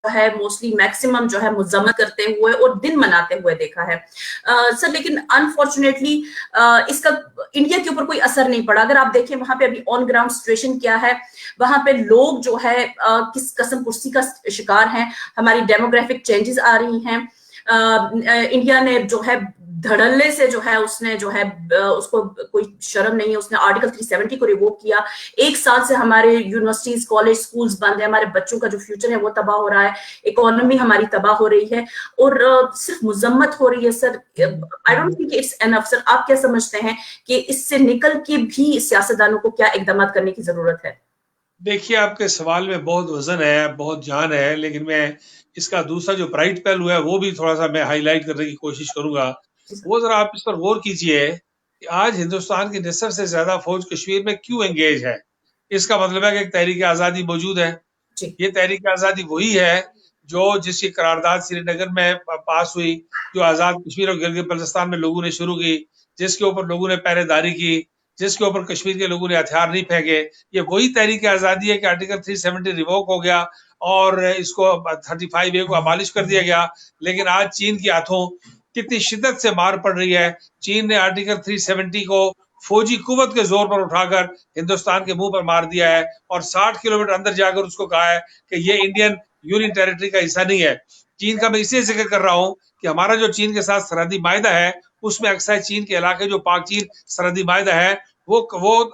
جو ہے mostly maximum جو ہے مذمت کرتے ہوئے اور دن مناتے ہوئے دیکھا ہے سر. لیکن انفارچونیٹلی اس کا انڈیا کے اوپر کوئی اثر نہیں پڑا. اگر آپ دیکھیں وہاں پہ ابھی آن گراؤنڈ سچویشن کیا ہے, وہاں پہ لوگ جو ہے کس قسم کرسی کا شکار ہیں. ہماری ڈیموگرافک چینجز آ رہی ہیں. انڈیا نے جو ہے دھڑلے سے جو ہے اس نے جو ہے اس کو کوئی شرم نہیں ہے, اس نے آرٹیکل 370 کو ریووک کیا. 1 سال سے ہمارے یونیورسٹیز کالج سکولز بند ہیں, ہمارے بچوں کا جو فیوچر ہے وہ تباہ ہو رہا ہے, اکانومی ہماری تباہ ہو رہی ہے اور صرف مذمت ہو رہی ہے. سر آئی ڈونٹ تھنک اٹس انف. سر آپ کیا سمجھتے ہیں کہ اس سے نکل کے بھی سیاستدانوں کو کیا اقدامات کرنے کی ضرورت ہے؟ دیکھیے آپ کے سوال میں بہت وزن ہے, بہت جان ہے, لیکن میں اس کا دوسرا جو برائٹ پہلو ہے وہ بھی تھوڑا سا میں ہائی لائٹ کرنے کی کوشش کروں گا. وہ ذرا آپ اس پر غور کیجئے کہ آج ہندوستان کی نصف سے زیادہ فوج کشمیر میں کیوں انگیج ہے. اس کا مطلب ہے کہ ایک تحریک آزادی موجود ہے. یہ تحریک آزادی وہی ہے جو جس کی قرارداد سری نگر میں پاس ہوئی, جو آزاد کشمیر اور گلگت بلتستان میں لوگوں نے شروع کی, جس کے اوپر لوگوں نے پہرے داری کی, جس کے اوپر کشمیر کے لوگوں نے ہتھیار نہیں پھینکے. یہ وہی تحریک آزادی ہے کہ آرٹیکل 370 ریووک ہو گیا اور اس کو 35A کو ابالش کر دیا گیا. لیکن آج چین کے ہاتھوں کتنی شدت سے مار پڑ رہی ہے. چین نے آرٹیکل 370 کو فوجی قوت کے زور پر اٹھا کر ہندوستان کے منہ پر مار دیا ہے اور 60 کلومیٹر اندر جا کر اس کو کہا ہے کہ یہ انڈین یونین ٹیریٹری کا حصہ نہیں ہے. چین کا میں اسے ذکر کر رہا ہوں کہ ہمارا جو چین کے ساتھ سرحدی معاہدہ ہے اس میں اکثر چین کے علاقے جو پاک چین سرحدی معاہدہ ہے وہ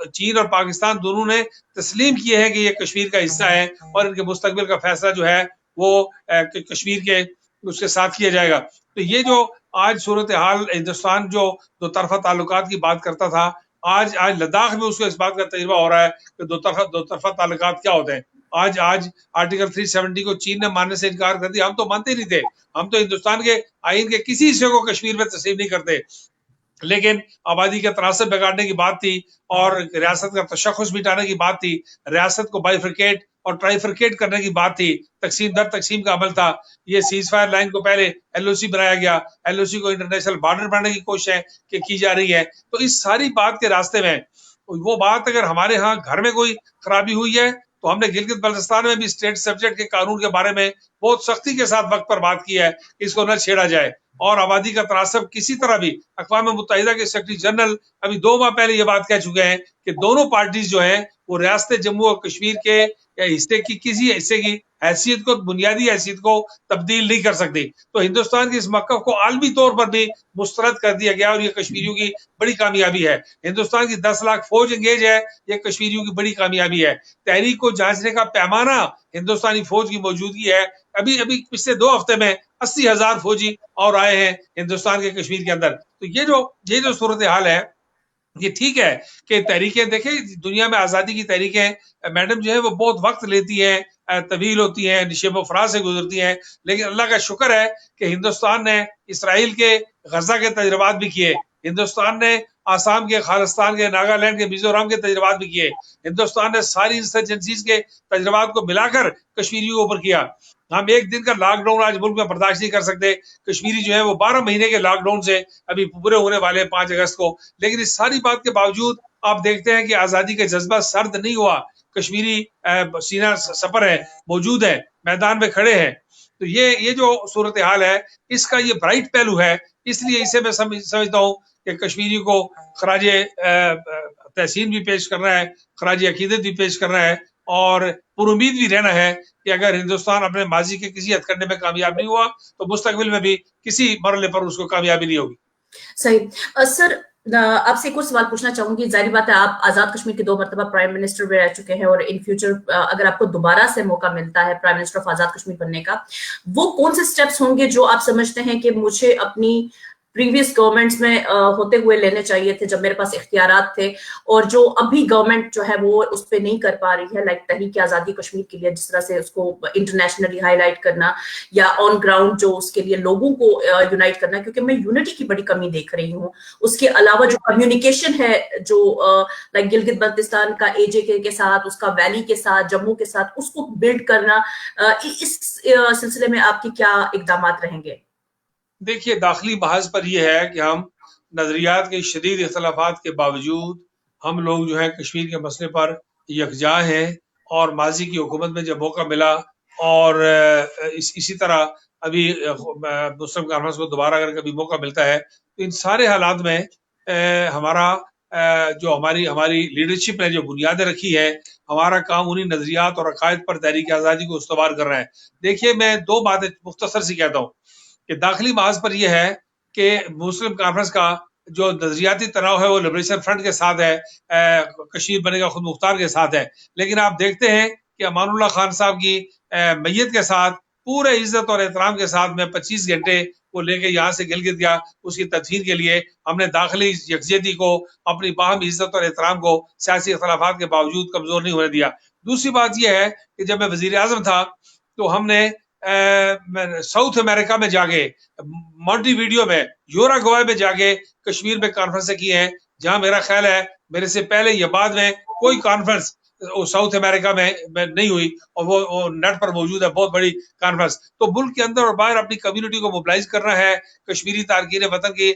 چین اور پاکستان دونوں نے تسلیم کیے ہیں کہ یہ کشمیر کا حصہ ہے اور ان کے مستقبل کا فیصلہ جو ہے وہ کشمیر کے اس کے ساتھ کیا جائے گا. تو یہ جو آج صورتحال ہندوستان جو دو طرفہ تعلقات کی بات کرتا تھا, آج لداخ میں اس کو اس بات کا تجربہ ہو رہا ہے کہ دو طرفہ تعلقات کیا ہوتے ہیں. آج آرٹیکل 370 کو چین نے ماننے سے انکار کر دیا. ہم تو مانتے نہیں تھے, ہم تو ہندوستان کے آئین کے کسی حصے کو کشمیر میں تسلیم نہیں کرتے, لیکن آبادی کا تناسب بگاڑنے کی بات تھی اور ریاست کا تشخص مٹانے کی بات تھی, ریاست کو بائیفرکیٹ اور ٹرائیفرکیٹ کرنے کی بات تھی, تقسیم در تقسیم کا عمل تھا. یہ سیز فائر لائن کو پہلے LOC بنایا گیا, LOC کو انٹرنیشنل بارڈر بنانے کی کوشش کی جا رہی ہے. تو اس ساری بات کے راستے میں وہ بات اگر ہمارے ہاں گھر میں کوئی خرابی ہوئی ہے تو ہم نے گلگت بلتستان میں بھی اسٹیٹ سبجیکٹ کے قانون کے بارے میں بہت سختی کے ساتھ وقت پر بات کی ہے, اس کو نہ چھیڑا جائے. اور آبادی کا تناسب کسی طرح بھی, اقوام متحدہ کے سیکرٹری جنرل ابھی 2 ماہ پہلے یہ بات کہہ چکے ہیں کہ دونوں پارٹیز جو ہیں وہ ریاست جموں اور کشمیر کے حصے کی کسی حصے کی حیثیت کو, بنیادی حیثیت کو تبدیل نہیں کر سکتی. تو ہندوستان کی اس موقف کو عالمی طور پر بھی مسترد کر دیا گیا اور یہ کشمیریوں کی بڑی کامیابی ہے. ہندوستان کی 10 لاکھ فوج انگیج ہے, یہ کشمیریوں کی بڑی کامیابی ہے. تحریک کو جانچنے کا پیمانہ ہندوستانی فوج کی موجودگی ہے. ابھی پچھلے 2 ہفتے میں 80,000 فوجی اور آئے ہیں ہندوستان کے کشمیر کے اندر. تو یہ جو صورتحال ہے یہ ٹھیک ہے کہ تحریکیں دیکھیں دنیا میں آزادی کی تحریکیں میڈم جو ہے وہ بہت وقت لیتی ہیں, طویل ہوتی ہیں, نشیب و فراز سے گزرتی ہیں. لیکن اللہ کا شکر ہے کہ ہندوستان نے اسرائیل کے غزہ کے تجربات بھی کیے, ہندوستان نے آسام کے, خالستان کے, ناگالینڈ کے, میزورام کے تجربات بھی کیے, ہندوستان نے ساری انسرجنسیز کے تجربات کو ملا کر کشمیریوں کے اوپر کیا. ہم ایک دن کا لاک ڈاؤن آج ملک میں برداشت نہیں کر سکتے. کشمیری جو ہے وہ 12 مہینے کے لاک ڈاؤن سے ابھی پورے ہونے والے ہیں 5 اگست کو. لیکن اس ساری بات کے باوجود آپ دیکھتے ہیں کہ آزادی کا جذبہ سرد نہیں ہوا. کشمیری سینہ سپر ہے, موجود ہے, میدان میں کھڑے ہیں. تو یہ جو صورتحال ہے اس کا یہ برائٹ پہلو ہے. اس لیے اسے میں سمجھتا ہوں کہ کشمیری کو خراج تحسین بھی پیش کرنا ہے, خراج عقیدت بھی پیش کرنا ہے اور پر امید بھی رہنا ہے کہ اگر ہندوستان اپنے ماضی کے کسی ہتھ کنڈے میں کامیاب نہیں ہوا تو مستقبل میں بھی کسی مرحلے پر اس کو کامیابی نہیں ہوگی. صحیح. سر آپ سے ایک اور سوال پوچھنا چاہوں گی. ظاہر بات ہے آپ آزاد کشمیر کے 2 مرتبہ پرائم منسٹر بھی رہ چکے ہیں اور ان فیوچر اگر آپ کو دوبارہ سے موقع ملتا ہے prime minister of Azad Kashmir بننے کا, وہ کون سے سٹیپس ہوں گے جو آپ سمجھتے ہیں کہ مجھے اپنی پریویس گورنمنٹس میں ہوتے ہوئے لینے چاہیے تھے جب میرے پاس اختیارات تھے, اور جو ابھی گورنمنٹ جو ہے وہ اس پہ نہیں کر پا رہی ہے, لائک تحریک آزادی کشمیر کے لیے جس طرح سے اس کو انٹرنیشنلی ہائی لائٹ کرنا یا آن گراؤنڈ جو اس کے لیے لوگوں کو یونائٹ کرنا, کیونکہ میں یونٹی کی بڑی کمی دیکھ رہی ہوں. اس کے علاوہ جو کمیونیکیشن ہے جو لائک گلگت بلتستان کا AJK کے ساتھ, اس کا ویلی کے ساتھ, جموں کے ساتھ, اس کو بلڈ کرنا, اس سلسلے میں آپ کے کیا اقدامات رہیں گے؟ دیکھیے داخلی محاذ پر یہ ہے کہ ہم نظریات کے شدید اختلافات کے باوجود ہم لوگ جو ہے کشمیر کے مسئلے پر یکجا ہیں, اور ماضی کی حکومت میں جب موقع ملا اور اسی طرح ابھی مسلم کانفرنس کو دوبارہ اگر کبھی موقع ملتا ہے تو ان سارے حالات میں ہمارا جو ہماری لیڈرشپ نے جو بنیادیں رکھی ہے، ہمارا کام انہی نظریات اور عقائد پر تحریک آزادی کو استوار کر رہا ہے. دیکھیے میں دو باتیں مختصر سی کہتا ہوں کہ داخلی محاذ پر یہ ہے کہ مسلم کانفرنس کا جو نظریاتی تناؤ ہے وہ لبریشن فرنٹ کے ساتھ ہے، کشمیر بنے گا خود مختار کے ساتھ ہے. لیکن آپ دیکھتے ہیں کہ امان اللہ خان صاحب کی میت کے ساتھ پورے عزت اور احترام کے ساتھ میں 25 گھنٹے وہ لے کے یہاں سے گلگت گیا اس کی تدفین کے لیے. ہم نے داخلی یکجہتی کو، اپنی باہمی عزت اور احترام کو سیاسی اختلافات کے باوجود کمزور نہیں ہونے دیا. دوسری بات یہ ہے کہ جب میں وزیر اعظم تھا تو ہم نے ساؤتھ امریکہ میں جا کے، مونٹی ویڈیو میں، یورا گوائے میں جا کے کشمیر میں کانفرنسیں کی ہیں، جہاں میرا خیال ہے میرے سے پہلے یا بعد میں کوئی کانفرنس ساؤتھ امریکہ میں نہیں ہوئی، اور وہ نیٹ پر موجود ہے، بہت بڑی کانفرنس. تو ملک کے اندر اور باہر اپنی کمیونٹی کو موبلائز کرنا ہے، کشمیری تارکین وطن کی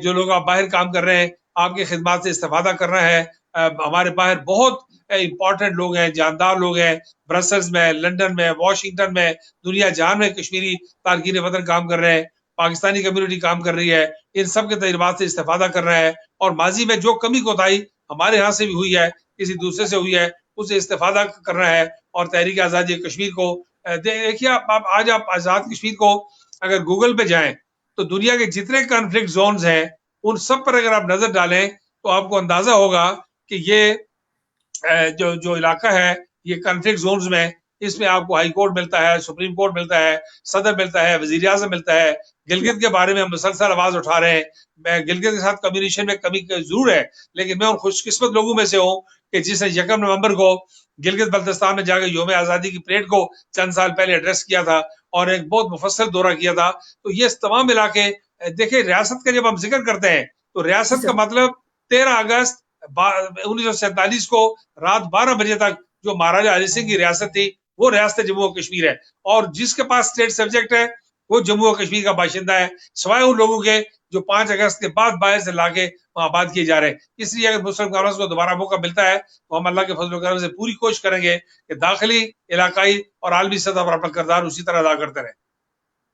جو لوگ آپ باہر کام کر رہے ہیں آپ کی خدمات سے استفادہ کرنا ہے. ہمارے باہر بہت امپورٹنٹ لوگ ہیں، جاندار لوگ ہیں، برسلز میں، لنڈن میں، واشنگٹن میں، دنیا جہان میں کشمیری تارکین وطن کام کر رہے ہیں، پاکستانی کمیونٹی کام کر رہی ہے. ان سب کے تجربات سے استفادہ کر رہا ہے، اور ماضی میں جو کمی کوتاہی ہمارے ہاں سے بھی ہوئی ہے، کسی دوسرے سے ہوئی ہے، اس سے استفادہ کر رہا ہے. اور تحریک آزادی کشمیر کو دیکھیے، آج آپ آزاد کشمیر کو اگر گوگل پہ جائیں تو دنیا کے جتنے کانفلکٹ زونز ہیں ان سب پر اگر آپ نظر ڈالیں تو آپ کو اندازہ ہوگا کہ یہ جو علاقہ ہے یہ کانفلکٹ زونز میں، اس میں آپ کو ہائی کورٹ ملتا ہے، سپریم کورٹ ملتا ہے، صدر ملتا ہے، وزیر اعظم ملتا ہے. گلگت کے بارے میں ہم مسلسل آواز اٹھا رہے ہیں. میں گلگت کے ساتھ کمیونیکیشن میں کمی ضرور ہے، لیکن میں ان خوش قسمت لوگوں میں سے ہوں کہ جس نے 1 نومبر کو گلگت بلتستان میں جا کے یوم آزادی کی پریڈ کو چند سال پہلے ایڈریس کیا تھا اور ایک بہت مفصل دورہ کیا تھا. تو یہ تمام علاقے دیکھیں، ریاست کا جب ہم ذکر کرتے ہیں تو ریاست کا مطلب 13 اگست 1947 کو رات 12 بجے تک جو مہاراجا ہری سنگھ کی ریاست تھی وہ ریاست جموں و کشمیر ہے، اور جس کے پاس اسٹیٹ سبجیکٹ ہے وہ جموں و کشمیر کا باشندہ ہے، سوائے ان لوگوں کے جو 5 اگست کے بعد باہر سے لا کے وہاں آباد کیے جا رہے ہیں. اس لیے اگر مسلم کانفرنس کو دوبارہ موقع ملتا ہے تو ہم اللہ کے فضل و کرم سے پوری کوشش کریں گے کہ داخلی، علاقائی اور عالمی سطح پر اپنا کردار اسی طرح ادا کرتے رہیں.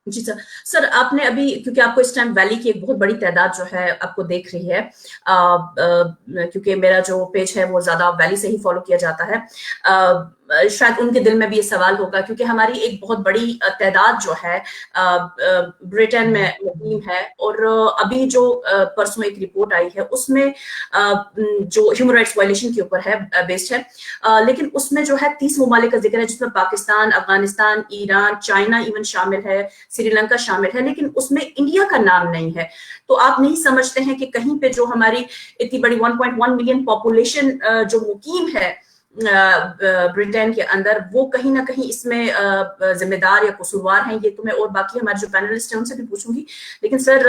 جی سر آپ نے ابھی، کیونکہ آپ کو اس ٹائم ویلی کی ایک بہت بڑی تعداد جو ہے آپ کو دیکھ رہی ہے، کیونکہ میرا جو پیج ہے وہ زیادہ ویلی سے ہی فالو کیا جاتا ہے، شاید ان کے دل میں بھی یہ سوال ہوگا کیونکہ ہماری ایک بہت بڑی تعداد جو ہے برٹن میں مقیم ہے، اور ابھی جو پرسوں ایک رپورٹ آئی ہے اس میں جو ہیومن رائٹس وائلیشن کے اوپر ہے بیسڈ ہے، لیکن اس میں جو ہے 30 ممالک کا ذکر ہے جس میں پاکستان، افغانستان، ایران، چائنا ایون شامل ہے، سری لنکا شامل ہے، لیکن اس میں انڈیا کا نام نہیں ہے. تو آپ نہیں سمجھتے ہیں کہ کہیں پہ جو ہماری اتنی بڑی 1.1 ملین پاپولیشن جو مقیم ہے برٹین کے اندر، وہ کہیں نہ کہیں اس میں ذمہ دار یا قصوروار ہیں؟ یہ تو میں اور باقی ہمارے جو پینلسٹ ہیں ان سے بھی پوچھوں گی، لیکن سر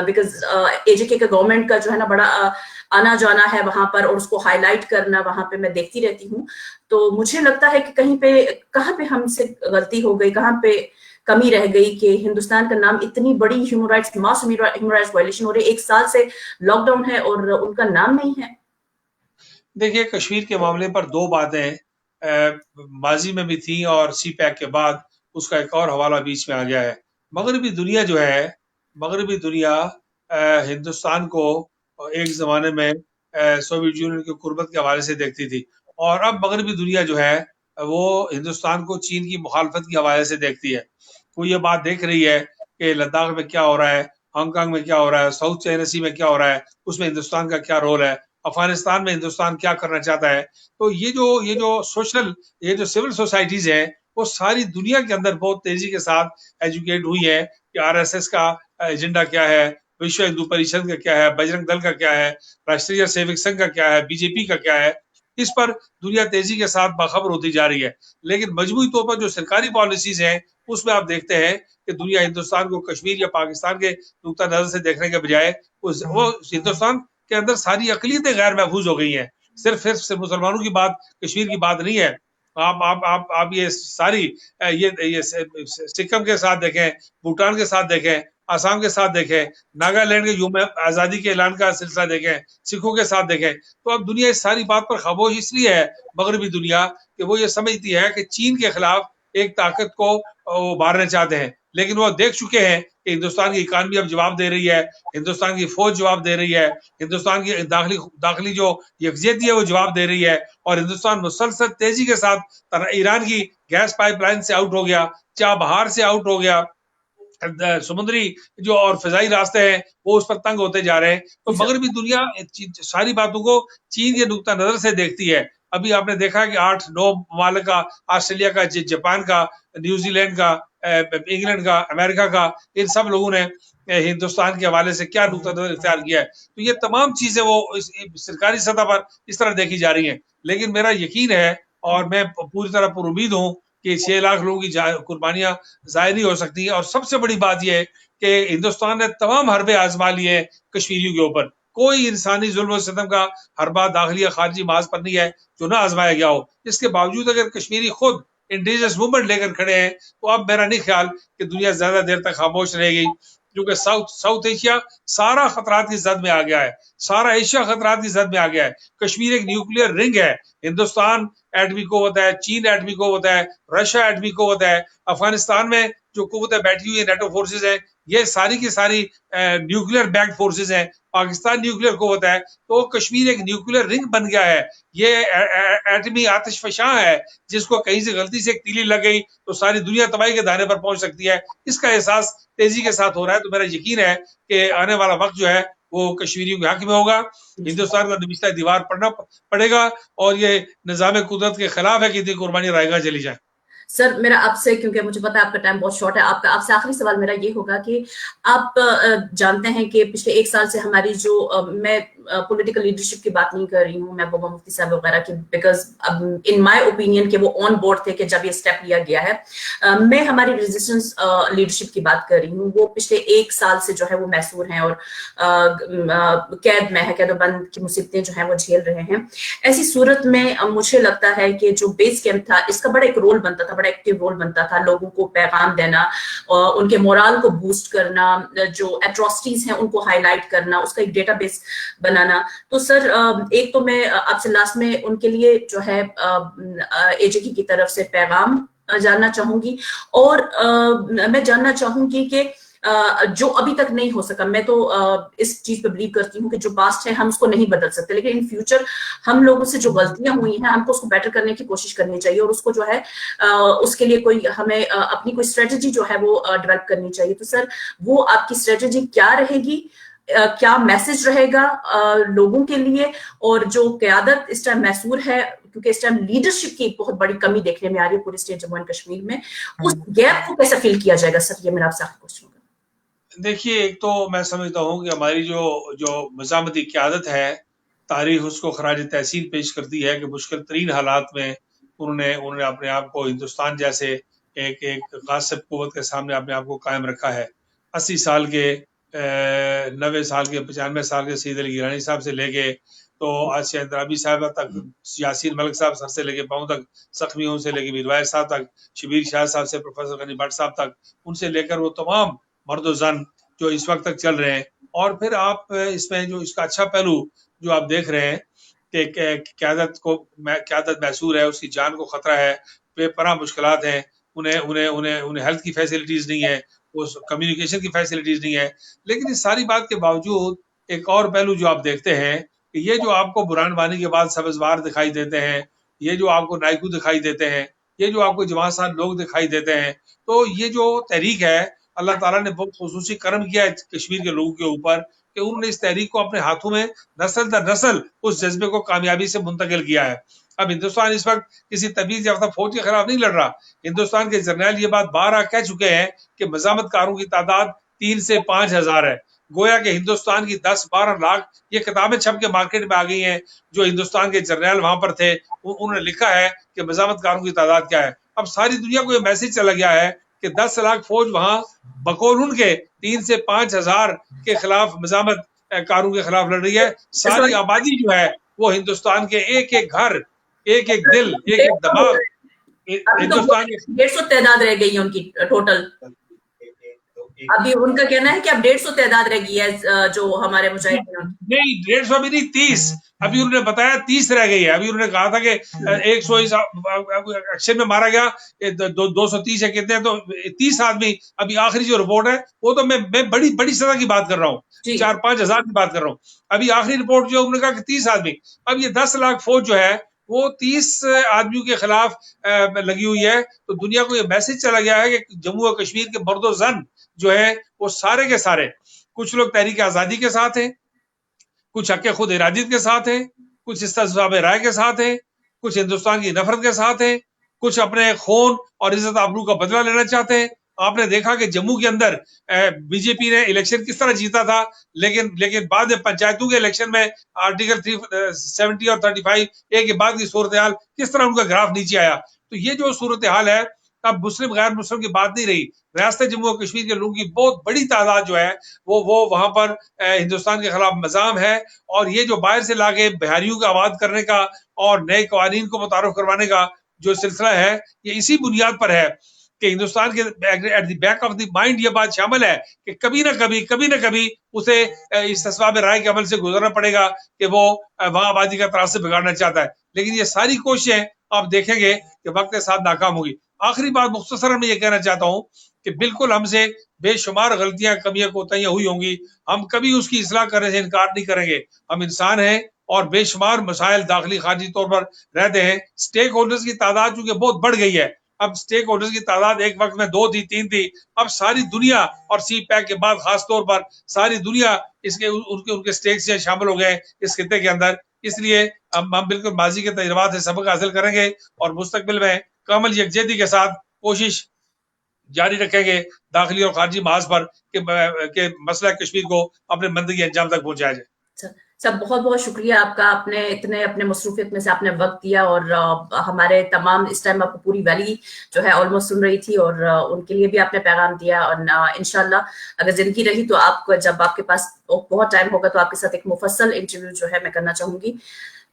بیکاز اے جے کے گورنمنٹ کا جو ہے نا بڑا آنا جانا ہے وہاں پر، اور اس کو ہائی لائٹ کرنا وہاں پہ میں دیکھتی رہتی ہوں، تو مجھے لگتا ہے کہ کہاں پہ ہم سے غلطی ہو گئی، کہاں پہ کمی رہ گئی کہ ہندوستان کا نام اتنی بڑی ہیومن رائٹس وائلیشن ہو رہی ہے، 1 سال سے لاک ڈاؤن ہے اور ان کا نام نہیں ہے. دیکھیے، کشمیر کے معاملے پر 2 باتیں ماضی میں بھی تھیں اور سی پیک کے بعد اس کا ایک اور حوالہ بیچ میں آ گیا ہے. مغربی دنیا جو ہے، مغربی دنیا ہندوستان کو ایک زمانے میں سوویت یونین کی قربت کے حوالے سے دیکھتی تھی، اور اب مغربی دنیا جو ہے وہ ہندوستان کو چین کی مخالفت کے حوالے سے دیکھتی ہے. وہ یہ بات دیکھ رہی ہے کہ لداخ میں کیا ہو رہا ہے، ہانگ کانگ میں کیا ہو رہا ہے، ساؤتھ چائنا سی میں کیا ہو رہا ہے، اس میں ہندوستان کا کیا رول ہے، افغانستان میں ہندوستان کیا کرنا چاہتا ہے. تو یہ جو سول سوسائٹیز ہیں وہ ساری دنیا کے اندر بہت تیزی کے ساتھ ایجوکیٹ ہوئی ہیں کہ آر ایس ایس کا ایجنڈا کیا ہے، وشو ہندو پریشد کا کیا ہے، بجرنگ دل کا کیا ہے، راشٹریہ سیوک سنگھ کا کیا ہے، بی جے پی کا کیا ہے. اس پر دنیا تیزی کے ساتھ باخبر ہوتی جا رہی ہے. لیکن مجموعی طور پر جو سرکاری پالیسیز ہیں اس میں آپ دیکھتے ہیں کہ دنیا ہندوستان کو کشمیر یا پاکستان کے نقطہ نظر سے دیکھنے کے بجائے وہ ہندوستان کے اندر ساری اقلیتیں غیر محفوظ ہو گئی ہیں. صرف مسلمانوں کی بات، کشمیر کی بات نہیں ہے. آپ یہ ساری یہ سکم کے ساتھ دیکھیں، بھوٹان کے ساتھ دیکھیں، آسام کے ساتھ دیکھیں، ناگالینڈ کے یوم آزادی کے اعلان کا سلسلہ دیکھیں، سکھوں کے ساتھ دیکھیں. تو اب دنیا اس ساری بات پر خاموش اس لیے ہے، مغربی دنیا، کہ وہ یہ سمجھتی ہے کہ چین کے خلاف ایک طاقت کو ابھارنا چاہتے ہیں، لیکن وہ دیکھ چکے ہیں کہ ہندوستان کی اکانومی اب جواب دے رہی ہے، ہندوستان کی فوج جواب دے رہی ہے، ہندوستان کی داخلی جو یکجہتی ہے وہ جواب دے رہی ہے، اور ہندوستان مسلسل تیزی کے ساتھ ایران کی گیس پائپ لائن سے آؤٹ ہو گیا، چابہار سے آؤٹ ہو گیا، سمندری جو اور فضائی راستے ہیں وہ اس پر تنگ ہوتے جا رہے ہیں. تو مغربی دنیا ساری باتوں کو چین کے نقطہ نظر سے دیکھتی ہے. ابھی آپ نے دیکھا کہ 8-9 ممالک کا، آسٹریلیا کا، جاپان کا، نیوزی لینڈ کا، انگلینڈ کا، امریکہ کا، ان سب لوگوں نے ہندوستان کے حوالے سے کیا نقطہ نظر اختیار کیا ہے. تو یہ تمام چیزیں وہ سرکاری سطح پر اس طرح دیکھی جا رہی ہیں. لیکن میرا یقین ہے اور میں پوری طرح پر امید ہوں کہ 6 لاکھ لوگوں کی قربانیاں ضائع نہیں ہو سکتی ہیں. اور سب سے بڑی بات یہ ہے کہ ہندوستان نے تمام حربے آزما لیے ہیں کشمیریوں کے اوپر. کوئی انسانی ظلم و ستم کا حربہ داخلی یا خارجی محاذ پر نہیں ہے جو نہ آزمایا گیا ہو. اس کے باوجود اگر کشمیری خود انڈیجنس موومنٹ لے کر کھڑے ہیں تو اب میرا نہیں خیال کہ دنیا زیادہ دیر تک خاموش رہے گی، کیونکہ ساؤتھ ایشیا سارا خطرات کی زد میں آ گیا ہے، سارا ایشیا خطرات کی زد میں آ گیا ہے. کشمیر ایک نیوکلیئر رنگ ہے. ہندوستان ایٹمی قوت ہے، چین ایٹمی قوت ہے، رشیا ایٹمی قوت ہے. افغانستان میں جو قوتیں بیٹھی ہوئی ہیں، نیٹو فورسز ہیں، یہ ساری کی ساری نیوکلیئر بیکڈ فورسز ہیں. پاکستان نیوکلیئر قوت ہے. تو کشمیر ایک نیوکلیئر رنگ بن گیا ہے. یہ ایٹمی آتش فشاں ہے، جس کو کہیں سے غلطی سے ایک تیلی لگ گئی تو ساری دنیا تباہی کے دہانے پر پہنچ سکتی ہے. اس کا احساس تیزی کے ساتھ ہو رہا ہے. تو میرا یقین ہے کہ آنے والا وقت جو ہے وہ کشمیریوں کے حق میں ہوگا. ہندوستان کا نبشتہ دیوار پڑھنا پڑے گا، اور یہ نظام قدرت کے خلاف ہے کہ اتنی قربانی رائے گاہ چلی جائے. سر میرا آپ سے، کیونکہ مجھے پتا ہے آپ کا ٹائم بہت شارٹ ہے، آپ سے آخری سوال میرا یہ ہوگا کہ آپ جانتے ہیں کہ پچھلے 1 سال سے ہماری جو میں پولیٹیکل لیڈرشپ کی بات نہیں کر رہی ہوں، محبوبہ مفتی صاحب وغیرہ کی، بیکاز ان مائی اوپینین کہ وہ آن بورڈ تھے کہ جب یہ اسٹیپ لیا گیا ہے. میں ہماری ریزسٹنس لیڈرشپ کی بات کر رہی ہوں. وہ پچھلے 1 سال سے جو ہے وہ محصور ہیں اور قید میں ہے، قید و بند کی مصیبتیں جو ہیں وہ جھیل رہے ہیں. ایسی صورت میں مجھے لگتا ہے کہ جو بیس کیمپ تھا اس کا بڑا ایک رول بنتا تھا، بڑا ایکٹیو رول بنتا تھا، لوگوں کو پیغام دینا، ان کے مورال کو بوسٹ کرنا، جو ایٹراسٹیز ہیں ان کو ہائی لائٹ کرنا، اس کا ایک ڈیٹا بیس بنانا. تو سر ایک تو میں آپ سے لاسٹ میں ان کے لیے جو ہے اے جے کی طرف سے پیغام جاننا چاہوں گی، اور میں جاننا چاہوں گی کہ جو ابھی تک نہیں ہو سکا، میں تو اس چیز پہ بلیو کرتی ہوں کہ جو پاسٹ ہے ہم اس کو نہیں بدل سکتے، لیکن ان فیوچر ہم لوگوں سے جو غلطیاں ہوئی ہیں ہم کو اس کو بیٹر کرنے کی کوشش کرنی چاہیے، اور اس کو جو ہے اس کے لیے کوئی ہمیں اپنی کوئی اسٹریٹجی جو ہے وہ ڈیولپ کرنی چاہیے. تو سر وہ آپ کی اسٹریٹجی کیا رہے گی؟ کیا میسج رہے گا لوگوں کے لیے؟ اور جو قیادت اس ٹائم محصور ہے، کیونکہ اس ٹائم لیڈرشپ کی بہت بڑی کمی دیکھنے میں آ رہی ہے پورے اسٹیٹ جموں اینڈ کشمیر میں، اس گیپ کو کیسے فل کیا جائے گا؟ سر یہ میرا آپ سے آخری کوشچن ہوگا. دیکھیے، ایک تو میں سمجھتا ہوں کہ ہماری جو مزاحمتی قیادت ہے، تاریخ اس کو خراج تحسین پیش کرتی ہے کہ مشکل ترین حالات میں انہوں نے اپنے آپ کو ہندوستان جیسے ایک غاصب قوت کے سامنے اپنے آپ کو قائم رکھا ہے. 80 سال کے 90 سال کے 95 سال کے سید علی گیلانی صاحب سے لے کے تو آسیہ اندرابی صاحبہ تک، یاسین ملک صاحب سر سے لے کے پاؤں تک، زخمیوں سے لے کے میروائر صاحب تک، شبیر شاہ صاحب سے پروفیسر غنی بٹ صاحب تک، ان سے لے کر وہ تمام مرد و زن جو اس وقت تک چل رہے ہیں. اور پھر آپ اس میں جو اس کا اچھا پہلو جو آپ دیکھ رہے ہیں کہ قیادت محصور ہے، اس کی جان کو خطرہ ہے، بے پناہ مشکلات ہیں، انہیں ہیلتھ کی فیسلٹیز نہیں ہے، کمیونیکیشن کی فیسلٹیز نہیں ہے. لیکن اس ساری بات کے باوجود ایک اور پہلو جو آپ دیکھتے ہیں کہ یہ جو آپ کو برہان وانی کے بعد سبزوار دکھائی دیتے ہیں، یہ جو آپ کو نائکو دکھائی دیتے ہیں، یہ جو آپ کو جماعت صاحب لوگ دکھائی دیتے ہیں، تو یہ جو تحریک ہے، اللہ تعالیٰ نے بہت خصوصی کرم کیا ہے کشمیر کے لوگوں کے اوپر کہ انہوں نے اس تحریک کو اپنے ہاتھوں میں نسل در نسل اس جذبے کو کامیابی سے منتقل کیا ہے. اب ہندوستان اس وقت کسی تبعیض یافتہ فوج کے خلاف نہیں لڑ رہا. ہندوستان کے جرنیل یہ بات بارہ کہہ چکے ہیں کہ مزاحمت کاروں کی تعداد 3 سے 5 ہزار ہے. گویا کہ ہندوستان کی 10-12 لاکھ یہ کتابیں چھپ کے مارکیٹ میں آ گئی ہیں. جو ہندوستان کے جرنیل وہاں پر تھے انہوں نے لکھا ہے کہ مزاحمت کاروں کی تعداد کیا ہے. اب ساری دنیا کو یہ میسج چلا گیا ہے کہ 10 لاکھ فوج وہاں بقول ان کے 3 سے 5 ہزار کے خلاف مزاحمت کاروں کے خلاف لڑ رہی ہے. ساری آبادی جو ہے وہ ہندوستان کے ایک ایک گھر، ایک ایک دل، ایک ایک دماغ، ہندوستان کے 150 تعداد رہ گئی ہے ان کی ٹوٹل. ابھی ان کا کہنا ہے کہ اب 150 تعداد رہ گئی ہے جو ہمارے مجاہدین. نہیں 150 بھی نہیں 30. ابھی انہوں نے بتایا 30 رہ گئی ہے. ابھی انہوں نے کہا تھا کہ 100 ایکشن میں مارا گیا 230 ہے کتنے, تو 30 آدمی. ابھی آخری جو رپورٹ ہے وہ تو میں بڑی سزا کی بات کر رہا ہوں, 4-5 ہزار کی بات کر رہا ہوں. ابھی آخری رپورٹ جو انہوں نے کہا کہ 30 آدمی. اب یہ 10 لاکھ فوج جو ہے وہ 30 آدمیوں کے خلاف لگی ہوئی ہے. تو دنیا کو یہ میسج چلا گیا ہے کہ جموں و کشمیر کے مرد و زن جو ہے وہ سارے کے سارے, کچھ لوگ تحریک آزادی کے ساتھ ہیں, کچھ حق خود ارادیت کے ساتھ ہیں, کچھ استصواب رائے کے ساتھ ہیں, کچھ ہندوستان کی نفرت کے ساتھ ہیں, کچھ اپنے خون اور عزت آبرو کا بدلہ لینا چاہتے ہیں. آپ نے دیکھا کہ جموں کے اندر بی جے پی نے الیکشن کس طرح جیتا تھا, لیکن بعد میں پنچایتوں کے الیکشن میں آرٹیکل 370 اور 35A کے بعد کی صورتحال کس طرح ان کا گراف نیچے آیا. تو یہ جو صورتحال ہے اب مسلم غیر مسلم کی بات نہیں رہی. ریاست جموں و کشمیر کے لوگوں کی بہت بڑی تعداد جو ہے وہ وہاں پر ہندوستان کے خلاف مزاحم ہے. اور یہ جو باہر سے لا کے بہاریوں کا آباد کرنے کا اور نئے قوانین کو متعارف کروانے کا جو سلسلہ ہے, یہ اسی بنیاد پر ہے کہ ہندوستان کے at the back of the mind یہ بات شامل ہے کہ کبھی نہ کبھی اسے اس استصواب رائے کے عمل سے گزرنا پڑے گا کہ وہ وہاں آبادی کا تناسب بگاڑنا چاہتا ہے. لیکن یہ ساری کوششیں آپ دیکھیں گے کہ وقت کے ساتھ ناکام ہوگی. آخری بات مختصرا میں یہ کہنا چاہتا ہوں کہ بالکل ہم سے بے شمار غلطیاں کمیاں کوتاہیاں ہوئی ہوں گی, ہم کبھی اس کی اصلاح کرنے سے انکار نہیں کریں گے. ہم انسان ہیں اور بے شمار مسائل داخلی خارجی طور پر رہتے ہیں. سٹیک ہولڈرز کی تعداد چونکہ بہت بڑھ گئی ہے, اب سٹیک ہولڈرز کی تعداد ایک وقت میں 2 تھی 3 تھی, اب ساری دنیا اور سی پیک کے بعد خاص طور پر ساری دنیا اس کے ان کے سٹیک سے شامل ہو گئے اس خطے کے اندر. اس لیے ہم بالکل ماضی کے تجربات سے سبق حاصل کریں گے اور مستقبل میں کامل یکجہتی کے ساتھ کوشش جاری رکھیں گے داخلی اور خارجی محاذ پر کہ مسئلہ کشمیر کو اپنے منطقی انجام تک پہنچایا جائے. سب بہت بہت شکریہ آپ کا, آپ نے اتنے اپنے مصروفیت میں سے آپ نے وقت دیا اور ہمارے تمام اس ٹائم آپ کو پوری ویلی جو ہے آلموسٹ سن رہی تھی اور ان کے لیے بھی آپ نے پیغام دیا. اور انشاءاللہ اگر زندگی رہی تو آپ کو جب آپ کے پاس بہت ٹائم ہوگا تو آپ کے ساتھ ایک مفصل انٹرویو جو ہے میں کرنا چاہوں گی.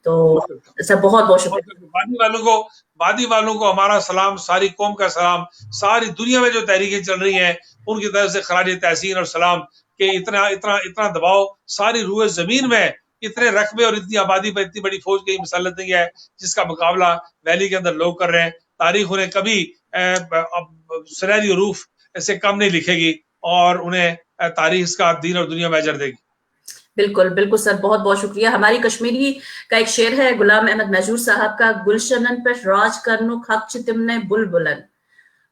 تو سر بہت بہت شکریہ. وادی والوں کو ہمارا سلام, ساری قوم کا سلام, ساری دنیا میں جو تحریکیں چل رہی ہیں ان کی طرف سے خراج تحسین اور سلام کہ اتنا دباؤ ساری روئے زمین میں اتنے رقبے اور اتنی آبادی پر اتنی بڑی فوج کی مسلط نہیں ہے جس کا مقابلہ ویلی کے اندر لوگ کر رہے ہیں. تاریخ انہیں کبھی سنہری حروف سے کم نہیں لکھے گی اور انہیں تاریخ اس کا دین اور دنیا میں اجر دے گی. بالکل بالکل سر, بہت بہت شکریہ. ہماری کشمیری کا ایک شعر ہے غلام احمد محجور صاحب کا, گلشنن پہ راج کرنک حق چھ تمنے بل بلن,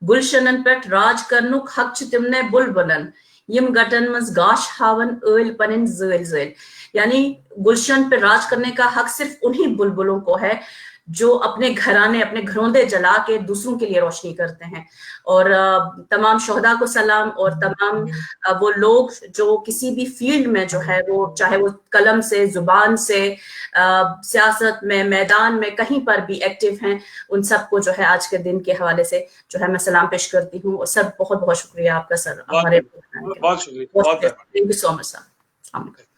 گلشنن پہ راج کرنک حق چھ تمنے بل بلن, یم گٹن مز گاش ہاون ایل پنن زل زل. یعنی گلشن پہ راج کرنے کا حق صرف انہی بلبلوں کو ہے جو اپنے گھرانے اپنے گھروندے جلا کے دوسروں کے لیے روشنی کرتے ہیں. اور تمام شہداء کو سلام, اور تمام وہ لوگ جو کسی بھی فیلڈ میں جو ہے وہ چاہے وہ قلم سے زبان سے سیاست میں میدان میں کہیں پر بھی ایکٹیو ہیں, ان سب کو جو ہے آج کے دن کے حوالے سے جو ہے میں سلام پیش کرتی ہوں. اور سر بہت بہت شکریہ آپ کا سر, ہمارے بہت شکریہ. تھینک یو سو مچ سر. السلام علیکم.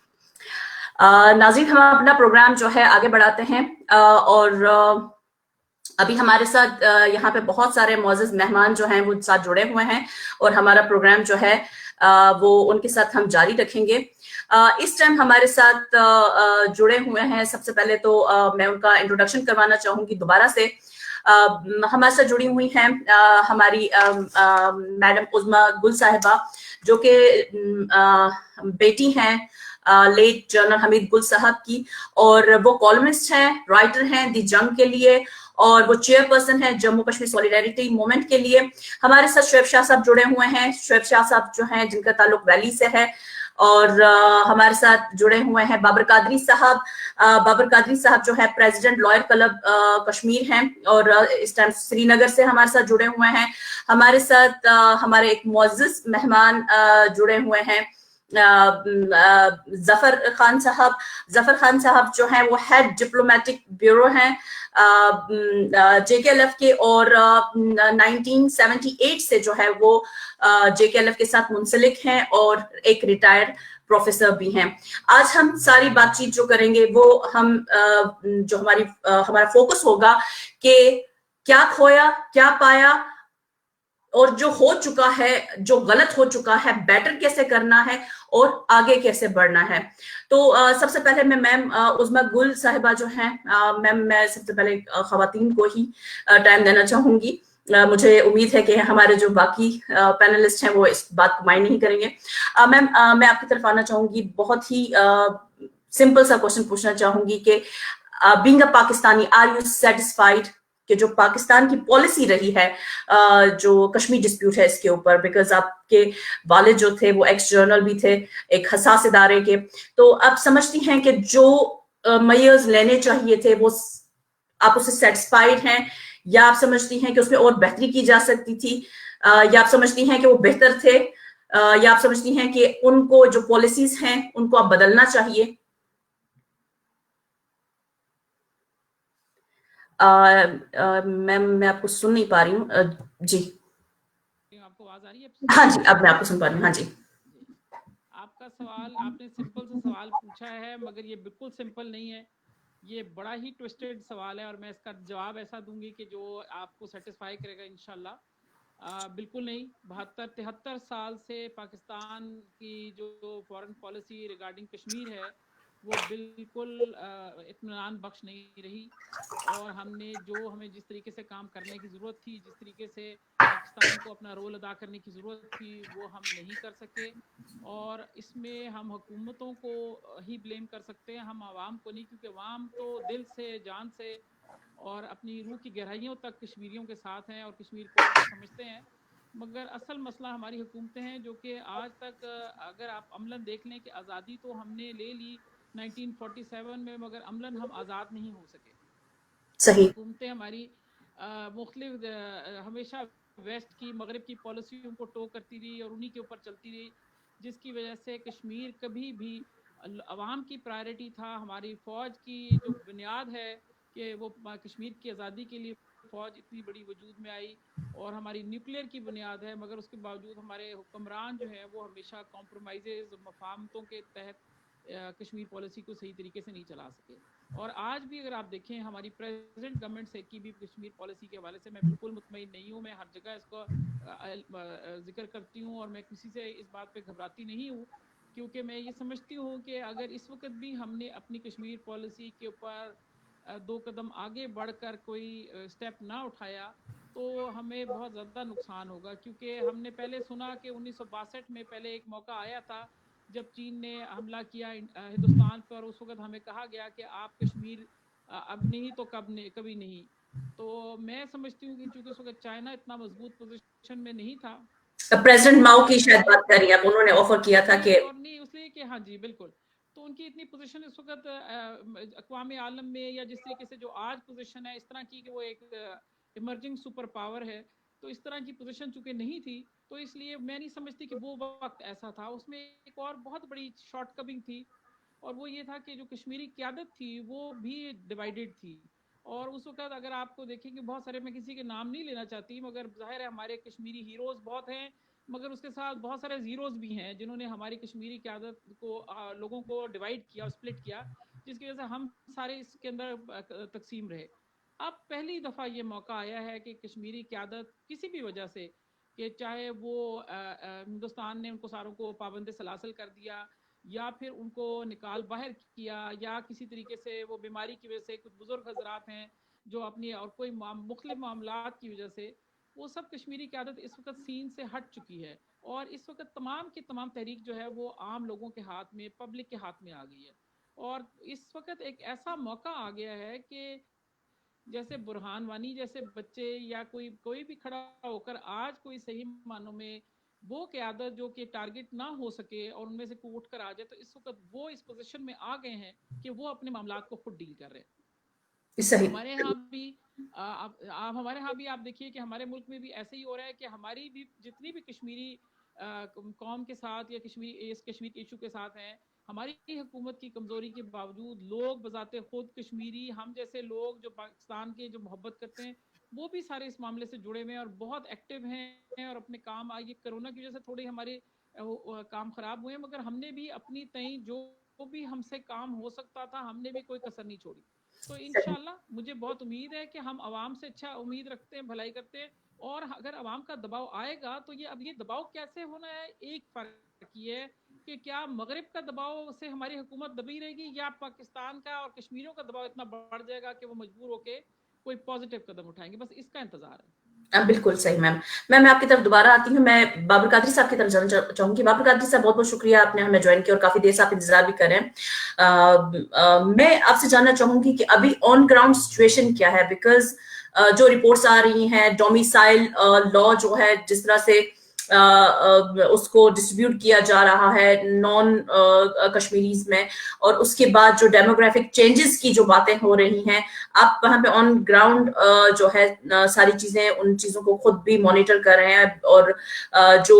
ناظرین ہم اپنا پروگرام جو ہے آگے بڑھاتے ہیں اور ابھی ہمارے ساتھ یہاں پہ بہت سارے معزز مہمان جو ہیں وہ ساتھ جڑے ہوئے ہیں اور ہمارا پروگرام جو ہے وہ ان کے ساتھ ہم جاری رکھیں گے. اس ٹائم ہمارے ساتھ جڑے ہوئے ہیں, سب سے پہلے تو میں ان کا انٹروڈکشن کروانا چاہوں گی دوبارہ سے. ہمارے ساتھ جڑی ہوئی ہیں ہماری میڈم عظمیٰ گل صاحبہ جو کہ بیٹی ہیں لیٹ جنرل حمید گل صاحب کی, اور وہ کالمسٹ ہیں, رائٹر ہیں دی جنگ کے لیے, اور وہ چیئر پرسن ہے جموں کشمیر سولیڈیرٹی موومنٹ کے لیے. ہمارے ساتھ شعیب شاہ صاحب جڑے ہوئے ہیں, شعیب شاہ صاحب جو ہیں جن کا تعلق ویلی سے ہے, اور ہمارے ساتھ جڑے ہوئے ہیں بابر قادری صاحب. بابر قادری صاحب جو ہے پریزیڈنٹ لائر کلب کشمیر ہیں اور اس ٹائم سری نگر سے ہمارے ساتھ جڑے ہوئے ہیں. ہمارے ساتھ ہمارے ایک معزز مہمان جڑے ہوئے ہیں ظفر خان صاحب. ظفر خان صاحب جو ہیں وہ ہیڈ ڈپلومیٹک بیورو ہیں جے کے ایل ایف کے, اور 1978 سے جو ہے وہ جے کے ایل ایف کے ساتھ منسلک ہیں اور ایک ریٹائرڈ پروفیسر بھی ہیں. آج ہم ساری بات چیت جو کریں گے وہ ہم جو ہمارا فوکس ہوگا کہ کیا کھویا کیا پایا اور جو ہو چکا ہے، جو غلط ہو چکا ہے، بیٹر کیسے کرنا ہے اور آگے کیسے بڑھنا ہے. تو سب سے پہلے میں میم عظمیٰ گل صاحبہ جو ہیں، میم میں سب سے پہلے خواتین کو ہی ٹائم دینا چاہوں گی. مجھے امید ہے کہ ہمارے جو باقی پینلسٹ ہیں وہ اس بات کو مائنڈ نہیں کریں گے. میم میں آپ کی طرف آنا چاہوں گی، بہت ہی سمپل سا کوشچن پوچھنا چاہوں گی کہ being a Pakistani are you satisfied کہ جو پاکستان کی پالیسی رہی ہے جو کشمیر ڈسپیوٹ ہے اس کے اوپر، بیکاز آپ کے والد جو تھے وہ ایکس جرنل بھی تھے ایک حساس ادارے کے، تو آپ سمجھتی ہیں کہ جو میئرز لینے چاہیے تھے وہ آپ اسے سیٹسفائیڈ ہیں، یا آپ سمجھتی ہیں کہ اس میں اور بہتری کی جا سکتی تھی، یا آپ سمجھتی ہیں کہ وہ بہتر تھے، یا آپ سمجھتی ہیں کہ ان کو جو پالیسیز ہیں ان کو آپ بدلنا چاہیے؟ میم میں آپ کو سن نہیں پا رہی ہوں. جی آپ کو آواز آ رہی ہے؟ ہاں جی، اب میں آپ کو سن پا رہی ہوں. ہاں جی جی، آپ کا سوال، آپ نے سمپل سا سوال پوچھا ہے مگر یہ بالکل سمپل نہیں ہے، یہ بڑا ہی ٹوسٹڈ سوال ہے، اور میں اس کا جواب ایسا دوں گی کہ جو آپ کو سیٹسفائی کرے گا انشاءاللہ. بالکل نہیں. 72-73 سال سے پاکستان کی جو فارن پالیسی ریگارڈنگ کشمیر ہے وہ بالکل اطمینان بخش نہیں رہی، اور ہم نے جو ہمیں جس طریقے سے کام کرنے کی ضرورت تھی، جس طریقے سے پاکستان کو اپنا رول ادا کرنے کی ضرورت تھی، وہ ہم نہیں کر سکے. اور اس میں ہم حکومتوں کو ہی بلیم کر سکتے ہیں، ہم عوام کو نہیں، کیونکہ عوام تو دل سے، جان سے اور اپنی روح کی گہرائیوں تک کشمیریوں کے ساتھ ہیں اور کشمیر کو سمجھتے ہیں. مگر اصل مسئلہ ہماری حکومتیں ہیں، جو کہ آج تک اگر آپ عملاً دیکھ لیں کہ آزادی تو ہم نے لے لی 1947 میں، مگر عملاً ہم آزاد نہیں ہو سکے. صحیح. حکومتیں ہماری مختلف ہمیشہ ویسٹ کی، مغرب کی پالیسیوں کو ٹو کرتی رہی اور انہی کے اوپر چلتی رہی، جس کی وجہ سے کشمیر کبھی بھی عوام کی پرائرٹی تھا. ہماری فوج کی جو بنیاد ہے کہ وہ کشمیر کی آزادی کے لیے فوج اتنی بڑی وجود میں آئی، اور ہماری نیوکلیئر کی بنیاد ہے، مگر اس کے باوجود ہمارے حکمران جو ہیں وہ ہمیشہ کمپرومائزز، مفاہمتوں کے تحت کشمیر پالیسی کو صحیح طریقے سے نہیں چلا سکے. اور آج بھی اگر آپ دیکھیں ہماری پریزنٹ گورنمنٹ سے کی بھی کشمیر پالیسی کے حوالے سے میں بالکل مطمئن نہیں ہوں. میں ہر جگہ اس کو ذکر کرتی ہوں اور میں کسی سے اس بات پہ گھبراتی نہیں ہوں، کیونکہ میں یہ سمجھتی ہوں کہ اگر اس وقت بھی ہم نے اپنی کشمیر پالیسی کے اوپر 2 قدم آگے بڑھ کر کوئی سٹیپ نہ اٹھایا تو ہمیں بہت زیادہ نقصان ہوگا. کیونکہ ہم نے پہلے سنا کہ 1962 میں پہلے ایک موقع آیا تھا جب چین نے حملہ کیا ہندوستان پر، اس وقت ہمیں کہا گیا کہ آپ کشمیر اب نہیں تو کبھی نہیں. تو میں سمجھتی ہوں کہ چونکہ اس وقت چائنا اتنا مضبوط پوزیشن میں نہیں تھا، پریزیڈنٹ ماؤ کی اور شاید بات کر رہی ہیں آپ، انہوں نے آفر کیا تھا کہ نہیں، اور نہیں اس لیے کہ ہاں جی بالکل، تو ان کی اتنی پوزیشن اس وقت اقوام عالم میں یا جس طریقے سے جو آج پوزیشن ہے اس طرح کی کہ وہ ایک ایمرجنگ سپر پاور ہے، تو اس طرح کی پوزیشن چونکہ نہیں تھی، تو اس لیے میں نہیں سمجھتی کہ وہ وقت ایسا تھا. اس میں ایک اور بہت بڑی شارٹ کمنگ تھی، اور وہ یہ تھا کہ جو کشمیری قیادت تھی وہ بھی ڈیوائیڈڈ تھی. اور اس وقت اگر آپ کو دیکھیں کہ بہت سارے، میں کسی کے نام نہیں لینا چاہتی، مگر ظاہر ہے ہمارے کشمیری ہیروز بہت ہیں، مگر اس کے ساتھ بہت سارے زیروز بھی ہیں جنہوں نے ہماری کشمیری قیادت کو لوگوں کو ڈیوائیڈ کیا، سپلٹ کیا، جس کی وجہ سے ہم سارے اس کے اندر تقسیم رہے. اب پہلی دفعہ یہ موقع آیا ہے کہ کشمیری قیادت کسی بھی وجہ سے، کہ چاہے وہ ہندوستان نے ان کو ساروں کو پابند سلاسل کر دیا، یا پھر ان کو نکال باہر کیا، یا کسی طریقے سے وہ بیماری کی وجہ سے کچھ بزرگ حضرات ہیں جو اپنی اور کوئی مختلف معاملات کی وجہ سے، وہ سب کشمیری قیادت اس وقت سین سے ہٹ چکی ہے، اور اس وقت تمام کی تمام تحریک جو ہے وہ عام لوگوں کے ہاتھ میں، پبلک کے ہاتھ میں آ گئی ہے. اور اس وقت ایک ایسا موقع آ گیا ہے کہ جیسے برہان وانی جیسے بچے یا کوئی بھی کھڑا ہو کر آج کوئی صحیح معنوں میں وہ قیادت جو کہ ٹارگٹ نہ ہو سکے اور ان میں سے کوئی اٹھ کر آ جائے، تو اس وقت وہ اس پوزیشن میں آ گئے ہیں کہ وہ اپنے معاملات کو خود ڈیل کر رہے ہیں. صحیح. ہمارے ہاں بھی آپ دیکھیے کہ ہمارے ملک میں بھی ایسے ہی ہو رہا ہے کہ ہماری بھی جتنی بھی کشمیری قوم کے ساتھ یا کشمیر کے ایشو کے ساتھ ہیں، ہماری حکومت کی کمزوری کے باوجود لوگ بذات خود کشمیری، ہم جیسے لوگ جو پاکستان کے جو محبت کرتے ہیں، وہ بھی سارے اس معاملے سے جڑے ہوئے ہیں اور بہت ایکٹیو ہیں، اور اپنے کام آئیے کرونا کی وجہ سے تھوڑے ہمارے کام خراب ہوئے، مگر ہم نے بھی اپنی تئیں جو بھی ہم سے کام ہو سکتا تھا ہم نے بھی کوئی کسر نہیں چھوڑی. تو انشاءاللہ مجھے بہت امید ہے کہ ہم عوام سے اچھا امید رکھتے ہیں، بھلائی کرتے ہیں، اور اگر عوام کا دباؤ آئے گا تو یہ اب یہ دباؤ کیسے ہونا ہے، ایک فرق یہ ہے کہ کیا مغرب کا دباؤ سے ہماری حکومت دبی رہے گی یا پاکستان کا اور کشمیریوں کا دباؤ اتنا بڑھ جائے گا کہ وہ مجبور ہو کے کوئی پازیٹیو قدم اٹھائیں گے. بس اس کا انتظار ہے. بالکل صحیح میم. میں آپ کی طرف دوبارہ آتی ہوں. میں بابر قادری صاحب کی طرف جانا چاہوں گی. بابر قادری صاحب بہت بہت شکریہ, آپ نے ہمیں جوائن کیا اور کافی دیر سے آپ انتظار بھی کر رہے ہیں. میں آپ سے جاننا چاہوں گی کہ ابھی آن گراؤنڈ سچویشن کیا ہے, بیکاز جو رپورٹس آ رہی ہیں ڈومیسائل لا جو ہے جس طرح سے اس کو ڈسٹریبیوٹ کیا جا رہا ہے نان کشمیریز میں, اور اس کے بعد جو ڈیموگرافک چینجز کی جو باتیں ہو رہی ہیں, آپ وہاں پہ آن گراؤنڈ جو ہے ساری چیزیں ان چیزوں کو خود بھی مانیٹر کر رہے ہیں, اور جو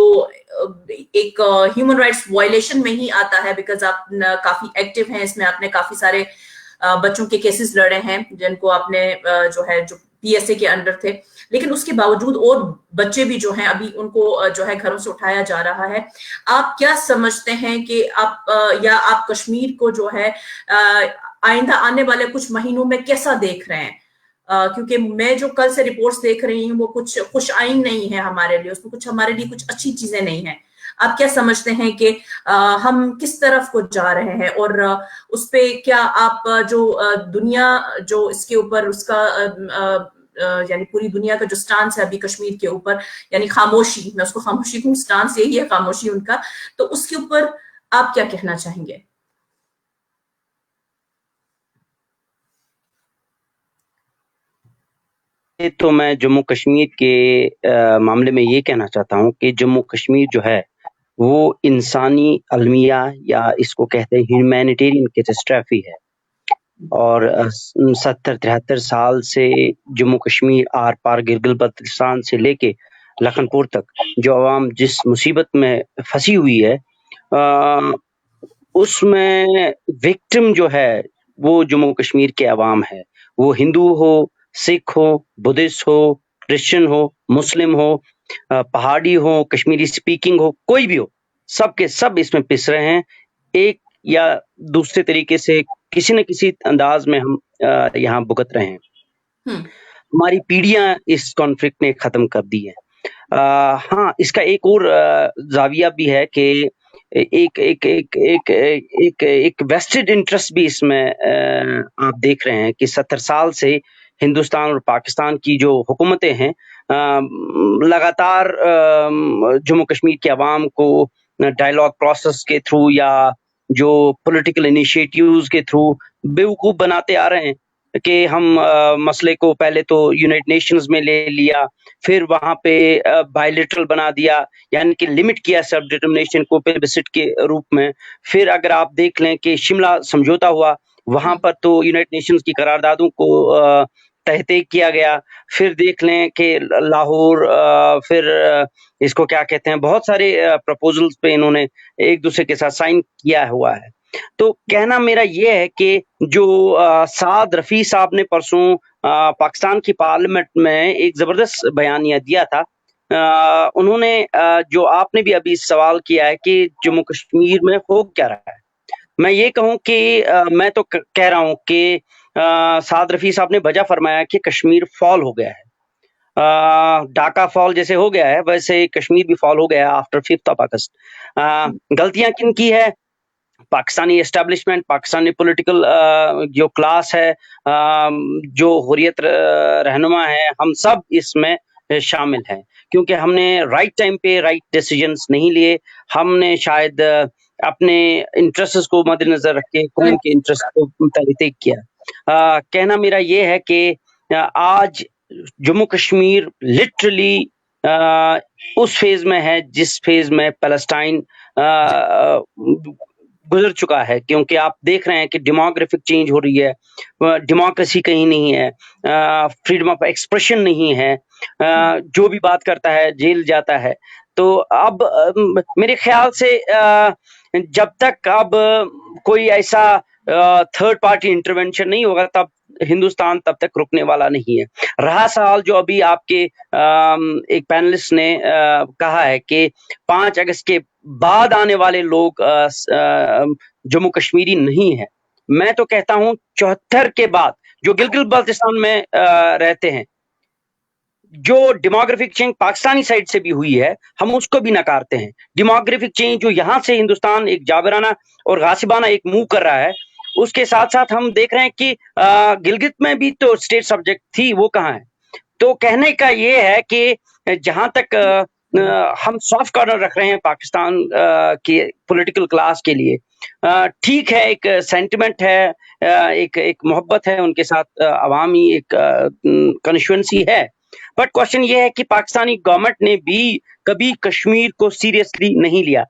ایک ہیومن رائٹس وائلیشن میں ہی آتا ہے, بیکاز آپ کافی ایکٹیو ہیں اس میں, آپ نے کافی سارے بچوں کے کیسز لڑے ہیں جن کو آپ نے جو ہے جو پی ایس اے کے انڈر تھے, لیکن اس کے باوجود اور بچے بھی جو ہیں ابھی ان کو جو ہے گھروں سے اٹھایا جا رہا ہے. آپ کیا سمجھتے ہیں کہ آپ یا آپ کشمیر کو جو ہے آئندہ آنے والے کچھ مہینوں میں کیسا دیکھ رہے ہیں؟ کیونکہ میں جو کل سے رپورٹس دیکھ رہی ہوں وہ کچھ خوش آئین نہیں ہے ہمارے لیے, اس میں کچھ ہمارے لیے کچھ اچھی چیزیں نہیں ہیں. آپ کیا سمجھتے ہیں کہ ہم کس طرف کو جا رہے ہیں, اور اس پہ کیا آپ جو دنیا جو اس کے اوپر اس کا یعنی پوری دنیا کا جو سٹانس ہے ابھی کشمیر کے اوپر, یعنی خاموشی, میں اس کو خاموشی کہوں, سٹانس یہی ہے خاموشی ان کا, تو اس کے اوپر آپ کیا کہنا چاہیں گے؟ تو میں جموں کشمیر کے معاملے میں یہ کہنا چاہتا ہوں کہ جموں کشمیر جو ہے وہ انسانی المیہ یا اس کو کہتے ہیں ہیومینیٹیرین کیٹاسٹرافی ہے, اور 70-73 سال سے جموں کشمیر آر پار گلگت بلتستان سے لے کے لکھن پور تک جو عوام جس مصیبت میں پھنسی ہوئی ہے, اس میں وکٹم جو ہے وہ جموں کشمیر کے عوام ہے, وہ ہندو ہو, سکھ ہو, بدھسٹ ہو, کرسچن ہو, مسلم ہو, پہاڑی ہو, کشمیری سپیکنگ ہو, کوئی بھی ہو, سب کے سب اس میں پس رہے ہیں. ایک یا دوسرے طریقے سے کسی نہ کسی انداز میں ہم یہاں بھگت رہے ہیں. ہماری پیڑھیاں اس کانفلکٹ نے ختم کر دی ہے. ہاں, اس کا ایک اور زاویہ بھی ہے کہ ایک ایک ایک ایک ایک ایک ویسٹڈ انٹرسٹ بھی اس میں آپ دیکھ رہے ہیں کہ 70 سال سے ہندوستان اور پاکستان کی جو حکومتیں ہیں لگاتار جموں کشمیر کے عوام کو ڈائیلاگ پروسیس کے تھرو یا جو پولیٹیکل انیشیٹیوز کے تھرو بیوقوف بناتے آ رہے ہیں کہ ہم مسئلے کو پہلے تو یونائٹڈ نیشنز میں لے لیا, پھر وہاں پہ بائیلیٹرل بنا دیا, یعنی کہ لمٹ کیا سیلف ڈٹرمنیشن کو پلبسٹ کے روپ میں. پھر اگر آپ دیکھ لیں کہ شملہ سمجھوتا ہوا, وہاں پر تو یونائٹڈ نیشنز کی قراردادوں کو تحقیق کیا گیا. پھر دیکھ لیں کہ لاہور, پھر اس کو کیا کہتے ہیں, بہت سارے پرپوزلز پہ انہوں نے ایک دوسرے کے ساتھ سائن کیا ہوا ہے. تو کہنا میرا یہ ہے کہ جو سعد رفیع صاحب نے پرسوں پاکستان کی پارلیمنٹ میں ایک زبردست بیانیہ دیا تھا, انہوں نے جو آپ نے بھی ابھی سوال کیا ہے کہ جموں کشمیر میں ہو کیا رہا ہے, میں یہ کہوں کہ میں تو کہہ رہا ہوں کہ سعد رفیع صاحب نے وجہ فرمایا کہ کشمیر فال ہو گیا ہے. ڈھاکہ فال جیسے ہو گیا ہے ویسے کشمیر بھی فال ہو گیا ہے آفٹر 5 اگست. غلطیاں کن کی ہے؟ پاکستانی اسٹیبلشمنٹ, پاکستانی پولیٹیکل جو کلاس ہے, جو حریت رہنما ہے, ہم سب اس میں شامل ہیں, کیونکہ ہم نے رائٹ ٹائم پہ رائٹ ڈیسیجنز نہیں لیے. ہم نے شاید اپنے انٹرسٹ کو مد نظر رکھ کے قوم کے انٹرسٹ کو تحقیق کیا. کہنا میرا یہ ہے کہ آج جموں کشمیر لٹرلی اس فیز میں ہے جس فیز میں پیلسٹائن گزر چکا ہے, کیونکہ آپ دیکھ رہے ہیں کہ ڈیموگرافک چینج ہو رہی ہے, ڈیموکریسی کہیں نہیں ہے, فریڈم آف ایکسپریشن نہیں ہے, جو بھی بات کرتا ہے جیل جاتا ہے. تو اب میرے خیال سے جب تک اب کوئی ایسا تھرڈ پارٹی انٹرونشن نہیں ہوگا تب ہندوستان تب تک رکنے والا نہیں ہے. رہا سوال جو ابھی آپ کے ایک پینلسٹ نے کہا ہے کہ 5 اگست کے بعد آنے والے لوگ جموں کشمیری نہیں ہے, میں تو کہتا ہوں 74 کے بعد جو گلگت بلتستان میں رہتے ہیں जो डेमोग्राफिक चेंज पाकिस्तानी साइड से भी हुई है, हम उसको भी नकारते हैं। डेमोग्राफिक चेंज जो यहाँ से हिंदुस्तान एक जाबराना और गासिबाना एक मूव कर रहा है, उसके साथ साथ हम देख रहे हैं कि गिलगित में भी तो स्टेट सब्जेक्ट थी, वो कहाँ है? तो कहने का ये है कि जहां तक हम सॉफ्ट कॉर्नर रख रहे हैं पाकिस्तान के पॉलिटिकल क्लास के लिए, ठीक है, एक सेंटिमेंट है, एक मोहब्बत है उनके साथ, अवामी एक कॉन्स्टिट्यूएंसी है, बट क्वेश्चन ये है कि पाकिस्तानी गवर्नमेंट ने भी कभी कश्मीर को सीरियसली नहीं लिया।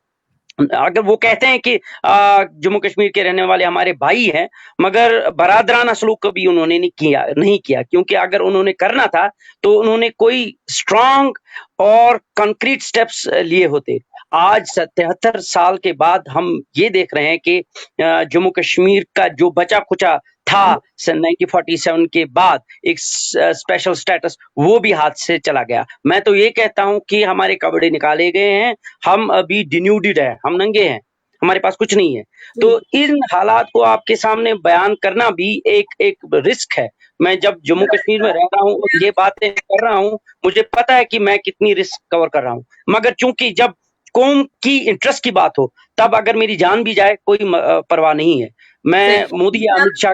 अगर वो कहते हैं कि जम्मू कश्मीर के रहने वाले हमारे भाई हैं, मगर बरादराना सलूक कभी उन्होंने नहीं किया, क्योंकि अगर उन्होंने करना था तो उन्होंने कोई स्ट्रांग और कंक्रीट स्टेप्स लिए होते। आज 73 साल के बाद हम ये देख रहे हैं कि जम्मू कश्मीर का जो बचा खुचा था 1947 के बाद एक स्पेशल स्टेटस, वो भी हाथ से चला गया। मैं तो ये कहता हूं कि हमारे कपड़े निकाले गए हैं, हम अभी डिन्यूडेड है, हम नंगे हैं, हमारे पास कुछ नहीं है। तो इन हालात को आपके सामने बयान करना भी एक रिस्क है। मैं जब जम्मू कश्मीर में रह रहा हूँ और ये बातें कर रहा हूँ, मुझे पता है कि मैं कितनी रिस्क कवर कर रहा हूँ, मगर चूंकि जब कौम की इंटरेस्ट की बात हो, तब अगर मेरी जान भी जाए कोई परवाह नहीं है। मैं मोदी या अमित शाह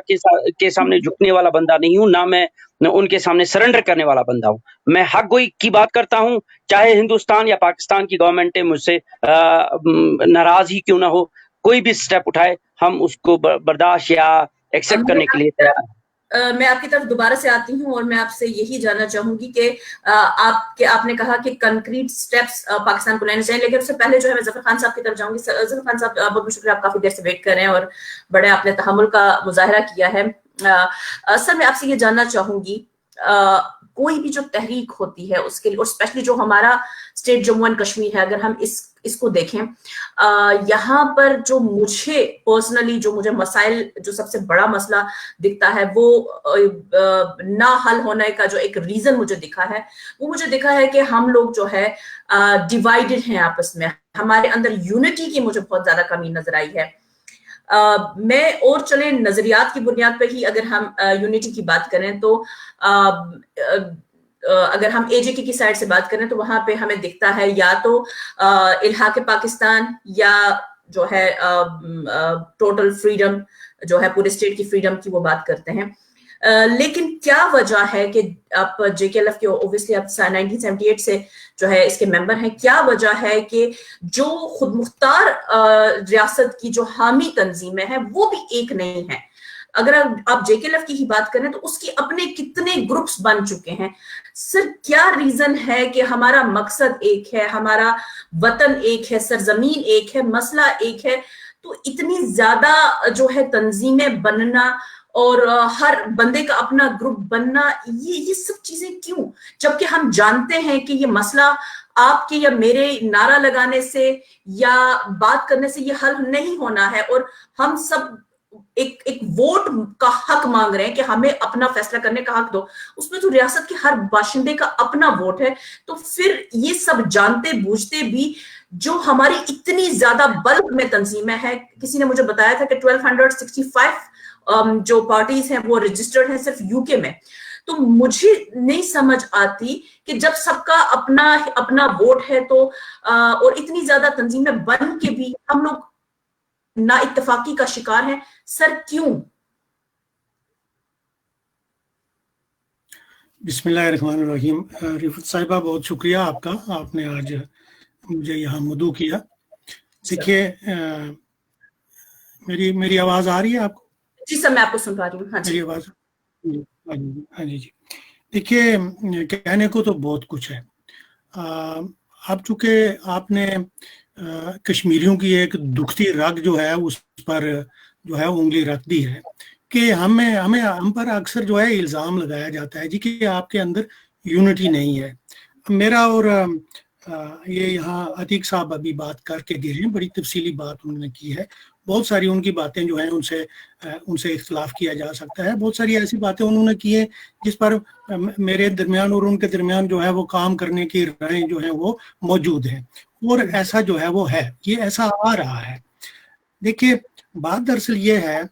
के सामने झुकने वाला बंदा नहीं हूं, ना मैं उनके सामने सरेंडर करने वाला बंदा हूं। मैं हक गोई की बात करता हूं, चाहे हिंदुस्तान या पाकिस्तान की गवर्नमेंट मुझसे नाराज ही क्यों ना हो, कोई भी स्टेप उठाए, हम उसको बर्दाश्त या एक्सेप्ट करने के लिए तैयार हैं। मैं आपकी तरफ दोबारा से आती हूं और मैं आपसे यही जानना चाहूंगी कि आपने कहा कि कंक्रीट स्टेप्स पाकिस्तान को लेने चाहिए, लेकिन उससे पहले जो है मैं जफर खान साहब की तरफ जाऊंगी। जफर खान साहब, बहुत बहुत शुक्रिया, आप काफी देर से वेट कर रहे हैं और बड़े आपने तहम्मुल का मुजाहिरा किया है। सर, मैं आपसे ये जानना चाहूंगी, कोई भी जो तहरीक होती है उसके लिए, और स्पेशली जो हमारा स्टेट जम्मू एंड कश्मीर है, अगर हम इसको देखें, यहाँ पर जो मुझे पर्सनली जो मुझे मसाइल, जो सबसे बड़ा मसला दिखता है, वो ना हल होने का जो एक रीजन मुझे दिखा है, वो मुझे दिखा है कि हम लोग जो है डिवाइडेड हैं आपस में, हमारे अंदर यूनिटी की मुझे बहुत ज्यादा कमी नजर आई है। मैं और चले नजरियात की बुनियाद पर ही अगर हम यूनिटी की बात करें तो अगर हम एजेके की साइड से बात करें तो वहां पे हमें दिखता है या तो इल्हाक पाकिस्तान या जो है टोटल फ्रीडम, जो है पूरे स्टेट की फ्रीडम की वो बात करते हैं। लेकिन क्या वजह है कि आप जेकेएलएफ के ऑब्वियसली आप 1978 से जो है इसके मेंबर हैं, क्या वजह है कि जो खुद मुख्तार रियासत की जो हामी तंजीमें हैं वो भी एक नहीं है? अगर आप जेकेएलएफ की ही बात करें तो उसके अपने कितने ग्रुप्स बन चुके हैं। सर, क्या रीजन है कि हमारा मकसद एक है, हमारा वतन एक है, सरजमीन एक है, मसला एक है, तो इतनी ज्यादा जो है तंजीमें बनना और हर बंदे का अपना ग्रुप बनना, ये सब चीजें क्यों? जबकि हम जानते हैं कि ये मसला आपके या मेरे नारा लगाने से या बात करने से ये हल नहीं होना है, और हम सब एक वोट का हक मांग रहे हैं कि हमें अपना फैसला करने का हक दो। उसमें तो रियासत के हर बाशिंदे का अपना वोट है। तो फिर ये सब जानते बूझते भी जो हमारी इतनी ज्यादा बल्क में तंजीमें हैं, किसी ने मुझे बताया था कि 1265 जो पार्टीज हैं वो रजिस्टर्ड हैं सिर्फ यूके में। तो मुझे नहीं समझ आती कि जब सबका अपना अपना वोट है तो और इतनी ज्यादा तंजीमें बन के भी हम लोग ना इत्तेफाकी का शिकार हैं। सर, क्यों? बिस्मिल्लाहिर्रहमानिर्रहीम। रिफत साहिबा, बहुत शुक्रिया आपका, आपने आज मुझे यहाँ मदऊ किया। देखिए, मेरी आवाज आ रही है आपको? जी सर, मैं आपको सुन पा रही हूँ। हाँ जी, मेरी आवाज? हाँ जी। देखिए, कहने को तो बहुत कुछ है। अब चूंकि आपने कश्मीरियों की एक दुखती रग जो है उस पर जो है उंगली रख दी है कि हम पर अक्सर जो है इल्ज़ाम लगाया जाता है जी कि आपके अंदर यूनिटी नहीं है। मेरा और ये यहाँ अतीक साहब अभी बात करके गए हैं, बड़ी तफसीली बात उन्होंने की है। बहुत सारी उनकी बातें जो हैं उनसे इख्तलाफ किया जा सकता है। बहुत सारी ऐसी बातें उन्होंने की है जिस पर मेरे दरमियान और उनके दरमियान जो है वो काम करने की राहें जो है वो मौजूद हैं, और ऐसा जो है वो है, ये ऐसा आ रहा है। देखिए, बात दरअसल ये है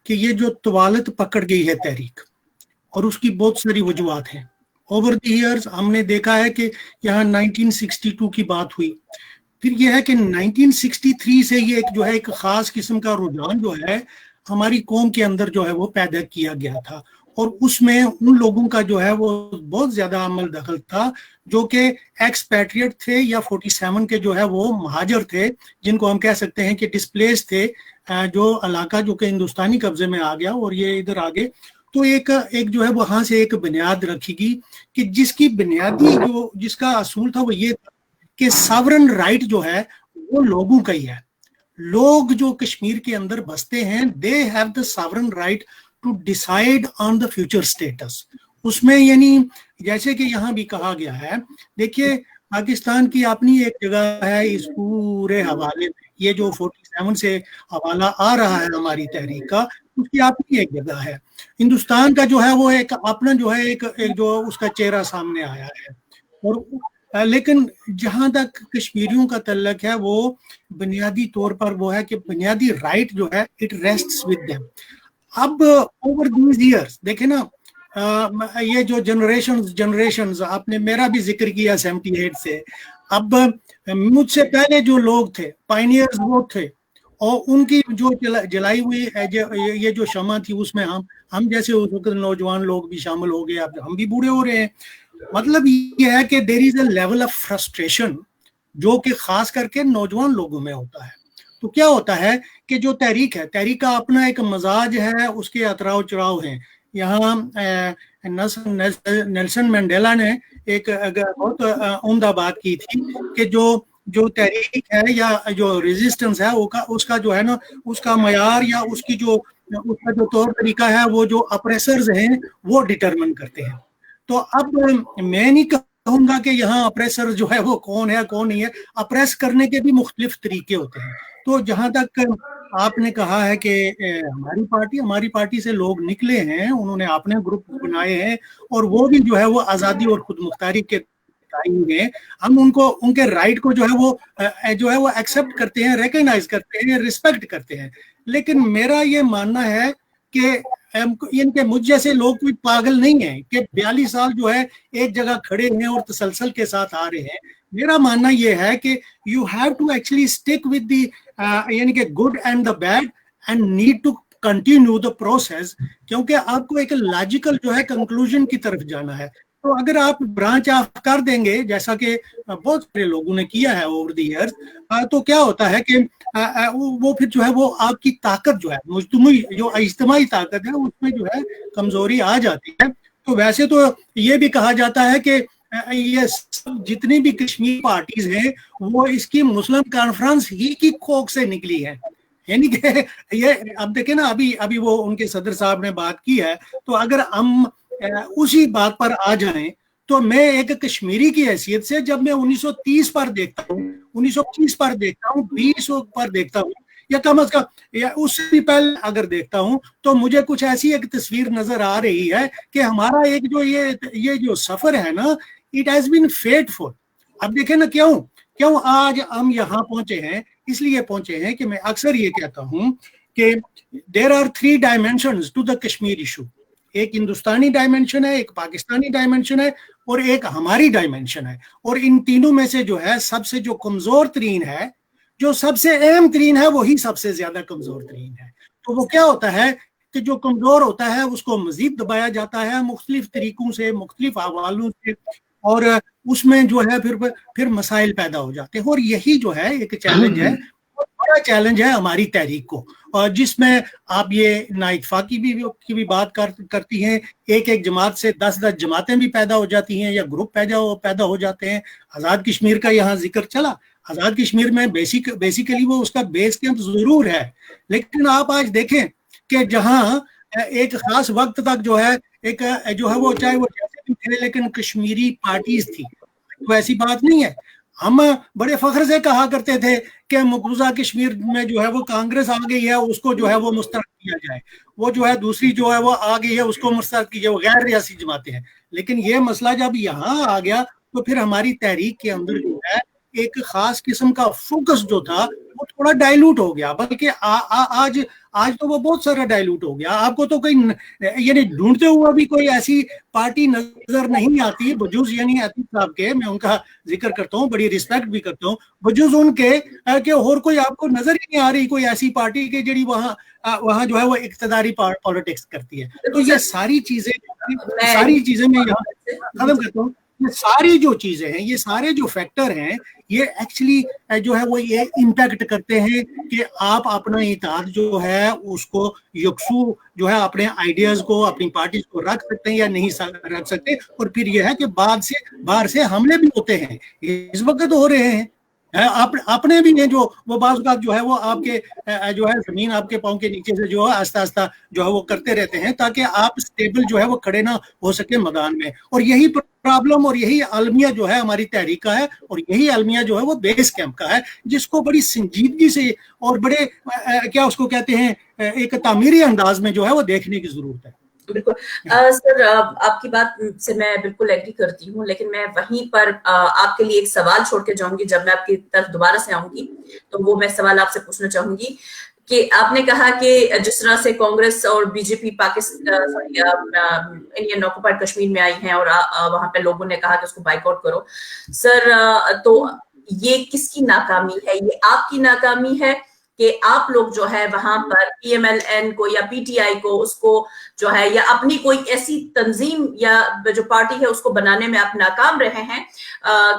कि ये जो तवालत पकड़ गई है तहरीक, और उसकी बहुत सारी वजूहात हैं। ओवर द ईयर्स हमने देखा है कि यहाँ 1962 की बात हुई, फिर यह है कि 1963 से ये एक जो है एक खास किस्म का रुझान जो है हमारी कौम के अंदर जो है वो पैदा किया गया था, और उसमें उन लोगों का जो है वो बहुत ज्यादा अमल दखल था जो कि एक्सपैट्रिएट थे या 47 के जो है वो महाजर थे, जिनको हम कह सकते हैं कि डिस्प्लेस थे, जो इलाका जो कि हिंदुस्तानी कब्जे में आ गया और ये इधर आ गए। तो एक जो है वहां से एक बुनियाद रखी कि जिसकी बुनियादी जो जिसका असूल था वो ये था कि सॉवरेन राइट जो है वो लोगों का ही है। लोग जो कश्मीर के अंदर बसते हैं, they have the sovereign right to decide on the future status. उसमें यानी जैसे कि यहाँ भी कहा गया है, देखिए पाकिस्तान की अपनी एक जगह है इस पूरे हवाले में, ये जो 47 से हवाला आ रहा है हमारी तहरीक का, उसकी अपनी एक जगह है। हिंदुस्तान का जो है वो एक अपना जो है एक जो उसका चेहरा सामने आया है, और लेकिन जहां तक कश्मीरियों का तल्लक है वो बुनियादी तौर पर वो है कि बुनियादी राइट जो है इट रेस्ट्स विद देम। अब ओवर दीज ईयर्स देखे ना, ये जो जनरेशंस आपने मेरा भी जिक्र किया 78 से, अब मुझसे पहले जो लोग थे पायनियर्स वो थे, और उनकी जो जलाई हुई ये जो शमा थी उसमें हम जैसे उस वक्त नौजवान लोग भी शामिल हो गए, अब हम भी बूढ़े हो रहे हैं। मतलब ये है कि there is a level of frustration जो कि खास करके नौजवान लोगों में होता है। तो क्या होता है कि जो तहरीक है, तहरीक का अपना एक मजाज है, उसके अतराव चुराव हैं। यहाँ नेल्सन मंडेला ने एक बहुत उम्दा बात की थी कि जो तहरीक है या जो रेजिस्टेंस है उसका जो है ना, उसका मयार या उसकी जो उसका जो तौर तरीका है वो जो अप्रेसर्स हैं वो डिटरमिन करते हैं। तो अब मैं नहीं कहूंगा कि यहाँ अप्रेसर जो है वो कौन है कौन नहीं है, अप्रेस करने के भी मुख्तलिफ तरीके होते हैं। तो जहां तक आपने कहा है कि हमारी पार्टी से लोग निकले हैं, उन्होंने अपने ग्रुप बनाए हैं और वो भी जो है वो आज़ादी और खुद मुख्तारी के हैं, हम उनको उनके राइट को जो है वो एक्सेप्ट करते हैं, रिकॉग्नाइज करते हैं, रिस्पेक्ट करते हैं। लेकिन मेरा ये मानना है कि इनके मुझ जैसे लोग कोई पागल नहीं है कि 42 साल जो है एक जगह खड़े हैं और तसलसल के साथ आ रहे हैं। मेरा मानना ये है कि you have to actually stick with the यानी कि good and the bad and need to continue the process, क्योंकि आपको एक लॉजिकल जो है कंक्लूजन की तरफ जाना है। तो अगर आप ब्रांच ऑफ कर देंगे जैसा कि बहुत सारे लोगों ने किया है ओवर द ईयर्स, तो क्या होता है कि वो फिर जो है वो आपकी ताकत जो है मुज्तमई जो इज्तिमाई ताकत है उसमें जो है कमजोरी आ जाती है। तो वैसे तो ये भी कहा जाता है कि ये जितनी भी कश्मीर पार्टीज हैं वो इसकी मुस्लिम कॉन्फ्रेंस ही की कोख से निकली है, यानी कि ये अब देखे ना, अभी वो उनके सदर साहब ने बात की है। तो अगर हम उसी बात पर आ जाएं तो मैं एक कश्मीरी की हैसियत से जब मैं 1930 पर देखता हूँ, 1920 पर देखता हूँ, 20 पर देखता हूँ, या कम अज कम या उससे भी पहले अगर देखता हूँ, तो मुझे कुछ ऐसी एक तस्वीर नजर आ रही है कि हमारा एक जो ये जो सफर है ना, इट हैज बीन फेटफुल। अब देखें ना क्यों आज हम यहाँ पहुंचे हैं, इसलिए पहुंचे हैं कि मैं अक्सर ये कहता हूँ कि there are 3 dimensions to the Kashmir issue. एक हिंदुस्तानी डायमेंशन है, एक पाकिस्तानी डायमेंशन है और एक हमारी डायमेंशन है। और इन तीनों में से जो है सबसे जो कमजोर तरीन है, जो सबसे अहम तरीन है, वही सबसे ज्यादा कमजोर तरीन है। तो वो क्या होता है कि जो कमजोर होता है उसको मजीद दबाया जाता है मुख्तलिफ तरीकों से, मुख्तलिफ हवालों से, और उसमें जो है फिर मसाइल पैदा हो जाते हैं। और यही जो है एक चैलेंज है, बड़ा चैलेंज है हमारी तहरीक को, और जिसमें आप ये नाइतफाकी की भी बात करती हैं। एक जमात से 10-10 जमातें भी पैदा हो जाती हैं या ग्रुप पैदा हो जाते हैं। आज़ाद कश्मीर का यहाँ जिक्र चला, आज़ाद कश्मीर में बेसिकली वो उसका बेस कैंप जरूर है, लेकिन आप आज देखें कि जहाँ एक खास वक्त तक जो है वो चाहे वो जैसे भी थे लेकिन कश्मीरी पार्टीज थी, तो ऐसी बात नहीं है। हम बड़े फख्र से कहा करते थे कि मकबूजा कश्मीर में जो है वो कांग्रेस आ गई है, उसको जो है वो मुस्तरद किया जाए, वो जो है दूसरी जो है वो आ गई है उसको मुस्तरद कीजिए, वो गैर रियासी जमातें हैं। लेकिन ये मसला जब यहाँ आ गया तो फिर हमारी तहरीक के अंदर जो है एक खास किस्म का फोकस जो था वो थोड़ा डाइल्यूट हो गया, बल्कि आज तो वो बहुत सारा डाइल्यूट हो गया। आपको तो कोई यानी ढूंढते हुआ भी कोई ऐसी पार्टी नजर नहीं आती बजूज यानी अतीक साहब के, मैं उनका जिक्र करता हूँ, बड़ी रिस्पेक्ट भी करता हूँ, बजूज उनके कि और कोई आपको नजर ही नहीं आ रही कोई ऐसी पार्टी की जी वहाँ जो है वो इक्तदारी पॉलिटिक्स करती है। तो ये सारी चीजें मैं यहाँ खत्म करता हूँ। ये सारी जो चीजें हैं, ये सारे जो फैक्टर हैं, ये एक्चुअली जो है वो ये इम्पैक्ट करते हैं कि आप अपना इत्तेहाद जो है उसको यकसू जो है अपने आइडियाज को, अपनी पार्टी को रख सकते हैं या नहीं रख सकते। और फिर यह है कि बाहर से हमले भी होते हैं, इस वक्त हो रहे हैं, अपने भी हैं जो वो बाज़ औक़ात जो है वो आपके जो है जमीन आपके पाँव के नीचे से जो है आस्ता आस्ता जो है वो करते रहते हैं ताकि आप स्टेबल जो है वो खड़े ना हो सके मैदान में। और यही प्रॉब्लम और यही अलमिया जो है हमारी तहरीक का है, और यही अलमिया जो है वो बेस कैंप का है, जिसको बड़ी संजीदगी से और बड़े क्या उसको कहते हैं एक तामीरी अंदाज में जो है वो देखने की जरूरत है। बिल्कुल सर, आपकी बात से मैं बिल्कुल एग्री करती हूँ, लेकिन मैं वहीं पर आपके लिए एक सवाल छोड़ के जाऊंगी। जब मैं आपकी तरफ दोबारा से आऊंगी तो वो मैं सवाल आपसे पूछना चाहूंगी कि आपने कहा कि जिस तरह से कांग्रेस और BJP Pakistan Indian occupied Kashmir में आई हैं और वहां पे लोगों ने कहा कि उसको बाइकआउट करो। सर, तो ये किसकी नाकामी है? ये आपकी नाकामी है कि आप लोग जो है वहां पर PMLN को या PTI को उसको जो है या अपनी कोई ऐसी तंजीम या जो पार्टी है उसको बनाने में आप नाकाम रहे हैं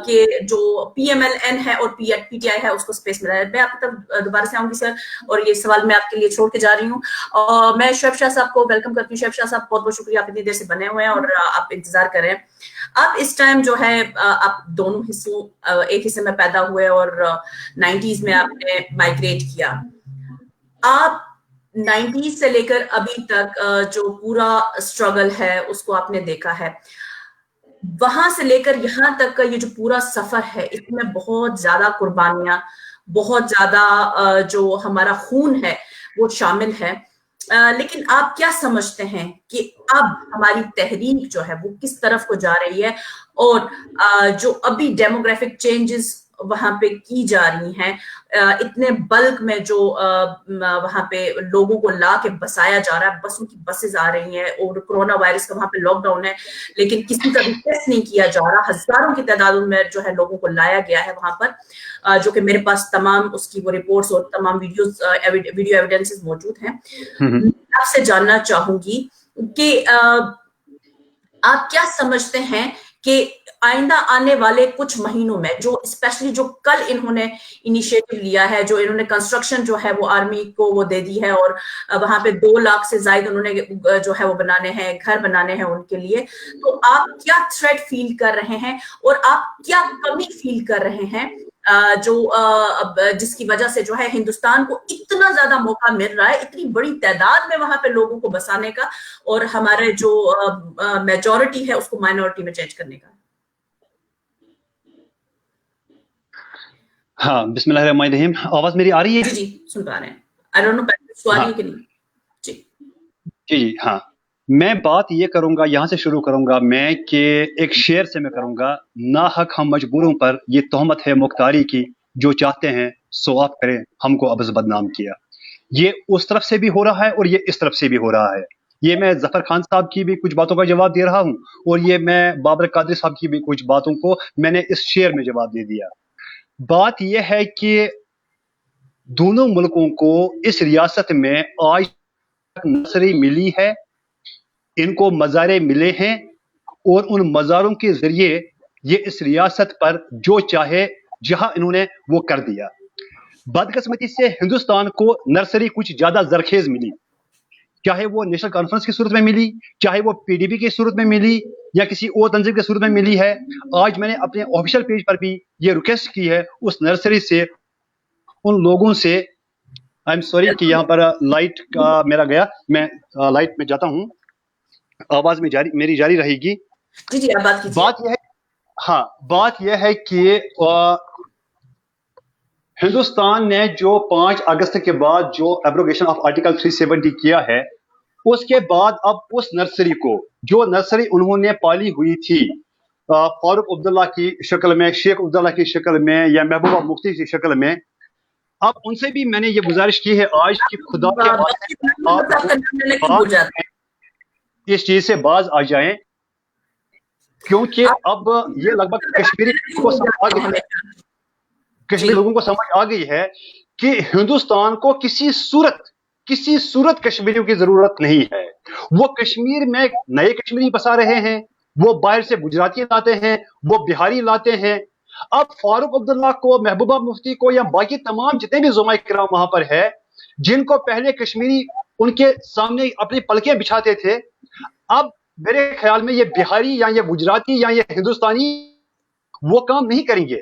कि जो PMLN है और PTI है उसको स्पेस मिला है। मैं आपकी तरफ दोबारा से आऊंगी सर, और ये सवाल मैं आपके लिए छोड़ के जा रही हूँ। और मैं शोएब शाह साहब को वेलकम करती हूँ। शोएब शाह साहब, बहुत बहुत शुक्रिया, आप इतनी देर से बने हुए हैं और आप इंतजार कर रहे हैं। आप इस टाइम जो है आप दोनों हिस्सों, एक हिस्से में पैदा हुए और 90s में आपने माइग्रेट किया। आप 90s से लेकर अभी तक जो पूरा स्ट्रगल है उसको आपने देखा है। वहां से लेकर यहाँ तक का ये जो पूरा सफर है, इसमें बहुत ज्यादा कुर्बानियां, बहुत ज्यादा जो हमारा खून है वो शामिल है। लेकिन आप क्या समझते हैं कि अब हमारी तहरीक जो है वो किस तरफ को जा रही है, और जो अभी डेमोग्राफिक चेंजेस वहां पे की जा रही हैं, इतने बल्क में जो वहां पे लोगों को ला के बसाया जा रहा है, बसों की बसेस आ रही हैं, और कोरोना वायरस का वहां पे लॉकडाउन है लेकिन किसी का भी टेस्ट नहीं किया जा रहा, हजारों की तादाद में जो है लोगों को लाया गया है वहां पर, जो कि मेरे पास तमाम उसकी वो रिपोर्ट्स और तमाम वीडियो एविडेंसेस मौजूद हैं। आपसे जानना चाहूंगी कि आप क्या समझते हैं कि आइंदा आने वाले कुछ महीनों में जो स्पेशली जो कल इन्होंने इनिशिएटिव लिया है, जो इन्होंने कंस्ट्रक्शन जो है वो आर्मी को वो दे दी है और वहां पे 2 लाख से ज्यादा उन्होंने जो है वो बनाने हैं, घर बनाने हैं उनके लिए, तो आप क्या थ्रेट फील कर रहे हैं और आप क्या कमी फील कर रहे हैं जो जिसकी वजह से जो है हिंदुस्तान को इतना ज्यादा मौका मिल रहा है, इतनी बड़ी तादाद में वहां पे लोगों को बसाने का, और हमारे जो मेजॉरिटी है उसको माइनॉरिटी में चेंज करने का? हाँ, बिस्मिल्लाहिर्रहमानिर्रहीम। आवाज मेरी आ रही है? जी, सुन पा रहे हैं। आई डोंट नो पहले आ रही है कि नहीं। जी हाँ, मैं बात ये करूंगा, यहाँ से शुरू करूंगा मैं कि एक शेर से मैं करूंगा, ना हक हम मजबूरों पर ये तोहमत है मुख्तारी की, जो चाहते हैं सो आप करें हमको अबज़ बदनाम किया। ये उस तरफ से भी हो रहा है और ये इस तरफ से भी हो रहा है। ये मैं जफर खान साहब की भी कुछ बातों का जवाब दे रहा हूँ और ये मैं बाबर कादरी साहब की भी कुछ बातों को मैंने इस शेर में जवाब दे दिया। बात यह है कि दोनों मुल्कों को इस रियासत में आज तक नसरी मिली है, इनको मज़ारे मिले हैं और उन मज़ारों के जरिए ये इस रियासत पर जो चाहे जहां इन्होंने वो कर दिया। बदकिस्मती से हिंदुस्तान को नर्सरी कुछ ज्यादा जरखेज मिली, चाहे वो नेशनल कॉन्फ्रेंस की सूरत में मिली, चाहे वो PDP की सूरत में मिली या किसी और तंजीम की सूरत में मिली है। आज मैंने अपने ऑफिशियल पेज पर भी ये रिक्वेस्ट की है उस नर्सरी से, उन लोगों से। आई एम सॉरी कि यहाँ पर लाइट का मेरा गया, मैं लाइट में जाता हूँ, आवाज में मेरी जारी रहेगी। जी, बात यह है, हाँ, बात यह है कि हिंदुस्तान ने जो 5 अगस्त के बाद जो एब्रोगेशन ऑफ आर्टिकल 370 किया है, उसके बाद अब उस नर्सरी को, जो नर्सरी उन्होंने पाली हुई थी, फारूक अब्दुल्ला की शक्ल में, शेख अब्दुल्ला की शक्ल में या महबूबा मुफ्ती की शक्ल में, अब उनसे भी मैंने ये गुजारिश की है आज कि खुदा के आप इस चीज से बाज आ जाएं, क्योंकि अब ये लगभग कश्मीरी को समझ आ गई है, कश्मीरी लोगों को समझ आ गई है कि हिंदुस्तान को किसी सूरत कश्मीरियों की जरूरत नहीं है। वो कश्मीर में नए कश्मीरी बसा रहे हैं, वो बाहर से गुजराती लाते हैं, वो बिहारी लाते हैं। अब फारूक अब्दुल्ला को, महबूबा मुफ्ती को या बाकी तमाम जितने भी ज़ुमा किराम वहां पर है, जिनको पहले कश्मीरी उनके सामने अपनी पलकें बिछाते थे, अब मेरे ख्याल में ये बिहारी या ये गुजराती या ये हिंदुस्तानी वो काम नहीं करेंगे।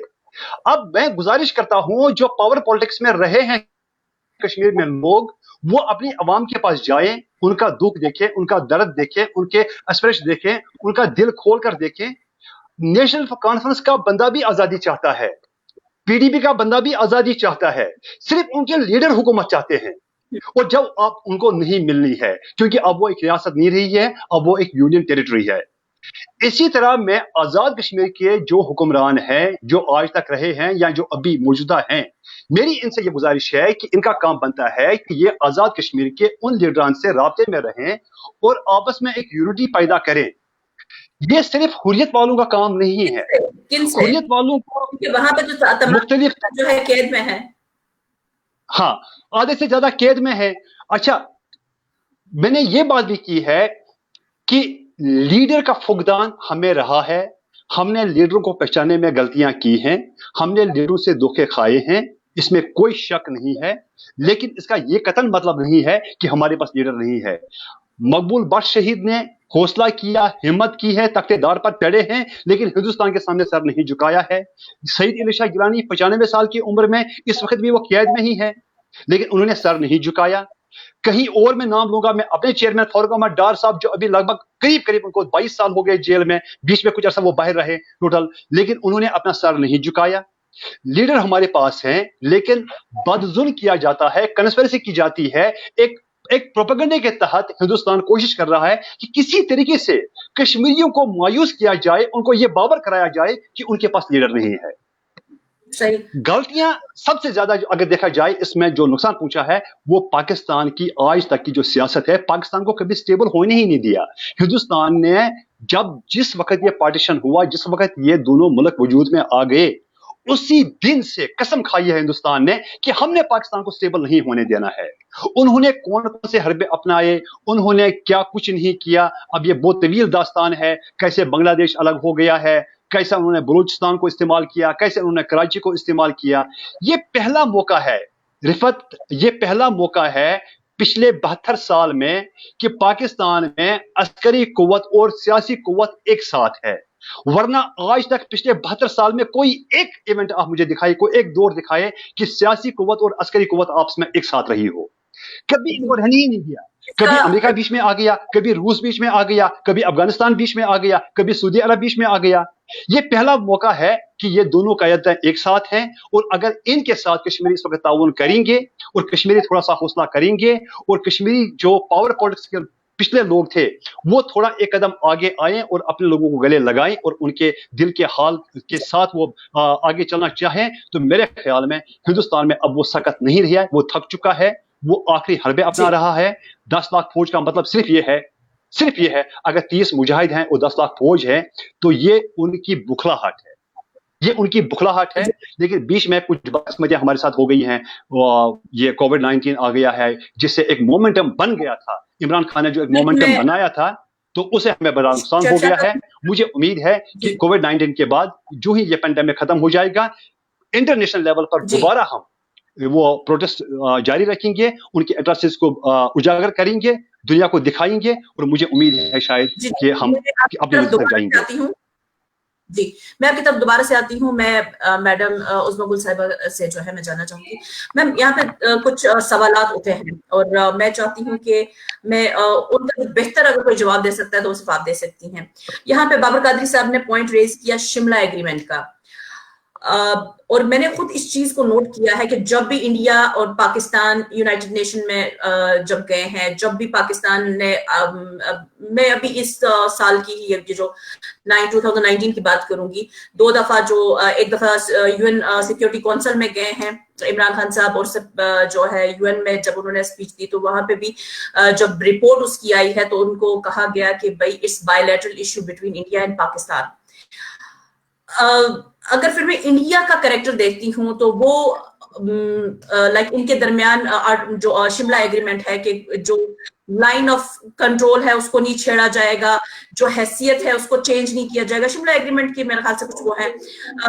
अब मैं गुजारिश करता हूं जो पावर पॉलिटिक्स में रहे हैं कश्मीर में लोग, वो अपनी अवाम के पास जाएं, उनका दुख देखें, उनका दर्द देखें, उनके एस्पिरेश देखें, उनका दिल खोल कर देखें। नेशनल कॉन्फ्रेंस का बंदा भी आजादी चाहता है, पीडीपी का बंदा भी आजादी चाहता है, सिर्फ उनके लीडर हुकूमत चाहते हैं। और जब आप उनको नहीं मिलनी है, क्योंकि अब वो एक रियासत नहीं रही है, अब वो एक यूनियन टेरिटरी है। इसी तरह मैं आजाद कश्मीर के जो हुक्मरान हैं, जो आज तक रहे हैं या जो अभी मौजूदा हैं, मेरी इनसे ये गुजारिश है कि इनका काम बनता है कि ये आजाद कश्मीर के उन लीडरान से राब्ते में रहें और आपस में एक यूनिटी पैदा करें। ये सिर्फ हुर्रियत वालों का काम नहीं है। हुर्रियत वालों को वहां पे जो मुख्तलिफ जो है कैद में है, हाँ, आधे से ज्यादा कैद में है। अच्छा, मैंने ये बात भी की है कि लीडर का फुकदान हमें रहा है, हमने लीडरों को पहचानने में गलतियां की हैं, हमने लीडरों से धोखे खाए हैं, इसमें कोई शक नहीं है। लेकिन इसका ये कतन मतलब नहीं है कि हमारे पास लीडर नहीं है। मकबूल बख्श शहीद ने हौसला किया, हिम्मत की है, तख्तेदार पर चढ़े हैं, लेकिन हिंदुस्तान के सामने सर नहीं झुकाया है। सईद अली शाह गिलानी 95 साल की उम्र में इस वक्त भी वो कैद में ही है, लेकिन उन्होंने सर नहीं झुकाया। कहीं और मैं नाम लूंगा, मैं अपने चेयरमैन फारूक अहमद डार साहब, जो अभी लगभग करीब उनको 22 साल हो गए जेल में, बीच में कुछ अर्सा वो बाहर रहे टोटल, लेकिन उन्होंने अपना सर नहीं झुकाया। लीडर हमारे पास हैं, लेकिन बदजुल्म किया जाता है, कंस्पिरेसी की जाती है। एक प्रोपेगेंडे के तहत हिंदुस्तान कोशिश कर रहा है कि किसी तरीके से कश्मीरियों को मायूस किया जाए, उनको यह बावर कराया जाए कि उनके पास लीडर नहीं है। गलतियां सबसे ज्यादा अगर देखा जाए इसमें जो नुकसान पहुंचा है वो पाकिस्तान की आज तक की जो सियासत है, पाकिस्तान को कभी स्टेबल होने ही नहीं दिया। हिंदुस्तान ने जिस वक्त ये पार्टीशन हुआ, जिस वक्त ये दोनों मुल्क वजूद में आ गए, उसी दिन से कसम खाई है हिंदुस्तान ने कि हमने पाकिस्तान को स्टेबल नहीं होने देना है। उन्होंने कौन कौन से हरबे अपनाए, उन्होंने क्या कुछ नहीं किया, अब ये बहुत तवील दास्तान है। कैसे बांग्लादेश अलग हो गया है, कैसे उन्होंने बलूचिस्तान को इस्तेमाल किया, कैसे उन्होंने कराची को इस्तेमाल किया। ये पहला मौका है रिफत, ये पहला मौका है पिछले 72 साल में कि पाकिस्तान में अस्करी कुव्वत और सियासी कुव्वत एक साथ है। वरना आज तक पिछले 72 साल में कोई एक इवेंट आप मुझे दिखाए, कोई एक दौर दिखाए कि सियासी कुव्वत और अस्करी कुव्वत आपस में एक साथ रही हो। कभी इनको रहने ही नहीं दिया। कभी अमेरिका बीच में आ गया, कभी रूस बीच में आ गया, कभी अफगानिस्तान बीच में आ गया, कभी सऊदी अरब बीच में आ गया। ये पहला मौका है कि ये दोनों क़यादतें एक साथ हैं, और अगर इनके साथ कश्मीरी इस वक्त ताउन करेंगे और कश्मीरी थोड़ा सा हौसला करेंगे और कश्मीरी जो पावर पॉलिटिक्स के पिछले लोग थे वो थोड़ा एक कदम आगे आए और अपने लोगों को गले लगाएं और उनके दिल के हाल के साथ वो आगे चलना चाहें, तो मेरे ख्याल में हिंदुस्तान में अब वो सकत नहीं रहा है, वो थक चुका है, वो आखिरी हरबे अपना रहा है। 10 लाख फौज का मतलब सिर्फ ये है अगर 30 मुजाहिद हैं और 10 लाख फौज है तो ये उनकी बुखलाहट है, ये उनकी बुखलाहट है। लेकिन बीच में कुछ बदकिस्मतियां हमारे साथ हो गई हैं, ये कोविड-19 आ गया है जिससे एक मोमेंटम बन गया था। इमरान खान ने जो एक मोमेंटम बनाया था तो उसे हमें बड़ा नुकसान हो गया है। मुझे उम्मीद है कि कोविड-19 के बाद जो ही ये पेंडेमिक खत्म हो जाएगा, इंटरनेशनल लेवल पर दोबारा हम वो प्रोटेस्ट जारी रखेंगे, उनके एट्रॉसिटीज को उजागर करेंगे, दुनिया को दिखाएंगे, और मुझे उम्मीद है शायद कि हम अपने मंजिल तक जाएंगे। जी, मैं आपकी तरफ दोबारा से आती हूँ। मैं मैडम उज़्मा गुल साहिबा से जो है मैं जानना चाहूंगी। मैम, यहाँ पे कुछ सवालात उठे हैं और मैं चाहती हूँ कि मैं उनका बेहतर अगर कोई जवाब दे सकता है तो सिर्फ आप दे सकती हैं। यहाँ पे बाबर कादरी साहब ने पॉइंट रेज किया शिमला एग्रीमेंट का। और मैंने खुद इस चीज को नोट किया है कि जब भी इंडिया और पाकिस्तान यूनाइटेड नेशन में जब गए हैं, जब भी पाकिस्तान ने मैं अभी इस साल की ही ये जो 2019 की बात करूंगी, 2 दफा जो एक दफा यूएन सिक्योरिटी काउंसिल में गए हैं इमरान खान साहब, और जो है यूएन में जब उन्होंने स्पीच दी तो वहां पे भी जब रिपोर्ट उसकी आई है तो उनको कहा गया कि भाई it's bilateral issue between India and Pakistan. अगर फिर मैं इंडिया का कैरेक्टर देखती हूँ तो वो लाइक इनके दरमियान जो शिमला एग्रीमेंट है कि जो लाइन ऑफ कंट्रोल है उसको नहीं छेड़ा जाएगा, जो हैसियत है उसको चेंज नहीं किया जाएगा, शिमला एग्रीमेंट की मेरे ख्याल से कुछ वो है।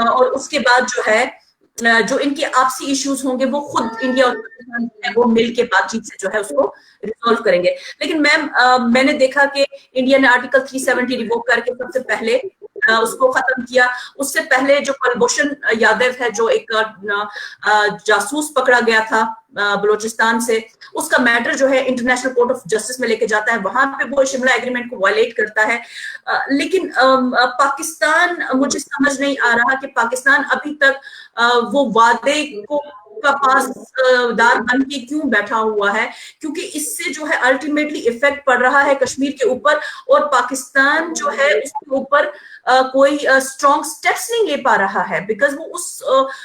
और उसके बाद जो है जो इनके आपसी इश्यूज होंगे वो खुद इंडिया और पाकिस्तान वो मिल के बातचीत से जो है उसको रिजॉल्व करेंगे। लेकिन मैम मैंने देखा कि इंडिया ने आर्टिकल 370 रिवोक करके सबसे पहले उसको खत्म किया। उससे पहले जो कुलभूषण यादव है जो एक जासूस पकड़ा गया था बलूचिस्तान से, उसका मैटर जो है इंटरनेशनल कोर्ट ऑफ जस्टिस में लेके जाता है, वहां पे वो शिमला एग्रीमेंट को वायलेट करता है। लेकिन पाकिस्तान, मुझे समझ नहीं आ रहा कि पाकिस्तान अभी तक वो वादे को का पासदार बन के क्यों बैठा हुआ है, क्योंकि इससे जो है अल्टीमेटली इफेक्ट पड़ रहा है कश्मीर के ऊपर, और पाकिस्तान जो है उसके ऊपर कोई स्ट्रॉन्ग स्टेप्स नहीं ले पा रहा है, बिकॉज वो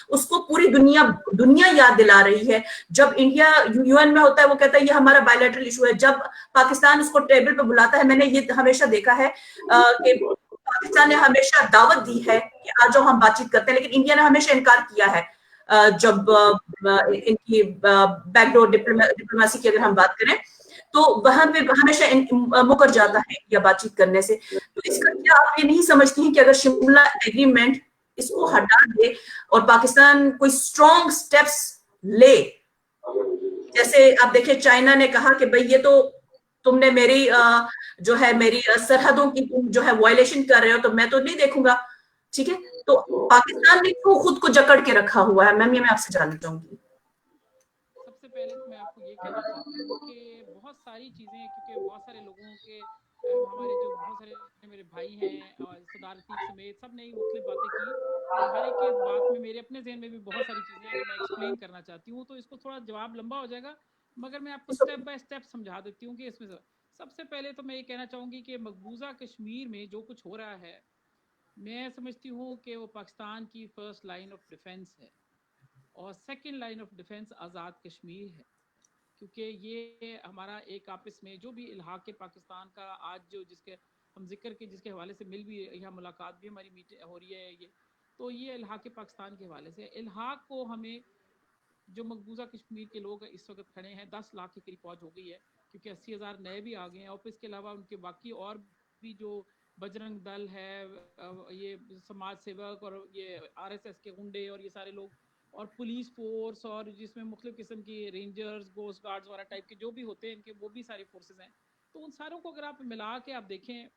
उसको पूरी दुनिया याद दिला रही है। जब इंडिया यूएन में होता है वो कहता है ये हमारा बायलैटरल इशू है, जब पाकिस्तान उसको टेबल पे बुलाता है, मैंने ये हमेशा देखा है कि पाकिस्तान ने हमेशा दावत दी है कि आ जाओ हम बातचीत करते हैं, लेकिन इंडिया ने हमेशा इनकार किया है। जब इनकी बैकडोर डिप्लोमेसी की अगर हम बात करें तो वहां पे हमेशा मुकर जाता है या बातचीत करने से। तो इसका क्या आप ये नहीं समझती हैं कि अगर शिमला एग्रीमेंट इसको हटा दे और पाकिस्तान कोई स्ट्रॉन्ग स्टेप्स ले, जैसे आप देखिए चाइना ने कहा कि भाई ये तो तुमने मेरी जो है मेरी सरहदों की तुम जो है वायलेशन कर रहे हो तो मैं तो नहीं देखूंगा, ठीक है। तो पाकिस्तान ने क्यों खुद को जकड़ के रखा हुआ है, मैम ये मैं आपसे जानना चाहूंगी। सबसे पहले तो मैं आपको ये कहना चाहती हूँ कि बहुत सारी चीजें, क्योंकि बहुत सारे लोगों के हमारे जो बहुत सारे मेरे भाई हैं और सरदार अतीक समेत सब ने मुख्तलिफ बातें की, तो हर एक के बात में मेरे अपने जहन में भी बहुत सारी चीजें हैं जो मैं एक्सप्लेन करना चाहती हूँ, तो इसको थोड़ा जवाब लंबा हो जाएगा, मगर मैं आपको स्टेप बाय स्टेप समझा देती हूँ कि इसमें सबसे पहले तो मैं ये कहना चाहूंगी कि मकबूजा कश्मीर में जो कुछ हो रहा है, मैं समझती हूँ कि वो पाकिस्तान की फर्स्ट लाइन ऑफ डिफेंस है और second line of defence Azad Kashmir है, क्योंकि ये हमारा एक आपस में जो भी इल्हाक के पाकिस्तान का आज जो जिसके हम जिक्र के जिसके हवाले से मिल भी यहाँ मुलाकात भी हमारी मीटिंग हो रही है, ये तो ये इल्हाक के पाकिस्तान के हवाले से इल्हाक को हमें जो मकबूजा कश्मीर के लोग इस वक्त खड़े हैं 10 लाख के करीब पहुंच हो गई है, क्योंकि 80,000 नए भी आ गए हैं, और इसके अलावा उनके बाकी और भी जो बजरंग दल है, ये समाज सेवक और ये आरएसएस के गुंडे और ये सारे लोग, और पुलिस फोर्स, और जिसमें मुख्तलिफ किस्म की रेंजर्स कोस्ट गार्ड्स वगैरह टाइप के जो भी होते हैं इनके, वो भी सारे फोर्सेज हैं। तो उन सारों को अगर आप मिला के आप देखें,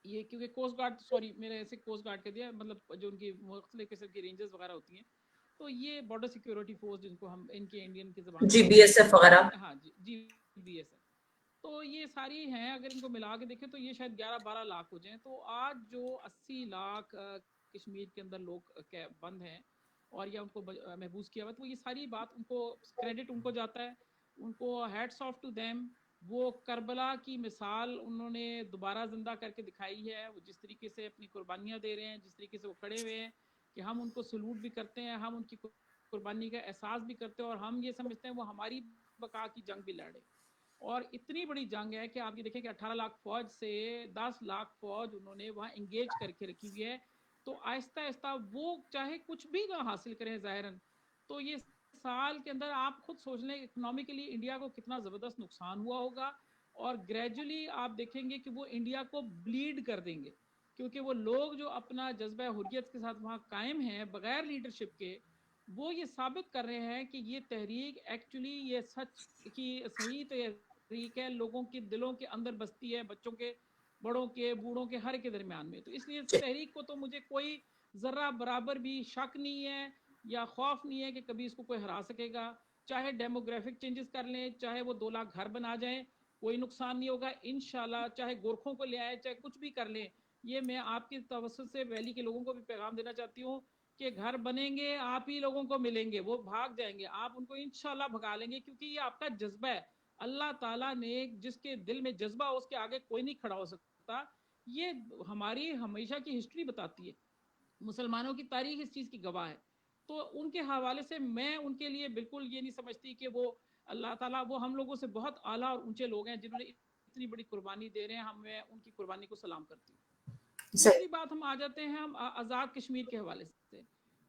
ये क्योंकि कोस्ट गार्ड, सॉरी मेरे ऐसे कोस्ट गार्ड कह दिया, मतलब जो उनकी मुख्तलिफ किस्म की रेंजर्स वगैरह होती हैं, तो ये बॉर्डर सिक्योरिटी फोर्स जिनको हम इनके इंडियन की जबान जी बीएसएफ वगैरह, हाँ जी बीएसएफ, तो ये सारी हैं, अगर इनको मिला के देखें तो ये शायद 11-12 लाख हो जाएं। तो आज जो 80 लाख कश्मीर के अंदर लोग बंद हैं और या उनको महबूस किया हुआ, तो ये सारी बात उनको क्रेडिट उनको जाता है, उनको हैट्स ऑफ टू देम। वो करबला की मिसाल उन्होंने दोबारा जिंदा करके दिखाई है, वो जिस तरीके से अपनी कुर्बानियां दे रहे हैं, जिस तरीके से वो खड़े हुए हैं कि हम उनको सलूट भी करते हैं, हम उनकी कुर्बानी का एहसास भी करते हैं, और हम ये समझते हैं वो हमारी बका की जंग भी लड़े। और इतनी बड़ी जंग है कि आप ये देखें कि 18 लाख फौज से 10 लाख फौज उन्होंने वहाँ इंगेज करके रखी हुई है। तो आहिस्ता आहिस्ता वो चाहे कुछ भी ना हासिल करें ज़ाहिरन, तो ये साल के अंदर आप खुद सोच लें इकोनॉमिकली इंडिया को कितना ज़बरदस्त नुकसान हुआ होगा, और ग्रेजुअली आप देखेंगे कि वो इंडिया को ब्लीड कर देंगे, क्योंकि वो लोग जो अपना जज्बा हुर्रियत के साथ वहाँ कायम हैं बगैर लीडरशिप के, वो ये साबित कर रहे हैं कि ये तहरीक एक्चुअली ये सच की सही तहरीक है, लोगों के दिलों के अंदर बसती है, बच्चों के, बड़ों के, बूढ़ों के, हर के दरमियान में। तो इसलिए इस तहरीक को तो मुझे कोई ज़रा बराबर भी शक नहीं है या खौफ नहीं है कि कभी इसको कोई हरा सकेगा। चाहे डेमोग्राफिक चेंजेस कर लें, चाहे वो 2 लाख घर बना जाएं, कोई नुकसान नहीं होगा इंशाल्लाह। चाहे गोरखों को ले आए, चाहे कुछ भी कर लें, ये मैं आपकी तवज्जो से वैली के लोगों को भी पैगाम देना चाहती हूँ کہ گھر بنیں گے آپ ہی لوگوں کو ملیں گے, وہ بھاگ جائیں گے, آپ ان کو انشاءاللہ بھگا لیں گے, کیونکہ یہ آپ کا جذبہ ہے. اللہ تعالیٰ نے جس کے دل میں جذبہ اس کے آگے کوئی نہیں کھڑا ہو سکتا. یہ ہماری ہمیشہ کی ہسٹری بتاتی ہے, مسلمانوں کی تاریخ اس چیز کی گواہ ہے. تو ان کے حوالے سے میں ان کے لیے بالکل یہ نہیں سمجھتی کہ وہ اللہ تعالیٰ, وہ ہم لوگوں سے بہت اعلیٰ اور اونچے لوگ ہیں جنہوں نے اتنی بڑی قربانی دے رہے ہیں. میں ان کی قربانی کو سلام کرتی ہوں. دوسری بات ہم آ جاتے ہیں ہم آزاد کشمیر کے حوالے سے.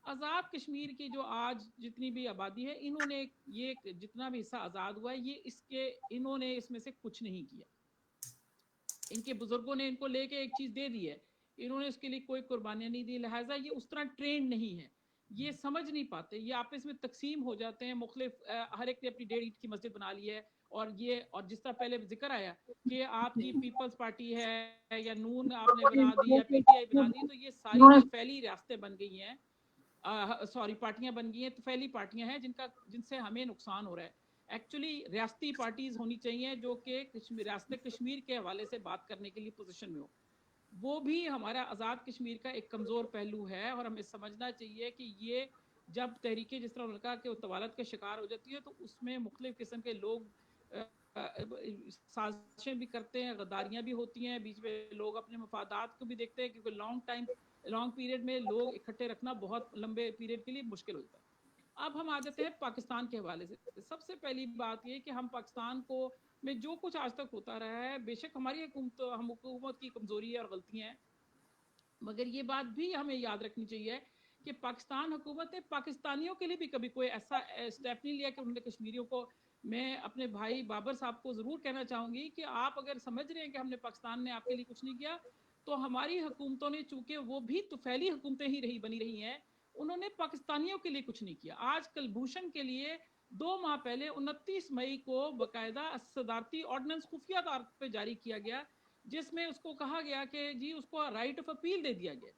آزاد کشمیر کی جو آج جتنی بھی آبادی ہے, انہوں نے یہ جتنا بھی حصہ آزاد ہوا ہے, یہ انہوں نے اس میں سے کچھ نہیں کیا. ان کے بزرگوں نے ان کو لے کے ایک چیز دے دی ہے, انہوں نے اس کے لیے کوئی قربانیاں نہیں دی, لہٰذا یہ اس طرح ٹرینڈ نہیں ہے, یہ سمجھ نہیں پاتے, یہ آپس میں تقسیم ہو جاتے ہیں مختلف, ہر ایک نے اپنی 1.5 اینٹ کی مسجد بنا لی ہے. اور جس طرح پہلے ذکر آیا کہ آپ کی پیپلز پارٹی ہے یا نون آپ نے بنا دی یا پی ٹی آئی بنا دی, تو یہ ساری جو پھیلی ریاستیں بن گئی ہیں, پارٹیاں بن گئی ہیں, تو پھیلی پارٹیاں ہیں جن سے ہمیں نقصان ہو رہا ہے. ایکچولی ریاستی پارٹیز ہونی چاہیے جو کہ ریاست کشمیر کے حوالے سے بات کرنے کے لیے پوزیشن میں ہو. وہ بھی ہمارا آزاد کشمیر کا ایک کمزور پہلو ہے, اور ہمیں سمجھنا چاہیے کہ یہ جب تحریکیں جس طرح کہا کہ طوالت کا شکار ہو جاتی ہے, تو اس میں مختلف قسم کے لوگ سازشیں بھی کرتے ہیں, غداریاں بھی ہوتی ہیں, بیچ میں لوگ اپنے مفادات کو بھی دیکھتے ہیں, کیونکہ لانگ پیریڈ میں لوگ اکٹھے رکھنا بہت لمبے پیریڈ کے لیے مشکل ہوتا ہے. اب ہم آ جاتے ہیں پاکستان کے حوالے سے. سب سے پہلی بات یہ کہ ہم پاکستان کو میں جو کچھ آج تک ہوتا رہا ہے, بے شک ہماری حکومت کی کمزوری اور غلطیاں ہیں, مگر یہ بات بھی ہمیں یاد رکھنی چاہیے کہ پاکستان حکومت نے پاکستانیوں کے لیے بھی کبھی کوئی ایسا اسٹیپ نہیں لیا کہ انہوں نے کشمیریوں کو. میں اپنے بھائی بابر صاحب کو ضرور کہنا چاہوں گی کہ آپ اگر سمجھ رہے ہیں کہ ہم نے پاکستان نے آپ کے لیے کچھ نہیں کیا, تو ہماری حکومتوں نے, چونکہ وہ بھی تو پھیلی حکومتیں ہی بنی رہی ہیں, انہوں نے پاکستانیوں کے لیے کچھ نہیں کیا. آج کلبھوشن کے لیے 2 ماہ پہلے 29 مئی کو باقاعدہ صدارتی آرڈیننس خفیہ طور پہ جاری کیا گیا, جس میں اس کو کہا گیا کہ جی اس کو رائٹ آف اپیل دے دیا گیا.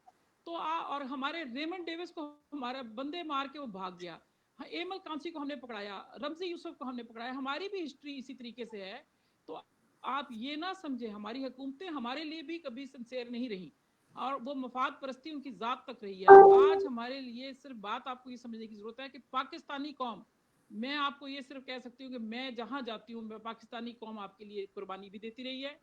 تو اور ہمارے ریمنڈ ڈیوس کو ہمارا بندے مار کے وہ بھاگ گیا, ایمل کانسی کو ہم نے پکڑایا, رمزی یوسف کو ہم نے پکڑایا. ہماری بھی ہسٹری اسی طریقے سے ہے. تو آپ یہ نہ سمجھیں ہماری حکومتیں ہمارے لیے بھی کبھی سنسیئر نہیں رہی, اور وہ مفاد پرستی ان کی ذات تک رہی ہے. آج ہمارے لیے صرف بات آپ کو یہ سمجھنے کی ضرورت ہے کہ پاکستانی قوم, میں آپ کو یہ صرف کہہ سکتی ہوں کہ میں جہاں جاتی ہوں, پاکستانی قوم آپ کے لیے قربانی بھی دیتی رہی ہے.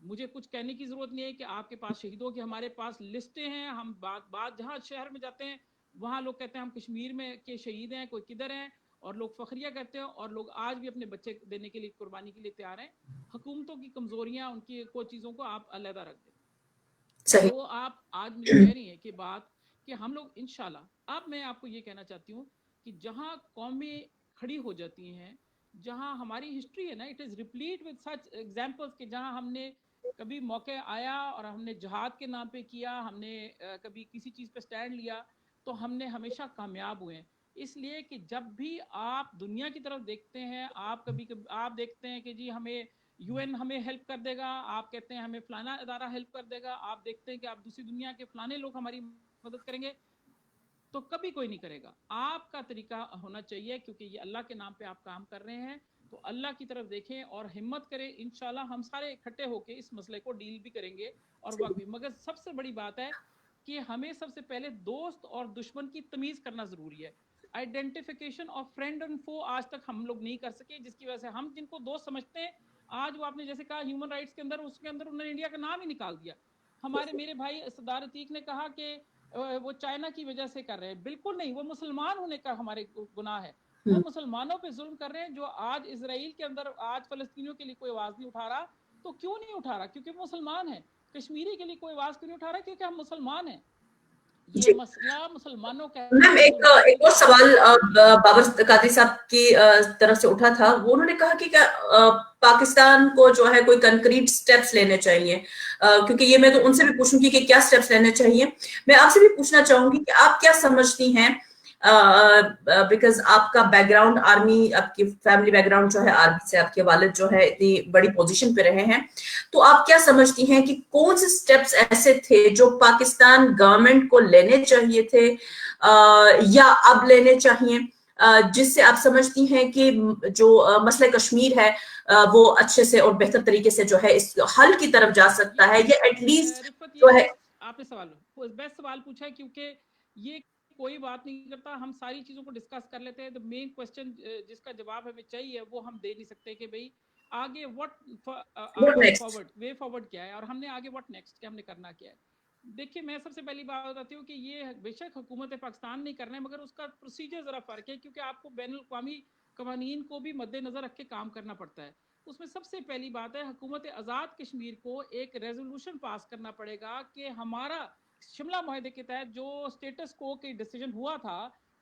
مجھے کچھ کہنے کی ضرورت نہیں ہے کہ آپ کے پاس شہیدوں کی ہمارے پاس لسٹیں ہیں. ہم بات جہاں شہر میں جاتے ہیں وہاں لوگ کہتے ہیں ہم کشمیر میں کے شہید ہیں, کوئی کدھر ہیں, اور لوگ فخریہ کرتے ہیں, اور لوگ آج بھی اپنے بچے دینے کے لیے, قربانی کے لیے تیار ہیں. حکومتوں کی کمزوریاں, ان کی کوئی چیزوں کو آپ علیحدہ رکھ دیں. تو آپ آج مجھے کہہ رہی ہیں کہ بات کہ ہم لوگ انشاءاللہ, اب میں آپ کو یہ کہنا چاہتی ہوں کہ جہاں قومیں کھڑی ہو جاتی ہیں, جہاں ہماری ہسٹری ہے نا, it is replete with such examples, کہ جہاں ہم نے کبھی موقع آیا اور ہم نے جہاد کے نام پہ کیا, ہم نے کبھی کسی چیز پہ سٹینڈ لیا, تو ہم نے ہمیشہ کامیاب ہوئے ہیں. اس لیے کہ جب بھی آپ دنیا کی طرف دیکھتے ہیں, آپ کبھی آپ دیکھتے ہیں کہ جی ہمیں یو این ہمیں ہیلپ کر دے گا, آپ کہتے ہیں ہمیں فلانا ادارہ ہیلپ کر دے گا, آپ دیکھتے ہیں کہ آپ دوسری دنیا کے فلانے لوگ ہماری مدد کریں گے, تو کبھی کوئی نہیں کرے گا. آپ کا طریقہ ہونا چاہیے, کیونکہ یہ اللہ کے نام پہ آپ کام کر رہے ہیں, تو اللہ کی طرف دیکھیں اور ہمت کریں. انشاءاللہ ہم سارے اکٹھے ہو کے اس مسئلے کو ڈیل بھی کریں گے اور وقت بھی. مگر سب سے بڑی بات ہے کہ ہمیں سب سے پہلے دوست اور دشمن کی تمیز کرنا ضروری ہے. آئیڈینٹیفیکیشن آف فرینڈ اینڈ فو آج تک ہم لوگ نہیں کر سکے, جس کی وجہ سے ہم جن کو دوست سمجھتے ہیں, آج وہ آپ نے جیسے کہا ہیومن رائٹس کے اندر, اس کے اندر انہوں نے انڈیا کا نام ہی نکال دیا. میرے بھائی سردار عتیق نے کہا کہ وہ چائنا کی وجہ سے کر رہے ہیں. بالکل نہیں, وہ مسلمان ہونے کا ہمارے گناہ ہے. وہ مسلمانوں پہ ظلم کر رہے ہیں. جو آج اسرائیل کے اندر آج فلسطینیوں کے لیے کوئی آواز نہیں اٹھا رہا, تو کیوں نہیں اٹھا رہا؟ کیونکہ وہ مسلمان ہیں. کشمیری کے لیے کوئی آواز کیوں نہیں اٹھا رہا؟ کیونکہ ہم مسلمان ہیں. یہ مسئلہ مسلمانوں کا میم ایک اور سوال بابر قادری صاحب کی طرف سے اٹھا تھا. وہ انہوں نے کہا کہ پاکستان کو جو ہے کوئی کنکریٹ سٹیپس لینے چاہیے, کیونکہ یہ میں تو ان سے بھی پوچھوں گی کہ کیا سٹیپس لینے چاہیے. میں آپ سے بھی پوچھنا چاہوں گی کہ آپ کیا سمجھتی ہیں, بیکاز آپ کا بیک گراؤنڈ آرمی, آپ کی فیملی بیک گراؤنڈ جو ہے آرمی سے, آپ کے والد جو ہے اتنی بڑی پوزیشن پہ رہے ہیں, تو آپ کیا سمجھتی ہیں کہ کون سے سٹیپس ایسے تھے جو پاکستان گورنمنٹ کو لینے چاہیے تھے یا اب لینے چاہیے, جس سے آپ سمجھتی ہیں کہ جو مسئلہ کشمیر ہے وہ اچھے سے اور بہتر طریقے سے جو ہے اس حل کی طرف جا سکتا ہے, یا ایٹ لیسٹ جو ہے. آپ نے سوال بیسٹ سوال پوچھا ہے, کیونکہ یہ कोई बात नहीं करता, हम सारी चीजों को डिस्कस कर लेते हैं। द मेन क्वेश्चन जिसका जवाब हमें चाहिए वो हम दे नहीं सकते कि भाई आगे What next? वे फॉरवर्ड क्या है और हमने आगे व्हाट नेक्स्ट क्या हमने करना क्या है। देखिए मैं सबसे पहली बात बताती हूँ कि ये बेशक हुकूमत पाकिस्तान नहीं करना है, मगर उसका प्रोसीजर जरा फर्क है, क्योंकि आपको बैनुल अक़वामी कवानीन को भी मद्देनजर रख के काम करना पड़ता है। उसमें सबसे पहली बात है हुकूमत आज़ाद कश्मीर को एक रेजोल्यूशन पास करना पड़ेगा कि हमारा शिमला मुआहदे के तहत जो स्टेटस को के डिसीजन हुआ था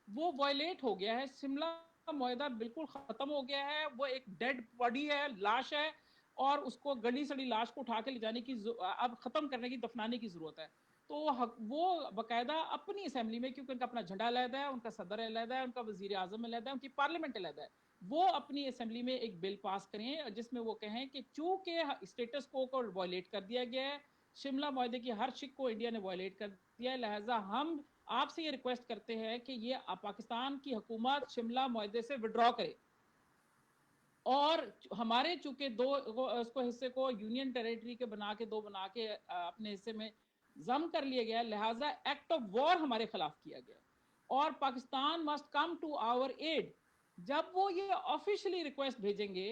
वो वायलेट हो गया है। शिमला मुआहदा बिल्कुल खत्म हो गया है, वो एक डेड बॉडी है, लाश है, और उसको गली सड़ी लाश को उठा के ले जाने की अब खत्म करने की, दफनाने की जरूरत है। तो वो बाकायदा अपनी असेंबली में, क्योंकि उनका अपना झंडा अलहदा है, उनका सदर अलहदा है, उनका वजीर आजम अलहदा है, उनकी पार्लियामेंट अलहदा है, वो अपनी असेंबली में एक बिल पास करें जिसमें वो कहें कि चूंकि स्टेटस को वायलेट कर दिया गया है, शिमला मुआहदे की हर शिक को इंडिया ने वायलेट कर दिया है, लिहाजा हम आपसे ये रिक्वेस्ट करते हैं कि ये पाकिस्तान की हुकूमत शिमला मुआहदे से विड्रॉ करे, और हमारे चूंकि उसको हिस्से को यूनियन टेरिटरी के बना के अपने हिस्से में जम कर लिया गया, लिहाजा एक्ट ऑफ वॉर हमारे खिलाफ किया गया, और Pakistan must come to our aid. जब वो ये ऑफिशियली रिक्वेस्ट भेजेंगे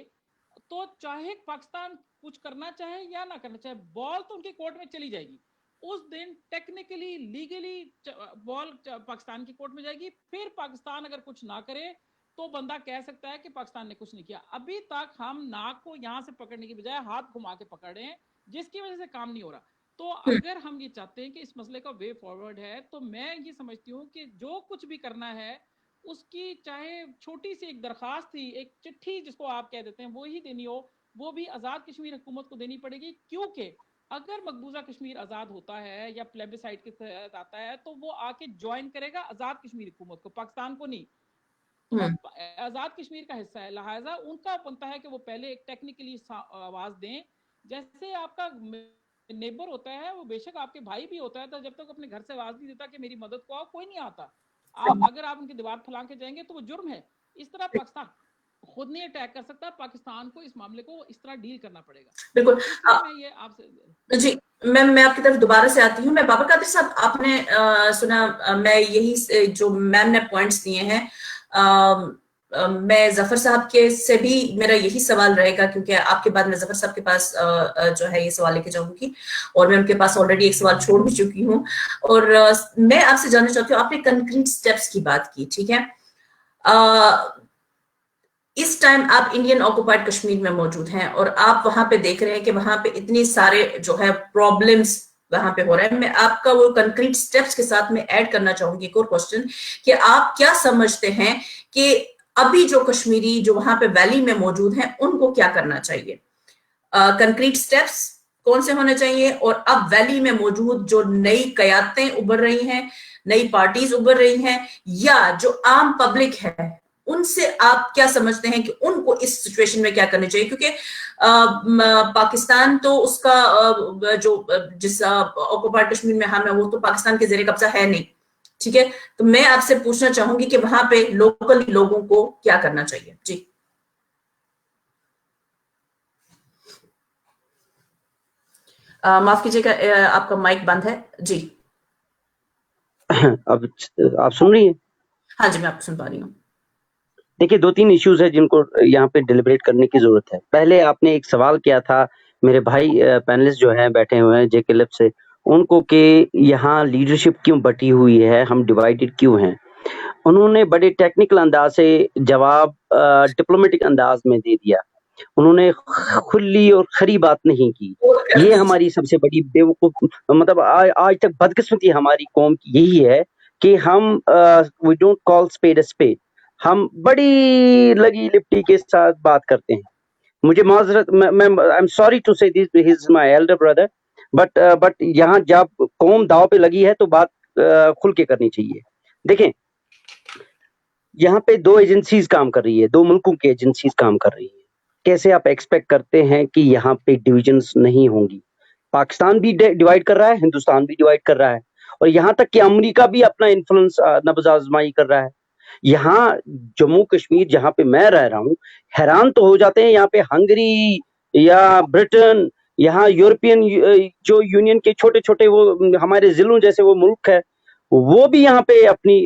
तो चाहे पाकिस्तान कुछ करना चाहे या ना करना चाहे, बॉल तो उनके कोर्ट में चली जाएगी। उस दिन टेक्निकली लीगली बॉल पाकिस्तान की कोर्ट में जाएगी। फिर पाकिस्तान अगर कुछ ना करे तो बंदा कह सकता है कि पाकिस्तान ने कुछ नहीं किया। अभी तक हम नाक को यहां से पकड़ने की बजाय हाथ घुमा के पकड़ रहे हैं, जिसकी वजह से काम नहीं हो रहा। तो अगर हम ये चाहते हैं कि इस मसले का वे फॉरवर्ड है, तो मैं ये समझती हूँ कि जो कुछ भी करना है उसकी चाहे छोटी सी एक दरखास्त थी, एक चिट्ठी जिसको आप कह देते हैं, वो ही देनी हो, वो भी आज़ाद कश्मीर हुकूमत को देनी पड़ेगी। क्योंकि अगर मकबूजा कश्मीर आज़ाद होता है या प्लेबिसाइट के तहत आता है तो वो आके ज्वाइन करेगा आज़ाद कश्मीर हुकूमत को, पाकिस्तान को नहीं। तो आज़ाद कश्मीर का हिस्सा है, लिहाजा उनका बनता है कि वो पहले एक टेक्निकली आवाज दें। जैसे आपका नेबर होता है, वो बेशक आपके भाई भी होता है, तो जब तक अपने घर से आवाज नहीं देता कि मेरी मदद को आओ, कोई नहीं आता। अगर आप उनकी दीवार फैला के जाएंगे तो वो जुर्म है। इस तरह पाकिस्तान खुद नहीं अटैक कर सकता, पाकिस्तान को इस मामले को इस तरह डील करना पड़ेगा। बिल्कुल। मैं ये आपसे जी मैं आपकी तरफ दोबारा से आती हूँ। मैं बाबर कादिर साहब, आपने सुना, मैं यही जो मैम ने पॉइंट्स दिए हैं, मैं जफर साहब के से भी मेरा यही सवाल रहेगा, क्योंकि आपके बाद मैं जफर साहब के पास जो है ये सवाल लेके जाऊंगी, और मैं उनके पास ऑलरेडी एक सवाल छोड़ भी चुकी हूँ। और मैं आपसे जानना चाहती हूँ, आपने कंक्रीट स्टेप्स की बात की, ठीक है, इस टाइम आप इंडियन ऑक्युपाइड कश्मीर में मौजूद हैं और आप वहां पे देख रहे हैं कि वहां पे इतनी सारे जो है प्रॉब्लम्स वहां पे हो रहा है। मैं आपका वो कंक्रीट स्टेप्स के साथ में ऐड करना चाहूंगी एक और क्वेश्चन, कि आप क्या समझते हैं कि अभी जो कश्मीरी जो वहां पे वैली में मौजूद हैं उनको क्या करना चाहिए? कंक्रीट स्टेप्स कौन से होने चाहिए? और अब वैली में मौजूद जो नई कयादतें उभर रही हैं, नई पार्टीज उभर रही हैं, या जो आम पब्लिक है, उनसे आप क्या समझते हैं कि उनको इस सिचुएशन में क्या करना चाहिए? क्योंकि पाकिस्तान तो उसका जो जिस ऑक्युपाइड कश्मीर में हम है वो तो पाकिस्तान के ज़ेरे कब्जा है नहीं, ठीक है। तो मैं आपसे पूछना चाहूंगी कि वहां पे लोकल लोगों को क्या करना चाहिए? जी माफ कीजिएगा, आपका माइक बंद है। जी अब आप सुन रही हैं? हाँ जी, मैं आपको सुन पा रही हूँ। देखिए, 2-3 इश्यूज है जिनको यहाँ पे डिलिब्रेट करने की जरूरत है। पहले आपने एक सवाल किया था, मेरे भाई पैनलिस्ट जो हैं बैठे हुए हैं जेके लेफ्ट से, उनको कि यहाँ लीडरशिप क्यों बटी हुई है, हम डिवाइडेड क्यों हैं। उन्होंने बड़े टेक्निकल अंदाज से जवाब डिप्लोमेटिक अंदाज में दे दिया। उन्होंने खुली और खरी बात नहीं की। ये हमारी सबसे बड़ी बेवकूफ, मतलब आज तक बदकिस्मती हमारी कौम की यही है कि हम we don't call spade a spade, हम बड़ी लगी लिपटी के साथ बात करते हैं। मुझे माजरत, मैं आई एम सॉरी टू से this, he is my Elder brother, but यहाँ जब कौम दाव पे लगी है तो बात खुल के करनी चाहिए। देखें, यहाँ पे 2 एजेंसीज काम कर रही है, 2 मुल्कों की एजेंसीज काम कर रही है। कैसे आप एक्सपेक्ट करते हैं कि यहाँ पे डिविजन्स नहीं होंगी? पाकिस्तान भी डिवाइड कर रहा है, हिंदुस्तान भी डिवाइड कर रहा है, और यहाँ तक कि अमेरिका भी अपना इन्फ्लुएंस नब्ज़ आजमाई कर रहा है। यहाँ जम्मू कश्मीर जहाँ पे मैं रह रहा हूँ, हैरान तो हो जाते हैं, यहाँ पे हंगरी या ब्रिटेन, यहाँ यूरोपियन जो यूनियन के छोटे छोटे वो हमारे जिलों जैसे वो मुल्क है, वो भी यहाँ पे अपनी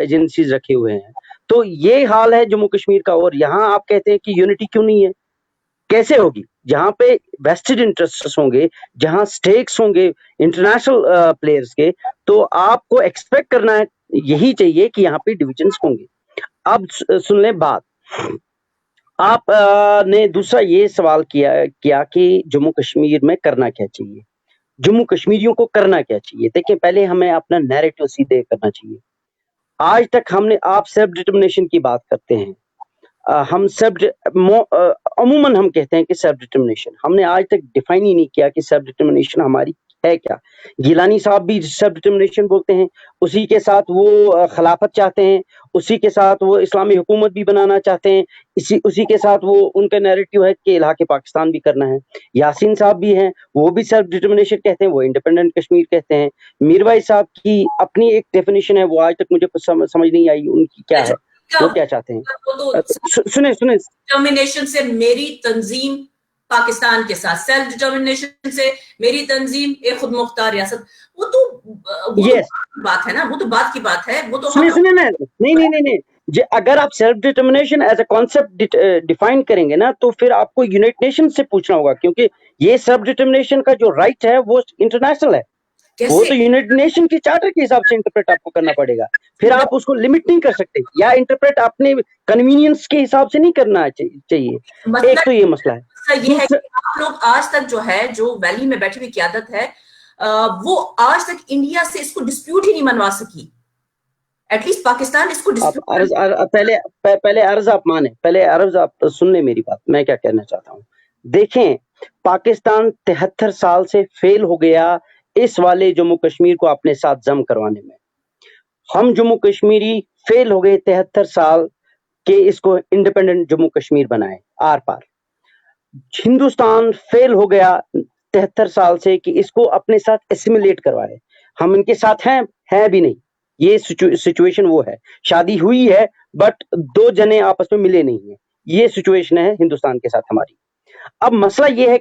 एजेंसीज रखे हुए हैं। तो ये हाल है जम्मू कश्मीर का। और यहाँ आप कहते हैं कि यूनिटी क्यों नहीं है, कैसे होगी? जहाँ पे वेस्टेड इंटरेस्ट होंगे, जहाँ स्टेक्स होंगे इंटरनेशनल प्लेयर्स के, तो आपको एक्सपेक्ट करना है, यही चाहिए कि यहाँ पे डिविजन्स होंगे। अब सुन लें बात। आप ने दूसरा ये सवाल किया कि जम्मू कश्मीर में करना क्या चाहिए, जम्मू कश्मीरियों को करना क्या चाहिए। देखिए, पहले हमें अपना नैरेटिव सीधे करना चाहिए। आज तक आप सेल्फ डिटर्मिनेशन की बात करते हैं, हम अमूमन हम कहते हैं कि सेल्फ डिटर्मिनेशन, हमने आज तक डिफाइन ही नहीं किया कि सेल्फ डिटर्मिनेशन हमारी है क्या। गिलानी साहब भी सेल्फ डिटर्मिनेशन बोलते हैं, उसी के साथ वो खिलाफत चाहते हैं, उसी के साथ वो इस्लामी हुकूमत भी बनाना चाहते हैं, उसी के साथ वो उनका नैरेटिव है कि इलाके पाकिस्तान भी करना है। यासीन साहब भी हैं, वो भी सेल्फ डिटर्मिनेशन कहते हैं, वो इंडिपेंडेंट कश्मीर कहते हैं। मीरवाइज साहब की अपनी एक डेफिनेशन है, वो आज तक मुझे समझ नहीं आई उनकी क्या है, वो क्या चाहते हैं। सुने डिटर्मिनेशन से मेरी तंजीम पाकिस्तान के साथ, सेल्फ डिटर्मिनेशन से मेरी तंजीम एक खुद मुख्तार रियासत, वो तो बात है ना, वो तो बात की बात है। वो तो सुने नहीं, अगर आप self determination as a concept define करेंगे ना, तो फिर आपको यूनाइटेड नेशन से पूछना होगा, क्योंकि ये सेल्फ डिटर्मिनेशन का जो राइट है वो इंटरनेशनल है, वो तो यूनाइटेड नेशन की चार्टर के हिसाब से इंटरप्रेट आपको करना पड़ेगा। फिर आप उसको लिमिट नहीं कर सकते, या इंटरप्रेट अपने कन्वीनियंस के हिसाब से नहीं करना चाहिए। एक तो ये मसला है। ये है कि आप लोग आज तक जो है, जो वैली में बैठी हुई क़यादत है, वो आज तक इंडिया से इसको डिस्प्यूट ही नहीं मनवा सकी। एटलीस्ट पाकिस्तान इसको पहले अर्ज आप माने, पहले अर्ज आप सुन ले मेरी बात, मैं क्या कहना चाहता हूँ। देखें, पाकिस्तान 73 साल से फेल हो गया इस वाले जम्मू कश्मीर को अपने साथ जम करवाने में। हम जम्मू कश्मीरी फेल हो गए 73 साल के इसको इंडिपेंडेंट जम्मू कश्मीर बनाए आर पार। हिंदुस्तान फेल हो गया 73 साल से कि इसको अपने साथ एसिमिलेट करवाए। हम इनके साथ हैं भी नहीं, ये सिचुएशन वो है। शादी हुई है बट दो जने आपस में मिले नहीं है, ये सिचुएशन है हिंदुस्तान के साथ हमारी। अब मसला ये है,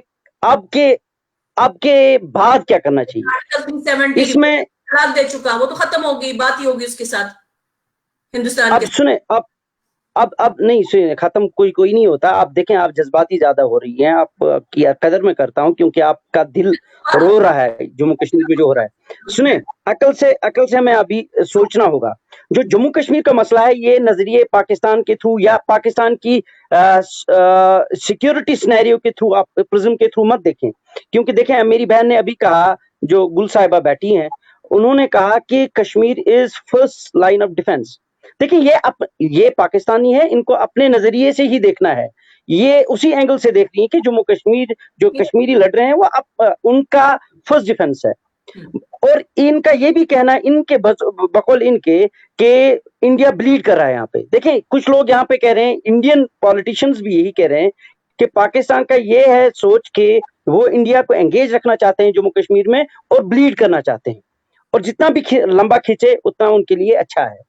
आपके बाद क्या करना चाहिए इसमें? तलाक दे चुका, वो तो खत्म हो गई, बात ही होगी उसके साथ हिंदुस्तान अब सुने, अब नहीं सुने, खत्म कोई नहीं होता। आप देखें, आप जज्बाती ज्यादा हो रही हैं, आप की कदर मैं करता हूं, क्योंकि आपका दिल रो रहा है जम्मू कश्मीर में जो हो रहा है। सुने, अकल से हमें अभी सोचना होगा। जो जम्मू कश्मीर का मसला है, ये नजरिए पाकिस्तान के थ्रू या पाकिस्तान की सिक्योरिटी सिनेरियो के थ्रू, आप प्रिज्म के थ्रू मत देखें। क्योंकि देखें, मेरी बहन ने अभी कहा, जो गुल साहिबा बैठी हैं, उन्होंने कहा कि Kashmir is first line of defence. देखिए, ये पाकिस्तानी है, इनको अपने नजरिए से ही देखना है। ये उसी एंगल से देख रही है कि जम्मू कश्मीर, जो कश्मीरी लड़ रहे हैं, वो उनका फर्स्ट डिफेंस है। और इनका ये भी कहना, इनके बकौल इनके कि इंडिया ब्लीड कर रहा है यहाँ पे। देखें, कुछ लोग यहाँ पे कह रहे हैं, इंडियन पॉलिटिशियंस भी यही कह रहे हैं कि पाकिस्तान का ये है सोच के वो इंडिया को एंगेज रखना चाहते हैं जम्मू कश्मीर में और ब्लीड करना चाहते हैं, और जितना भी लंबा खींचे उतना उनके लिए अच्छा है।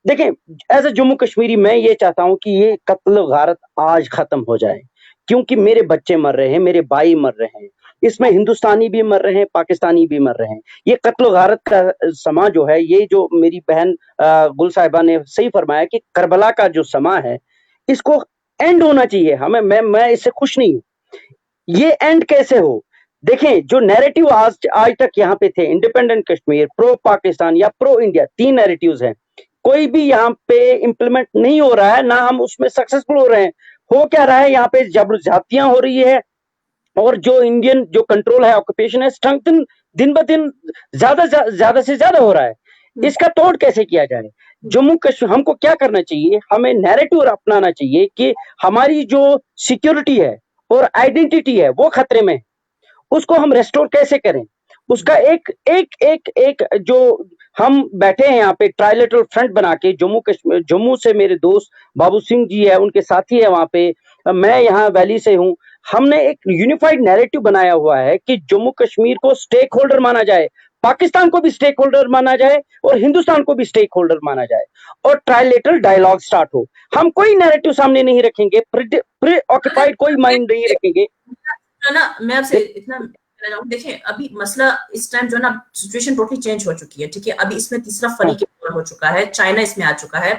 देखें, एज ए जम्मू कश्मीरी मैं ये चाहता हूं कि ये कत्ल गारत आज खत्म हो जाए, क्योंकि मेरे बच्चे मर रहे हैं, मेरे भाई मर रहे हैं, इसमें हिंदुस्तानी भी मर रहे हैं, पाकिस्तानी भी मर रहे हैं। ये कत्ल गारत का समा जो है, ये जो मेरी बहन गुल साहिबा ने सही फरमाया कि करबला का जो समा है, इसको एंड होना चाहिए। मैं इससे खुश नहीं हूं। ये एंड कैसे हो? देखें, जो नैरेटिव आज तक यहाँ पे थे, इंडिपेंडेंट कश्मीर, प्रो पाकिस्तान या प्रो इंडिया, 3 नैरेटिव्स हैं, कोई भी यहाँ पे इम्प्लीमेंट नहीं हो रहा है, ना हम उसमें सक्सेसफुल हो रहे हैं। हो क्या रहा है, यहाँ पे जबरदस्तियां हो रही है, और जो इंडियन जो कंट्रोल है, ऑक्यूपेशन है, स्ट्रेंथन दिन ब दिन ज्यादा से ज्यादा हो रहा है। इसका तोड़ कैसे किया जाए? जम्मू कश्मीर, हमको क्या करना चाहिए? हमें नैरेटिव अपनाना चाहिए कि हमारी जो सिक्योरिटी है और आइडेंटिटी है वो खतरे में, उसको हम रेस्टोर कैसे करें? उसका एक जो हम बैठे हैं यहाँ पे ट्राइलेटरल फ्रंट बना के, जम्मू से मेरे दोस्त बाबू सिंह जी है, उनके साथी है वहां पे, मैं यहाँ वैली से हूँ। हमने एक यूनिफाइड नैरेटिव बनाया हुआ है कि जम्मू कश्मीर को स्टेक होल्डर माना जाए, पाकिस्तान को भी स्टेक होल्डर माना जाए और हिंदुस्तान को भी स्टेक होल्डर माना जाए, और ट्राइलेटरल डायलॉग स्टार्ट हो। हम कोई नैरेटिव सामने नहीं रखेंगे, प्री ऑक्यूपाइड कोई माइंड नहीं रखेंगे ना। मैं आपसे इतना देखें अभी मसला इस टाइम जो है ना सिचुएशन टोटली चेंज हो चुकी है, ठीक है, अभी इसमें तीसरा फरीक हो चुका है, चाइना इसमें आ चुका है।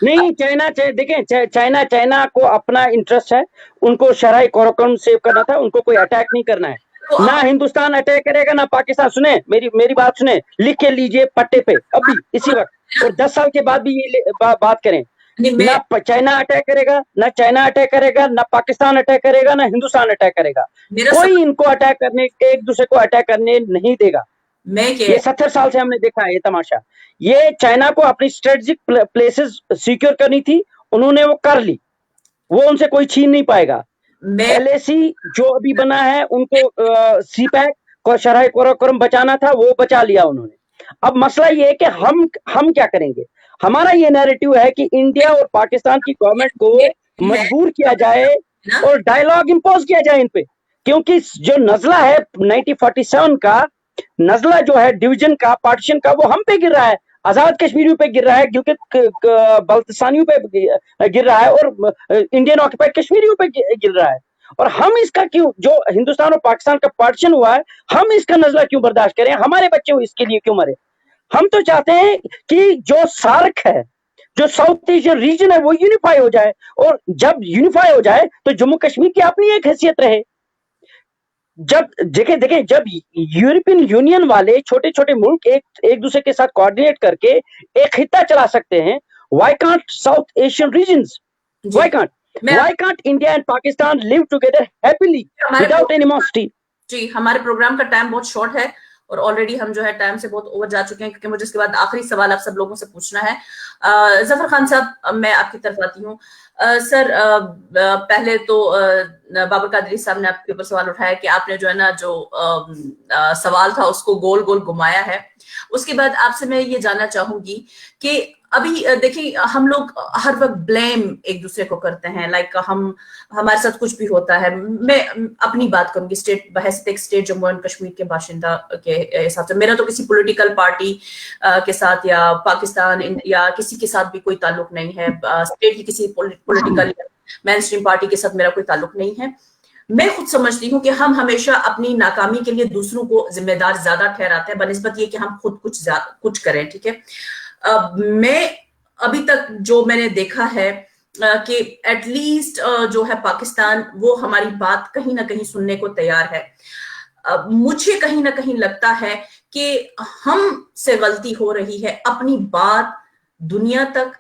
नहीं, देखें चाइना को अपना इंटरेस्ट है, उनको शरह कोरकम सेव करना था, उनको कोई अटैक नहीं करना है, ना हिंदुस्तान अटैक करेगा ना पाकिस्तान। सुने मेरी बात सुने, लिख के लीजिए पट्टे पे अभी इसी वक्त, और 10 साल के बाद भी ये बात करें, ना चाइना अटैक करेगा, ना चाइना अटैक करेगा, ना पाकिस्तान अटैक करेगा, ना हिंदुस्तान अटैक करेगा, कोई इनको अटैक करने, एक दूसरे को अटैक करने नहीं देगा। ये 70 साल से हमने देखा है ये तमाशा। ये चाइना को अपनी स्ट्रेटेजिक प्लेसेस सिक्योर करनी थी, उन्होंने वो कर ली, वो उनसे कोई छीन नहीं पाएगा। LAC जो अभी बना है, उनको CPEC को शरह कोरकम बचाना था, वो बचा लिया उन्होंने। अब मसला ये है कि हम क्या करेंगे। हमारा ये नैरेटिव है कि इंडिया और पाकिस्तान की गवर्नमेंट को मजबूर किया जाए और डायलॉग इंपोज किया जाए इन पे, क्योंकि जो नजला है 1947 का नजला जो है डिवीजन का, पार्टीशन का, वो हम पे गिर रहा है, आजाद कश्मीरियों पे गिर रहा है, गिलगित बल्तिस्तानियों पे गिर रहा है, और इंडियन ऑक्यूपाइड कश्मीरियों पे गिर रहा है। और हम इसका क्यों, जो हिंदुस्तान और पाकिस्तान का पार्टीशन हुआ है, हम इसका नजला क्यों बर्दाश्त करें, हमारे बच्चे इसके लिए क्यों मरे। हम तो चाहते हैं कि जो सार्क है, जो साउथ एशियन रीजन है, वो यूनिफाई हो जाए, और जब यूनिफाई हो जाए तो जम्मू कश्मीर की अपनी एक हैसियत रहे। जब देखें जब यूरोपियन यूनियन वाले छोटे छोटे मुल्क एक दूसरे के साथ कोऑर्डिनेट करके एक खिता चला सकते हैं, why can't South Asian regions, why can't India and Pakistan live together happily without animosity. जी, हमारे प्रोग्राम का टाइम बहुत शॉर्ट है और ऑलरेडी हम जो है टाइम से बहुत ओवर जा चुके हैं, क्योंकि मुझे इसके बाद आखिरी सवाल आप सब लोगों से पूछना है। जफर खान साहब, मैं आपकी तरफ आती हूँ। सर, पहले तो बाबर कादरी साहब ने आपके ऊपर सवाल उठाया कि आपने जो है ना जो सवाल था उसको गोल गोल घुमाया है। उसके बाद आपसे मैं ये जानना चाहूंगी कि अभी देखिए हम लोग हर वक्त ब्लेम एक दूसरे को करते हैं, लाइक हमारे साथ कुछ भी होता है। मैं अपनी बात करूंगी स्टेट बहस एक स्टेट जम्मू एंड कश्मीर के बाशिंदा के हिसाब से, मेरा तो किसी पॉलिटिकल पार्टी के साथ या पाकिस्तान या किसी के साथ भी कोई ताल्लुक नहीं है, स्टेट की किसी पॉलिटिकल मेन स्ट्रीम पार्टी के साथ मेरा कोई ताल्लुक नहीं है। मैं खुद समझती हूँ कि हम हमेशा अपनी नाकामी के लिए दूसरों को जिम्मेदार ज्यादा ठहराते हैं बनिस्बत ये कि हम खुद कुछ करें, ठीक है। मैं अभी तक जो मैंने देखा है कि एटलीस्ट जो है पाकिस्तान वो हमारी बात कहीं ना कहीं सुनने को तैयार है। मुझे कहीं ना कहीं लगता है कि हम से गलती हो रही है अपनी बात दुनिया तक,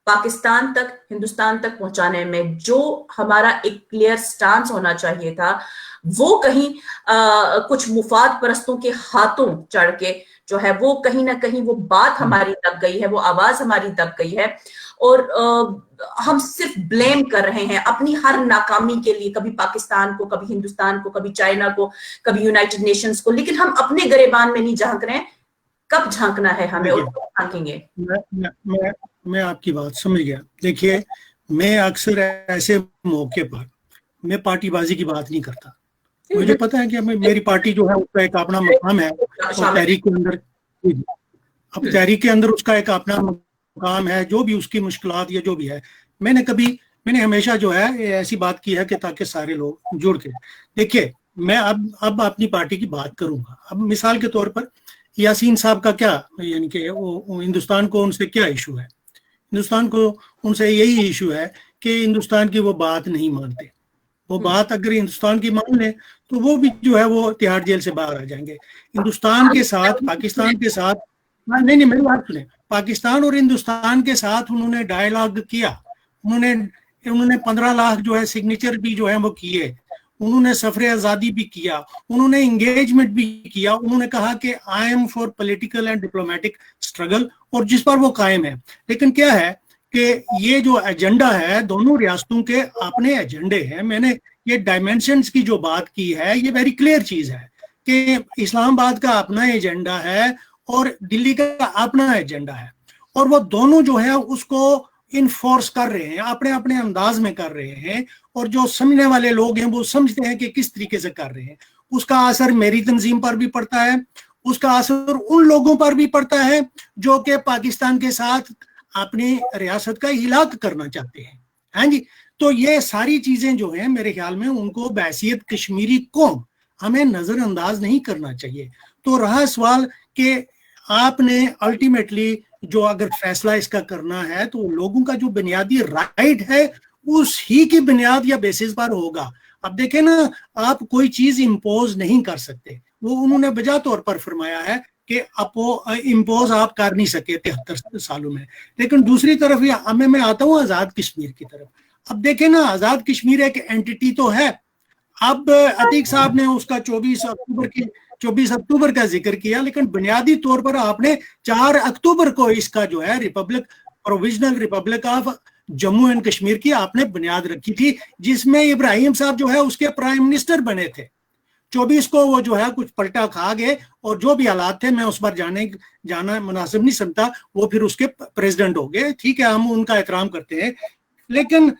पाकिस्तान तक, हिंदुस्तान तक पहुंचाने में। जो हमारा एक क्लियर स्टांस होना चाहिए था वो कहीं कुछ मुफाद परस्तों के हाथों चढ़ के जो है वो कहीं ना कहीं वो बात हमारी दब गई है, वो आवाज हमारी दब गई है, और हम सिर्फ ब्लेम कर रहे हैं अपनी हर नाकामी के लिए, कभी पाकिस्तान को, कभी हिंदुस्तान को, कभी चाइना को, कभी यूनाइटेड नेशंस को, लेकिन हम अपने गरेबान में नहीं झांक रहे हैं। कब झांकना है हमें और कब झांकेंगे? मैं आपकी बात समझ गया। देखिए, मैं अक्सर ऐसे मौके पर मैं पार्टीबाजी की बात नहीं करता। मुझे पता है कि मेरी पार्टी जो है उसका एक अपना मकाम है, और तहरीक के अंदर उसका एक अपना मकाम है, जो भी उसकी मुश्किलात या जो भी है। मैंने हमेशा जो है ऐसी बात की है कि ताकि सारे लोग जुड़ के देखिए। मैं अब अपनी पार्टी की बात करूंगा। अब मिसाल के तौर पर यासीन साहब का क्या, यानी कि वो हिंदुस्तान को उनसे क्या इशू है? हिंदुस्तान को उनसे यही इशू है कि हिंदुस्तान की वो बात नहीं मानते। वो बात अगर हिंदुस्तान की मान ले तो वो भी जो है वो तिहाड़ जेल से बाहर आ जाएंगे। हिंदुस्तान के साथ, पाकिस्तान के साथ, नहीं मेरी बात सुने, पाकिस्तान और हिंदुस्तान के साथ उन्होंने डायलॉग किया। उन्होंने 15 लाख जो है सिग्नेचर भी जो है वो किए, उन्होंने सफर आज़ादी भी किया, उन्होंने एंगेजमेंट भी किया। उन्होंने कहा कि I am for political and diplomatic struggle, और जिस पर वो कायम है। लेकिन क्या है कि ये जो एजेंडा है, दोनों रियासतों के अपने एजेंडे हैं। मैंने ये डायमेंशंस की जो बात की है, ये वेरी क्लियर चीज है कि इस्लामाबाद का अपना एजेंडा है और दिल्ली का अपना एजेंडा है, और वो दोनों जो है उसको इन्फोर्स कर रहे हैं, अपने अपने अंदाज में कर रहे हैं, और जो समझने वाले लोग हैं वो समझते हैं कि किस तरीके से कर रहे हैं। उसका असर मेरी तंजीम पर भी पड़ता है, उसका असर उन लोगों पर भी पड़ता है जो कि पाकिस्तान के साथ अपनी रियासत का इलाक करना चाहते हैं। हाँ जी, तो ये सारी चीजें जो हैं मेरे ख्याल में उनको बहैसियत कश्मीरी कौम हमें नजरअंदाज नहीं करना चाहिए। तो रहा सवाल कि आपने अल्टीमेटली जो अगर फैसला इसका करना है तो लोगों का जो बुनियादी राइट है उस ही की बुनियाद या बेसिस पर होगा। अब देखें ना, आप कोई चीज इम्पोज नहीं कर सकते, वो उन्होंने बजा तौर पर फरमाया है कि इम्पोज आप कर नहीं सके 73 सालों में। लेकिन दूसरी तरफ मैं आता हूँ आजाद कश्मीर की तरफ। अब देखें ना, आजाद कश्मीर एक एंटिटी तो है। अब अतीक साहब ने उसका 24 अक्टूबर का जिक्र किया, लेकिन बुनियादी तौर पर आपने 4 अक्टूबर को इसका जो है provisional Republic of Jammu and Kashmir की आपने बुनियाद रखी थी, जिसमें इब्राहिम साहब जो है उसके प्राइम मिनिस्टर बने थे। 24 को वो जो है कुछ पलटा खा गए और जो भी हालात थे मैं उस पर जाना मुनासिब नहीं समझता, वो फिर उसके प्रेसिडेंट हो गए। ठीक है, हम उनका एहतराम करते हैं, लेकिन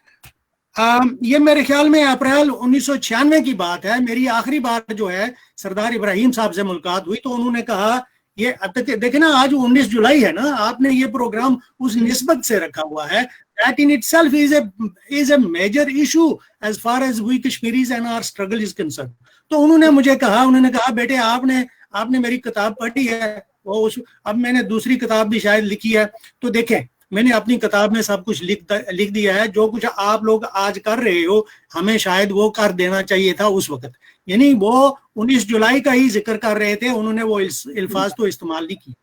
ये मेरे ख्याल में अप्रैल 1996 की बात है। मेरी आखिरी बार जो है सरदार इब्राहिम साहब से मुलाकात हुई तो उन्होंने कहा, ये देखे ना, आज 19 जुलाई है ना, आपने ये प्रोग्राम उस निस्बत से रखा हुआ है, that in itself is a major issue as far as we Kashmiris and our struggle is concerned। तो उन्होंने कहा बेटे आपने मेरी किताब पढ़ी है, अब मैंने दूसरी किताब भी शायद लिखी है, तो देखें मैंने अपनी किताब में सब कुछ लिख दिया है। जो कुछ आप लोग आज कर रहे हो हमें शायद वो कर देना चाहिए था उस वक्त। यानी वो 19 जुलाई का ही जिक्र कर रहे थे, उन्होंने वो अल्फाज तो इस्तेमाल नहीं की।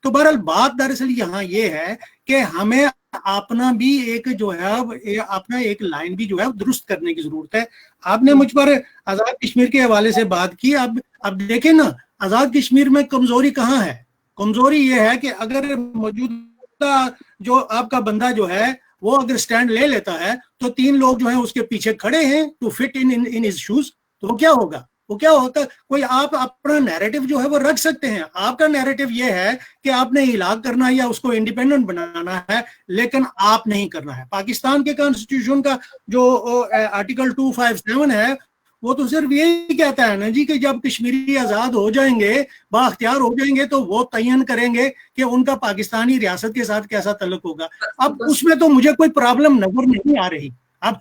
तो बहरहाल बात दरअसल यहाँ ये है कि हमें अपना भी एक जो है अपना एक लाइन भी जो है दुरुस्त करने की जरूरत है। आपने मुझ पर आजाद कश्मीर के हवाले से बात की। अब देखें ना, आजाद कश्मीर में कमजोरी कहाँ है? कमजोरी ये है कि अगर मौजूदा जो आपका बंदा जो है वो अगर स्टैंड ले लेता है तो 3 लोग जो है उसके पीछे खड़े हैं to fit in his shoes, तो क्या होगा? वो क्या होता है? कोई आप अपना नैरेटिव जो है वो रख सकते हैं। आपका नैरेटिव ये है कि आपने इलाक करना है या उसको इंडिपेंडेंट बनाना है, लेकिन आप नहीं करना है। पाकिस्तान के कॉन्स्टिट्यूशन का जो आर्टिकल 257 है वो तो सिर्फ यही कहता है ना जी कि जब कश्मीरी आजाद हो जाएंगे, बाख्तियार हो जाएंगे, तो वो तयन करेंगे कि उनका पाकिस्तानी रियासत के साथ कैसा तल्लुक होगा। अब उसमें तो मुझे कोई प्रॉब्लम नजर नहीं आ रही। अब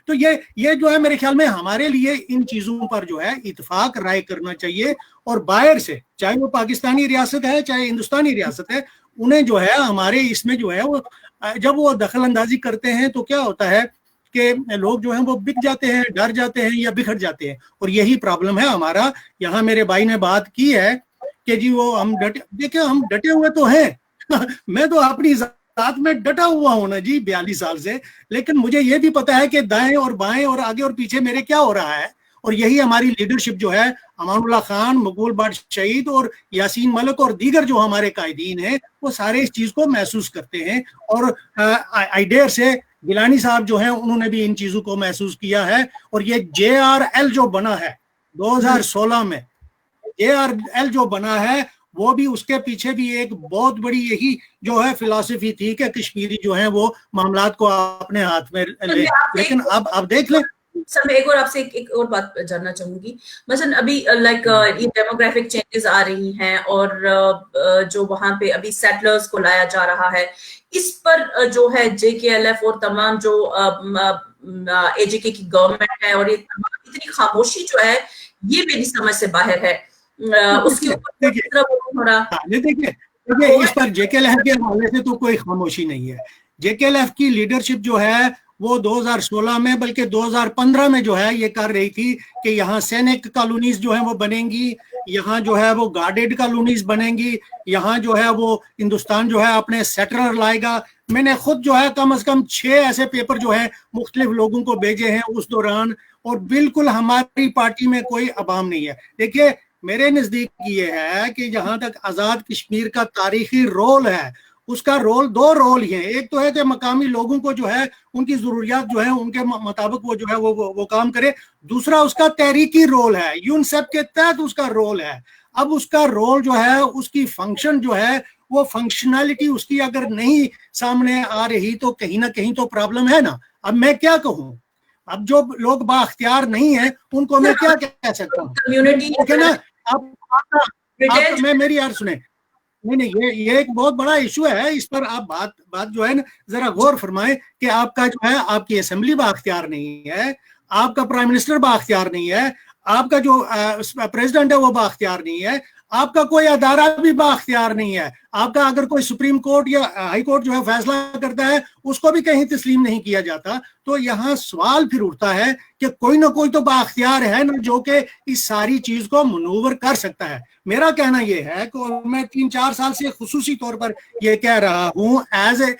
तो ये जो है मेरे ख्याल में हमारे लिए इन चीजों पर जो है इत्तेफाक राय करना चाहिए, और बाहर से चाहे वो पाकिस्तानी रियासत है चाहे हिंदुस्तानी रियासत है, उन्हें जो है हमारे इसमें जो है वो जब वो दखल अंदाजी करते हैं तो क्या होता है कि लोग जो हैं वो बिक जाते हैं, डर जाते हैं या बिखर जाते हैं। और यही प्रॉब्लम है हमारा। यहाँ मेरे भाई ने बात की है कि जी वो हम डटे हुए तो हैं मैं तो अपनी साथ में डटा हुआ हूं ना जी 42 साल से, लेकिन मुझे ये भी पता है कि दाएं और बाएं और आगे और पीछे मेरे क्या हो रहा है। और यही हमारी लीडरशिप जो है, अमानुल्लाह खान, मकबूल भट्ट शहीद और यासीन मलिक और दीगर जो हमारे कायदीन हैं, वो सारे इस चीज को महसूस करते हैं। और आई डेयर से गिलानी साहब जो हैं उन्होंने भी इन चीजों को महसूस किया है। और ये JRL जो बना है 2016 में, JRL जो बना है वो भी, उसके पीछे भी एक बहुत बड़ी यही जो है फिलॉसफी थी कि कश्मीरी जो है वो मामलात को अपने हाथ में ले। लेकिन अब देख लें सर, मैं एक और आपसे एक और बात जानना चाहूंगी। मसलन अभी लाइक ये डेमोग्राफिक चेंजेस आ रही हैं और जो वहां पे अभी सेटलर्स को लाया जा रहा है, इस पर जो है JKLF और तमाम जो AJK की गवर्नमेंट है और ये इतनी खामोशी जो है, ये मेरी समझ से बाहर है। उसके ऊपर देखिए इस पर JKLF के हवाले से तो कोई खामोशी नहीं है। JKLF की लीडरशिप जो है वो 2016 में बल्कि 2015 में जो है ये कर रही थी कि यहाँ सैनिक कॉलोनीज जो है वो बनेंगी, यहाँ जो है वो गार्डेड कॉलोनीज बनेंगी, यहाँ जो है वो हिंदुस्तान जो है अपने सेटलर लाएगा। मैंने खुद जो है कम से कम 6 ऐसे पेपर जो है मुख्तलिफ लोगों को भेजे हैं उस दौरान, और बिल्कुल हमारी पार्टी में कोई अवाम नहीं है। देखिए मेरे नजदीक ये है कि जहां तक आजाद कश्मीर का तारीखी रोल है, उसका रोल 2 रोल ही है। एक तो है कि मकामी लोगों को जो है उनकी जरूरियात जो है उनके मुताबिक वो जो है वो काम करे। दूसरा उसका तहरीकी रोल है, यूनिसेफ के तहत उसका रोल है। अब उसका रोल जो है, उसकी फंक्शन जो है, वो फंक्शनैलिटी उसकी अगर नहीं सामने आ रही तो कहीं ना कहीं तो प्रॉब्लम है ना। अब मैं क्या कहूँ, अब जो लोग बाख्तियार नहीं है उनको मैं क्या कह सकता हूँ? कम्युनिटी ना, आप मैं मेरी यार सुने, नहीं ये एक बहुत बड़ा इशू है। इस पर आप बात जो है ना जरा गौर फरमाएं कि आपका जो है आपकी असेंबली बाख्तियार नहीं है, आपका प्राइम मिनिस्टर बाख्तियार नहीं है, आपका जो प्रेसिडेंट है वो बाख्तियार नहीं है, आपका कोई अदारा भी बाख्तियार नहीं है, आपका अगर कोई सुप्रीम कोर्ट या हाई कोर्ट जो है फैसला करता है उसको भी कहीं तस्लीम नहीं किया जाता। तो यहाँ सवाल फिर उठता है कि कोई ना कोई तो बाख्तियार है ना जो कि इस सारी चीज को मनूवर कर सकता है। मेरा कहना यह है कि मैं 3-4 साल से खुसूसी तौर पर यह कह रहा हूँ as a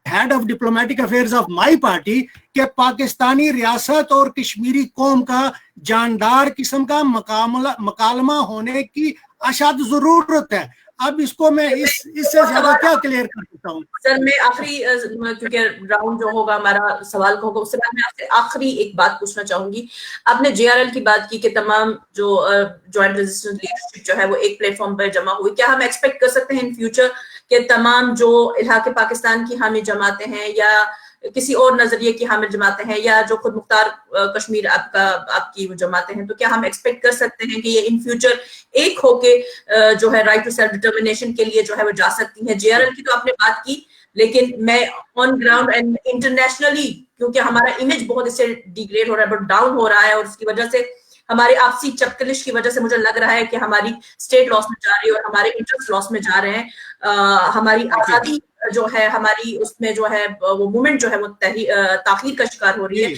head of diplomatic affairs of my party कि पाकिस्तानी रियासत और कश्मीरी कौम का जानदार किस्म का मकालमा होने की अशाद जरूरत है। अब इसको मैं इससे ज्यादा क्या क्लियर कर सकता हूँ? सर मैं आखिरी, क्योंकि राउंड जो होगा हमारा सवाल का होगा, उससे बाद मैं आपसे आखिरी एक बात पूछना चाहूंगी। आपने JRL की बात की कि तमाम जो ज्वाइंट रेजिस्टेंस लीडरशिप जो है वो एक प्लेटफॉर्म पर जमा हुई। क्या हम एक्सपेक्ट कर सकते हैं इन फ्यूचर कि तमाम जो इलाके पाकिस्तान की हामी जमाते हैं या किसी और नजरिए की हामिल जमाते हैं या जो खुद मुख्तार कश्मीर आपकी वो जमाते हैं, तो क्या हम एक्सपेक्ट कर सकते हैं कि ये इन फ्यूचर एक होके जो है राइट टू सेल्फ डिटर्मिनेशन के लिए जो है वो जा सकती हैं? JRL की तो आपने बात की, लेकिन मैं ऑन ग्राउंड एंड इंटरनेशनली, क्योंकि हमारा इमेज बहुत इससे डिग्रेड हो रहा है, डाउन हो रहा है, और उसकी वजह से हमारी आपसी चपकलिश की वजह से मुझे लग रहा है कि हमारी स्टेट लॉस में जा रही है और हमारे इंटरेस्ट लॉस में जा रहे हैं। हमारी आजादी जो है, हमारी उसमें जो है वो मूवमेंट जो है वो ताखीर का शिकार हो रही है।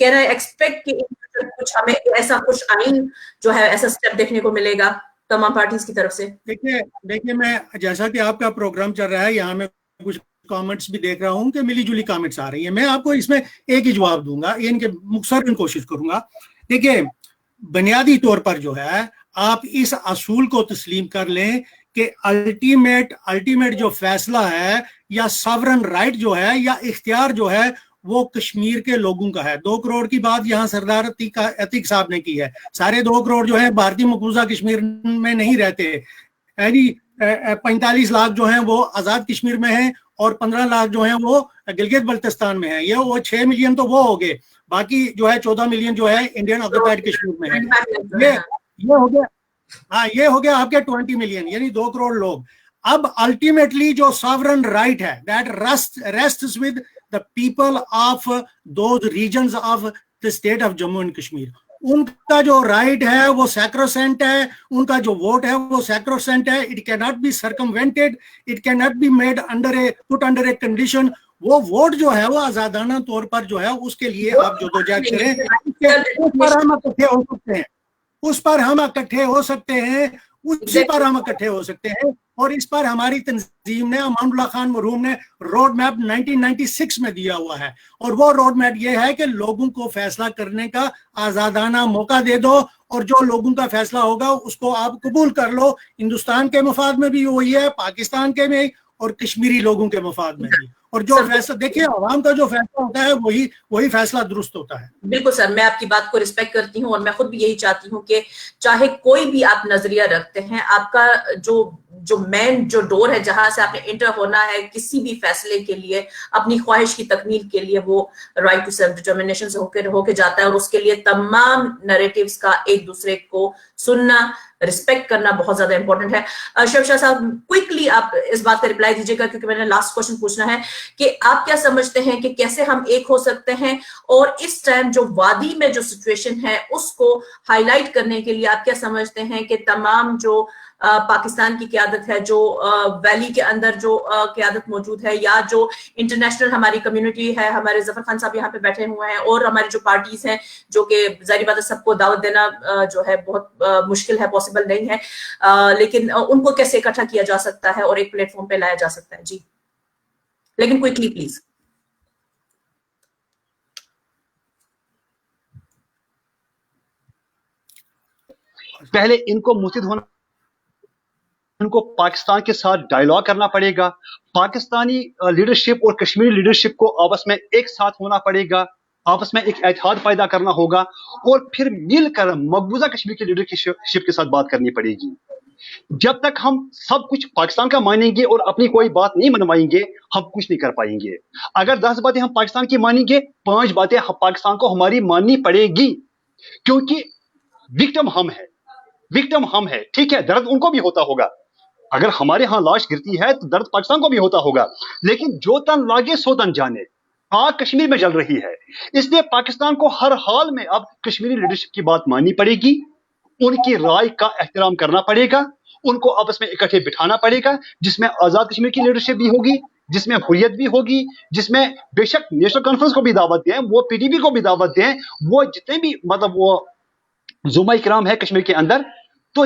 कैन आई एक्सपेक्ट कि कुछ हमें ऐसा कुछ आइन जो है ऐसा स्टेप देखने को मिलेगा तमाम पार्टीज की तरफ से? देखिए मैं, जैसा कि आपका प्रोग्राम चल रहा है, यहाँ में कुछ कमेंट्स भी देख रहा हूँ कि मिली जुली कमेंट्स आ रही है। मैं आपको इसमें एक ही जवाब दूंगा, इनके मुख्तसर कोशिश करूंगा। देखिए, बुनियादी तौर पर जो है आप इस असूल को तस्लीम कर लें कि अल्टीमेट जो फैसला है या सॉवरन राइट जो है या इख्तियार जो है वो कश्मीर के लोगों का है। 2 करोड़ की बात यहाँ सरदार अतीक साहब ने की है। सारे 2 करोड़ जो है भारतीय मकबूजा कश्मीर में नहीं रहते, यानी 45 लाख जो हैं वो आजाद कश्मीर में हैं और 15 लाख जो हैं वो गिलगित बल्तिस्तान में है। ये वो 6 मिलियन तो वो हो गए, बाकी जो है 14 मिलियन जो है इंडियन ऑक्युपाइड कश्मीर में है। ये हो गया, हाँ, ये हो गया आपके 20 मिलियन, यानी 2 करोड़ लोग। अब अल्टीमेटली जो सॉवरन राइट है that rests with the people of those regions of the state of Jammu and Kashmir. उनका जो राइट है वो सैक्रोसेंट है, उनका जो वोट है वो सैक्रोसेंट है। It can not be circumvented, it can not be made put under a condition. वो वोट जो है वो आजादाना तौर पर जो है उसके लिए आप जदोजहद करें, उस पर हम इकट्ठे हो सकते हैं, उसी पर हम इकट्ठे हो सकते हैं। और इस पर हमारी तंजीम ने, अमानुल्लाह खान मरहूम ने रोड मैप 1996 में दिया हुआ है, और वो रोड मैप ये है कि लोगों को फैसला करने का आजादाना मौका दे दो, और जो लोगों का फैसला होगा उसको आप कबूल कर लो। हिंदुस्तान के मफाद में भी वही है, पाकिस्तान के में और कश्मीरी लोगों के मफाद में भी। और जो फैसला, देखिए, आवाम का जो फैसला होता है वही फैसला दुरुस्त होता है। बिल्कुल सर, मैं आपकी बात को रिस्पेक्ट करती हूँ और मैं खुद भी यही चाहती हूँ कि चाहे कोई भी आप नजरिया रखते हैं, आपका जो मेन जो डोर है जहां से आपने इंटर होना है किसी भी फैसले के लिए, अपनी ख्वाहिश की तकमील के लिए, वो राइट टू सेल्फ डिटर्मिनेशन से होके जाता है। और उसके लिए तमाम नैरेटिव्स का एक दूसरे को सुनना, रिस्पेक्ट करना बहुत ज्यादा इंपॉर्टेंट है। अशरफ शाह साहब, क्विकली आप इस बात का रिप्लाई दीजिएगा, क्योंकि मैंने लास्ट क्वेश्चन पूछना है कि आप क्या समझते हैं कि कैसे हम एक हो सकते हैं, और इस टाइम जो वादी में जो सिचुएशन है उसको हाईलाइट करने के लिए आप क्या समझते हैं कि तमाम जो पाकिस्तान की क़यादत है, जो वैली के अंदर जो क़यादत मौजूद है, या जो इंटरनेशनल हमारी कम्युनिटी है, हमारे जफर खान साहब यहाँ पे बैठे हुए हैं, और हमारी जो पार्टीज हैं, जो कि ज़ाहिर बात है सबको दावत देना जो है बहुत मुश्किल है, पॉसिबल नहीं है, लेकिन उनको कैसे इकट्ठा किया जा सकता है और एक प्लेटफॉर्म पे लाया जा सकता है? जी, लेकिन क्विकली प्लीज। पहले इनको मुस्तैद होना, उनको पाकिस्तान के साथ डायलॉग करना पड़ेगा। पाकिस्तानी लीडरशिप और कश्मीरी लीडरशिप को आपस में एक साथ होना पड़ेगा, आपस में एक इत्तेहाद पैदा करना होगा, और फिर मिलकर मकबूजा कश्मीर की लीडरशिप के साथ बात करनी पड़ेगी। जब तक हम सब कुछ पाकिस्तान का मानेंगे और अपनी कोई बात नहीं मनवाएंगे, हम कुछ नहीं कर पाएंगे। अगर 10 बातें हम पाकिस्तान की मानेंगे, 5 बातें पाकिस्तान को हमारी माननी पड़ेगी, क्योंकि विक्टिम हम है। ठीक है, दर्द उनको भी होता होगा। अगर हमारे यहां लाश गिरती है तो दर्द पाकिस्तान को भी होता होगा, लेकिन जो तन लागे सो तन जाने। आग कश्मीर में जल रही है। इसलिए पाकिस्तान को हर हाल में अब कश्मीरी लीडरशिप की बात माननी पड़ेगी, उनकी राय का एहतराम करना पड़ेगा, उनको आपस में इकट्ठे बिठाना पड़ेगा, जिसमें आज़ाद कश्मीर की लीडरशिप भी होगी, जिसमें हुर्रियत भी होगी, जिसमें बेशक नेशनल कॉन्फ्रेंस को भी दावत दें, वो पीडीपी को भी दावत दें, वो जितने भी मतलब वो जुमा इकराम है कश्मीर के अंदर, तो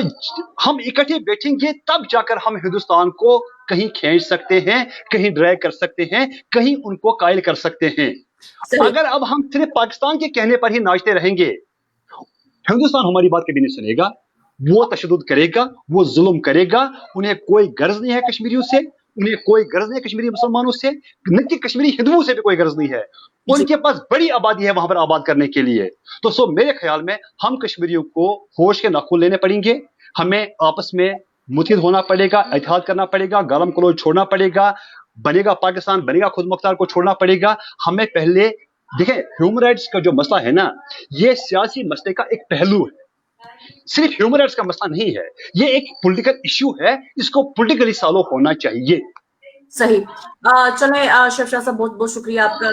हम इकट्ठे बैठेंगे तब जाकर हम हिंदुस्तान को कहीं खींच सकते हैं, कहीं ड्रैग कर सकते हैं, कहीं उनको कायल कर सकते हैं। अगर अब हम सिर्फ पाकिस्तान के कहने पर ही नाचते रहेंगे, हिंदुस्तान हमारी बात कभी नहीं सुनेगा, वो तशद्दुद करेगा, वो जुल्म करेगा। उन्हें कोई गर्ज नहीं है कश्मीरियों से, उन्हें कोई गर्ज नहीं है कश्मीरी मुसलमानों से, न कि कश्मीरी हिंदुओं से भी कोई गर्ज नहीं है। उनके पास बड़ी आबादी है वहां पर आबाद करने के लिए। तो मेरे ख्याल में हम कश्मीरियों को होश के नाखून लेने पड़ेंगे, हमें आपस में मुत्तहिद होना पड़ेगा, इत्तेहाद करना पड़ेगा, गालम गलौज छोड़ना पड़ेगा, बनेगा पाकिस्तान, बनेगा खुद मुख्तार को छोड़ना पड़ेगा। हमें पहले देखें, ह्यूमन राइट्स का जो मसला है ना, ये सियासी मसले का एक पहलू है, सिर्फ ह्यूमन राइट्स का मसला नहीं है, ये एक पॉलिटिकल इश्यू है, इसको पॉलिटिकली सॉल्व होना चाहिए। सही। चले शफशाह साहब, बहुत बहुत शुक्रिया आपका।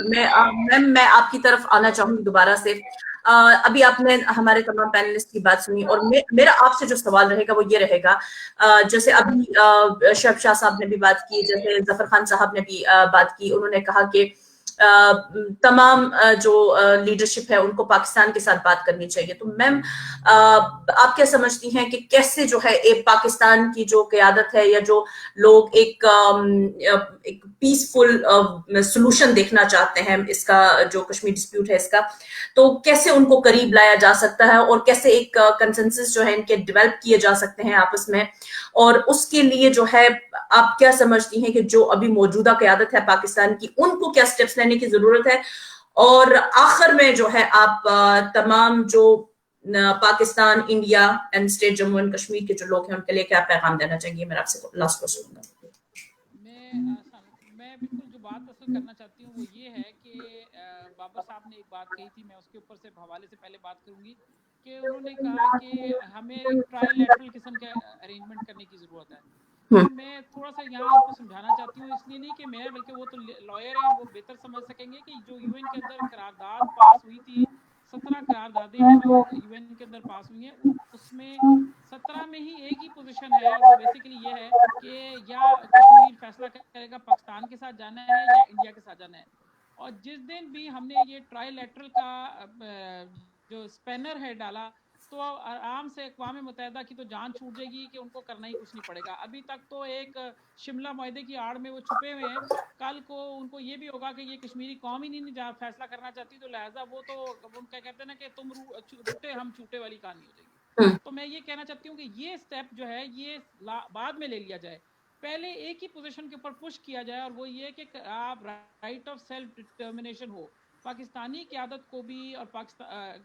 मैम मैं आपकी तरफ आना चाहूंगी दोबारा से। अभी आपने हमारे तमाम पैनलिस्ट की बात सुनी और मेरा आपसे जो सवाल रहेगा वो ये रहेगा, जैसे अभी शफशाह साहब ने भी बात की, जैसे जफर खान साहब ने भी बात की, उन्होंने कहा कि तमाम जो लीडरशिप है उनको पाकिस्तान के साथ बात करनी चाहिए। तो मैम आप क्या समझती हैं कि कैसे जो है एक पाकिस्तान की जो क़यादत है या जो लोग एक पीसफुल सॉल्यूशन देखना चाहते हैं इसका, जो कश्मीर डिस्प्यूट है इसका, तो कैसे उनको करीब लाया जा सकता है और कैसे एक कंसेंसस जो है इनके डेवलप किए जा सकते हैं आपस में, और उसके लिए जो है आप क्या समझती हैं कि जो अभी मौजूदा क़यादत है पाकिस्तान की, उनको क्या स्टेप्स लेने की जरूरत है? और आखिर में जो है आप तमाम जो Pakistan, India and state Jammu and Kashmir के जो लोग हैं उनके लिए क्या पैगाम देना चाहिए? मेरा आपसे लास्ट क्वेश्चन होगा। मैं बिल्कुल जो बात असल करना चाहती हूँ वो ये है कि बाबर साहब ने एक बात कही थी, मैं उसके ऊपर से हवाले से पहले बात करूंगी कि उन्होंने कहा कि हमें एक ट्रायलैटरल किस्म के अरेंजमेंट करने की जरूरत है। तो मैं थोड़ा सा यहाँ उनको समझाना चाहती हूँ, इसलिए नहीं कि मैं, बल्कि वो तो लॉयर हैं, वो बेहतर समझ सकेंगे कि जो यूएन के अंदर करारदाद पास हुई थी, 17 करारदादें हैं जो यूएन के अंदर पास हुई हैं, उसमें 17 में ही एक ही पोजीशन है, वो बेसिकली ये है कि या कश्मीर फैसला करेगा पाकिस्तान के साथ जाना है या इंडिया के साथ जाना है। और जिस दिन भी हमने ये ट्राइलैटरल का जो स्पैनर है डाला, तो आराम से अक़वाम मुत्तहिदा की तो जान छूट जाएगी कि उनको करना ही कुछ नहीं पड़ेगा। अभी तक तो एक शिमला मुआहदे की आड़ में वो छुपे हुए हैं, कल को उनको ये भी होगा कि ये कश्मीरी कौम ही नहीं फैसला करना चाहती, तो लिहाजा वो तो उनका कहते हैं ना कि तुम रूठे हम छूटे वाली कहानी हो जाएगी। तो मैं ये कहना चाहती हूँ कि ये स्टेप जो है ये बाद में ले लिया जाए, पहले एक ही पोजीशन के ऊपर पुश किया जाए, और वो ये कि आप राइट ऑफ सेल्फ डिटर्मिनेशन हो, पाकिस्तानी क़यादत को भी और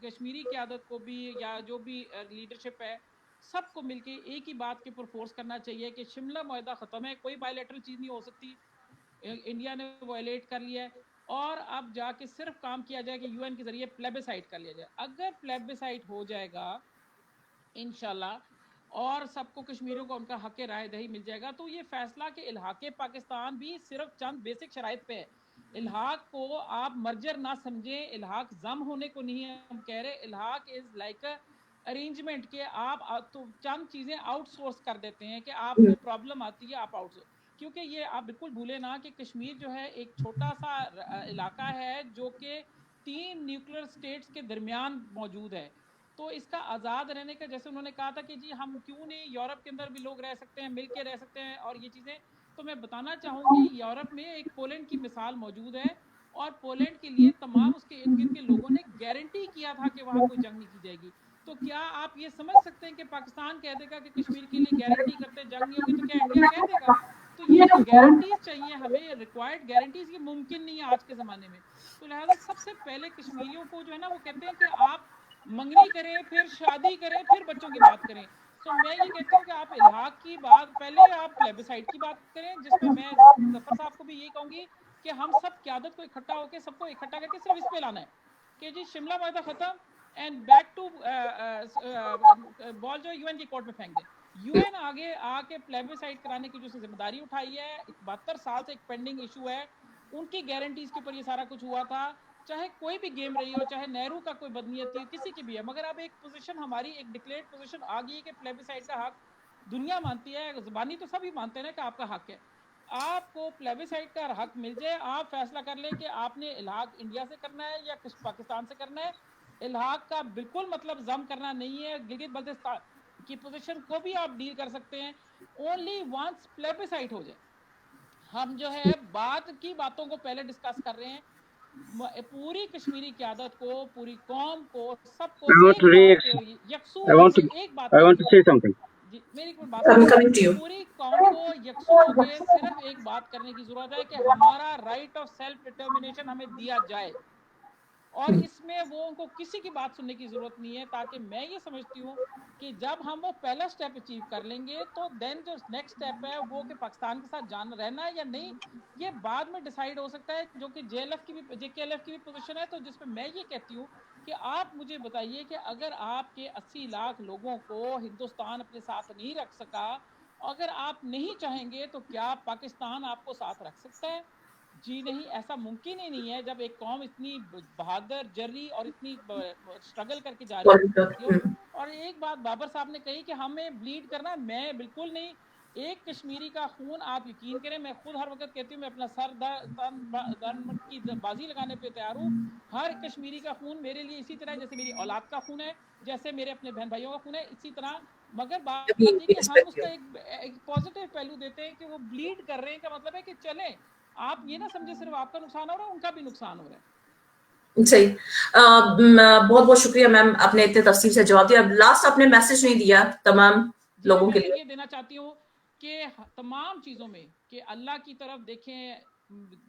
कश्मीरी क़यादत को भी, या जो भी लीडरशिप है, सबको मिलके एक ही बात के ऊपर फोर्स करना चाहिए कि शिमला मुआहदा ख़त्म है, कोई बायलैटरल चीज़ नहीं हो सकती, इंडिया ने वायलेट कर लिया है, और अब जाके सिर्फ काम किया जाए कि यूएन के जरिए प्लेबिसाइट कर लिया जाए। अगर प्लेबिसाइट हो जाएगा इंशाल्लाह और सबको कश्मीरियों को उनका हक़ राय दही मिल जाएगा, तो ये फैसला कि इल्हाक़ पाकिस्तान भी सिर्फ चंद बेसिक शराइत पे है। इल्हाक़ को आप मर्जर ना समझें, इल्हाक़ जम होने को नहीं है हम कह रहे, इल्हाक़ इज़ लाइक अ अरेंजमेंट के आप तो चंद चीज़ें आउटसोर्स कर देते हैं कि आपको प्रॉब्लम आती है आप आउटसोर्स, क्योंकि ये आप बिल्कुल भूलें ना कि कश्मीर जो है एक छोटा सा इलाका है जो कि 3 न्यूक्लियर स्टेट्स के दरमियान मौजूद है। तो इसका आज़ाद रहने का, जैसे उन्होंने कहा था कि जी हम क्यों नहीं, यूरोप के अंदर भी लोग रह सकते हैं, मिल के रह सकते हैं और ये चीज़ें, तो मैं बताना चाहूँगी यूरोप में एक पोलैंड की मिसाल मौजूद है, और पोलैंड के लिए तमाम उसके इर्द गिर्द के लोगों ने गारंटी किया था कि वहाँ कोई जंग नहीं की जाएगी। तो क्या आप ये समझ सकते हैं कि पाकिस्तान कह देगा कि कश्मीर के लिए गारंटी करते जंग नहीं होगी, तो क्या इंडिया कह देगा? तो ये जो गारंटीज चाहिए हमें, रिक्वायर्ड गारंटीज, ये मुमकिन नहीं है आज के ज़माने में। तो लिहाजा सबसे पहले कश्मीरियों को जो है ना, वो कहते हैं कि आप मंगनी करें, फिर शादी करें, फिर बच्चों की बात करें। तो मैं ये कहती हूँ कि आप इल्हाक़ की बात, पहले आप प्लेबिसाइट की बात करें, जिसमें मैं जफर साहब को भी यही कहूँगी कि हम सब क़यादत को इकट्ठा होकर, सबको इकट्ठा करके सिर्फ इस पे लाना है कि जी शिमला मुआहदा ख़त्म, एंड बैक टू बॉल जो यूएन की कोर्ट में फेंक दें। यूएन आगे आके प्लेबिसाइट कराने की जो जिम्मेदारी उठाई है, 72 साल से एक पेंडिंग इशू है, उनकी गारंटीज के ऊपर ये सारा कुछ हुआ था, चाहे कोई भी गेम रही हो, चाहे नेहरू का कोई बदनीयती किसी की भी है, मगर अब एक पोजीशन हमारी एक डिक्लेयर्ड पोजीशन आ गई है कि प्लेबिसाइट का हक दुनिया मानती है, ज़बानी तो सभी मानते हैं कि आपका हक है, आपको प्लेबिसाइट का हक मिल जाए, आप फैसला कर लें कि आपने इल्हाक इंडिया से करना है या पाकिस्तान से करना है। इल्हाक का बिल्कुल मतलब जम करना नहीं है, गिलगित बल्तिस्तान की पोजीशन को भी आप डील कर सकते हैं, ओनली वंस प्लेबिसाइट हो जाए। हम जो है बात की बातों को पहले डिस्कस कर रहे हैं, पूरी कश्मीरी क़यादत को, पूरी कौम को, सबको एक बात जी, मेरी कोई बात पूरी कौम को यकसू होकर सिर्फ एक बात करने की जरूरत है कि हमारा राइट ऑफ सेल्फ डिटर्मिनेशन हमें दिया जाए, और इसमें वो उनको किसी की बात सुनने की जरूरत नहीं है, ताकि मैं ये समझती हूँ कि जब हम वो पहला स्टेप अचीव कर लेंगे तो देन जो नेक्स्ट स्टेप है वो कि पाकिस्तान के साथ जान रहना है या नहीं, ये बाद में डिसाइड हो सकता है, जो कि JLF की भी JKLF की भी पोजीशन है। तो जिसमें मैं ये कहती हूँ कि आप मुझे बताइए कि अगर आपके 80 लाख लोगों को हिंदुस्तान अपने साथ नहीं रख सका, अगर आप नहीं चाहेंगे तो क्या पाकिस्तान आपको साथ रख सकता है? जी नहीं, ऐसा मुमकिन ही नहीं है। जब एक कौम इतनी बहादुर, जर्री और इतनी स्ट्रगल करके जा रही है। और एक बात बाबर साहब ने कही कि हमें ब्लीड करना, मैं बिल्कुल नहीं, एक कश्मीरी का खून आप यकीन करें, मैं खुद हर वक्त कहती हूँ मैं अपना सर दर्द की बाजी लगाने पे तैयार हूँ। हर कश्मीरी का खून मेरे लिए इसी तरह जैसे मेरी औलाद का खून है, जैसे मेरे अपने बहन भाइयों का खून है, इसी तरह। मगर बात ये कि हम उसका एक पॉजिटिव पहलू देते हैं कि वो ब्लीड कर रहे हैं, का मतलब है कि चले, आप ये ना समझे सिर्फ आपका नुकसान हो रहा है, उनका भी नुकसान हो रहा है। सही, बहुत बहुत शुक्रिया मैम, आपने इतने तफसील से जवाब दिया। लास्ट आपने मैसेज नहीं दिया तमाम लोगों के लिए। ये देना चाहती हूँ कि तमाम चीज़ों में कि अल्लाह की तरफ देखें,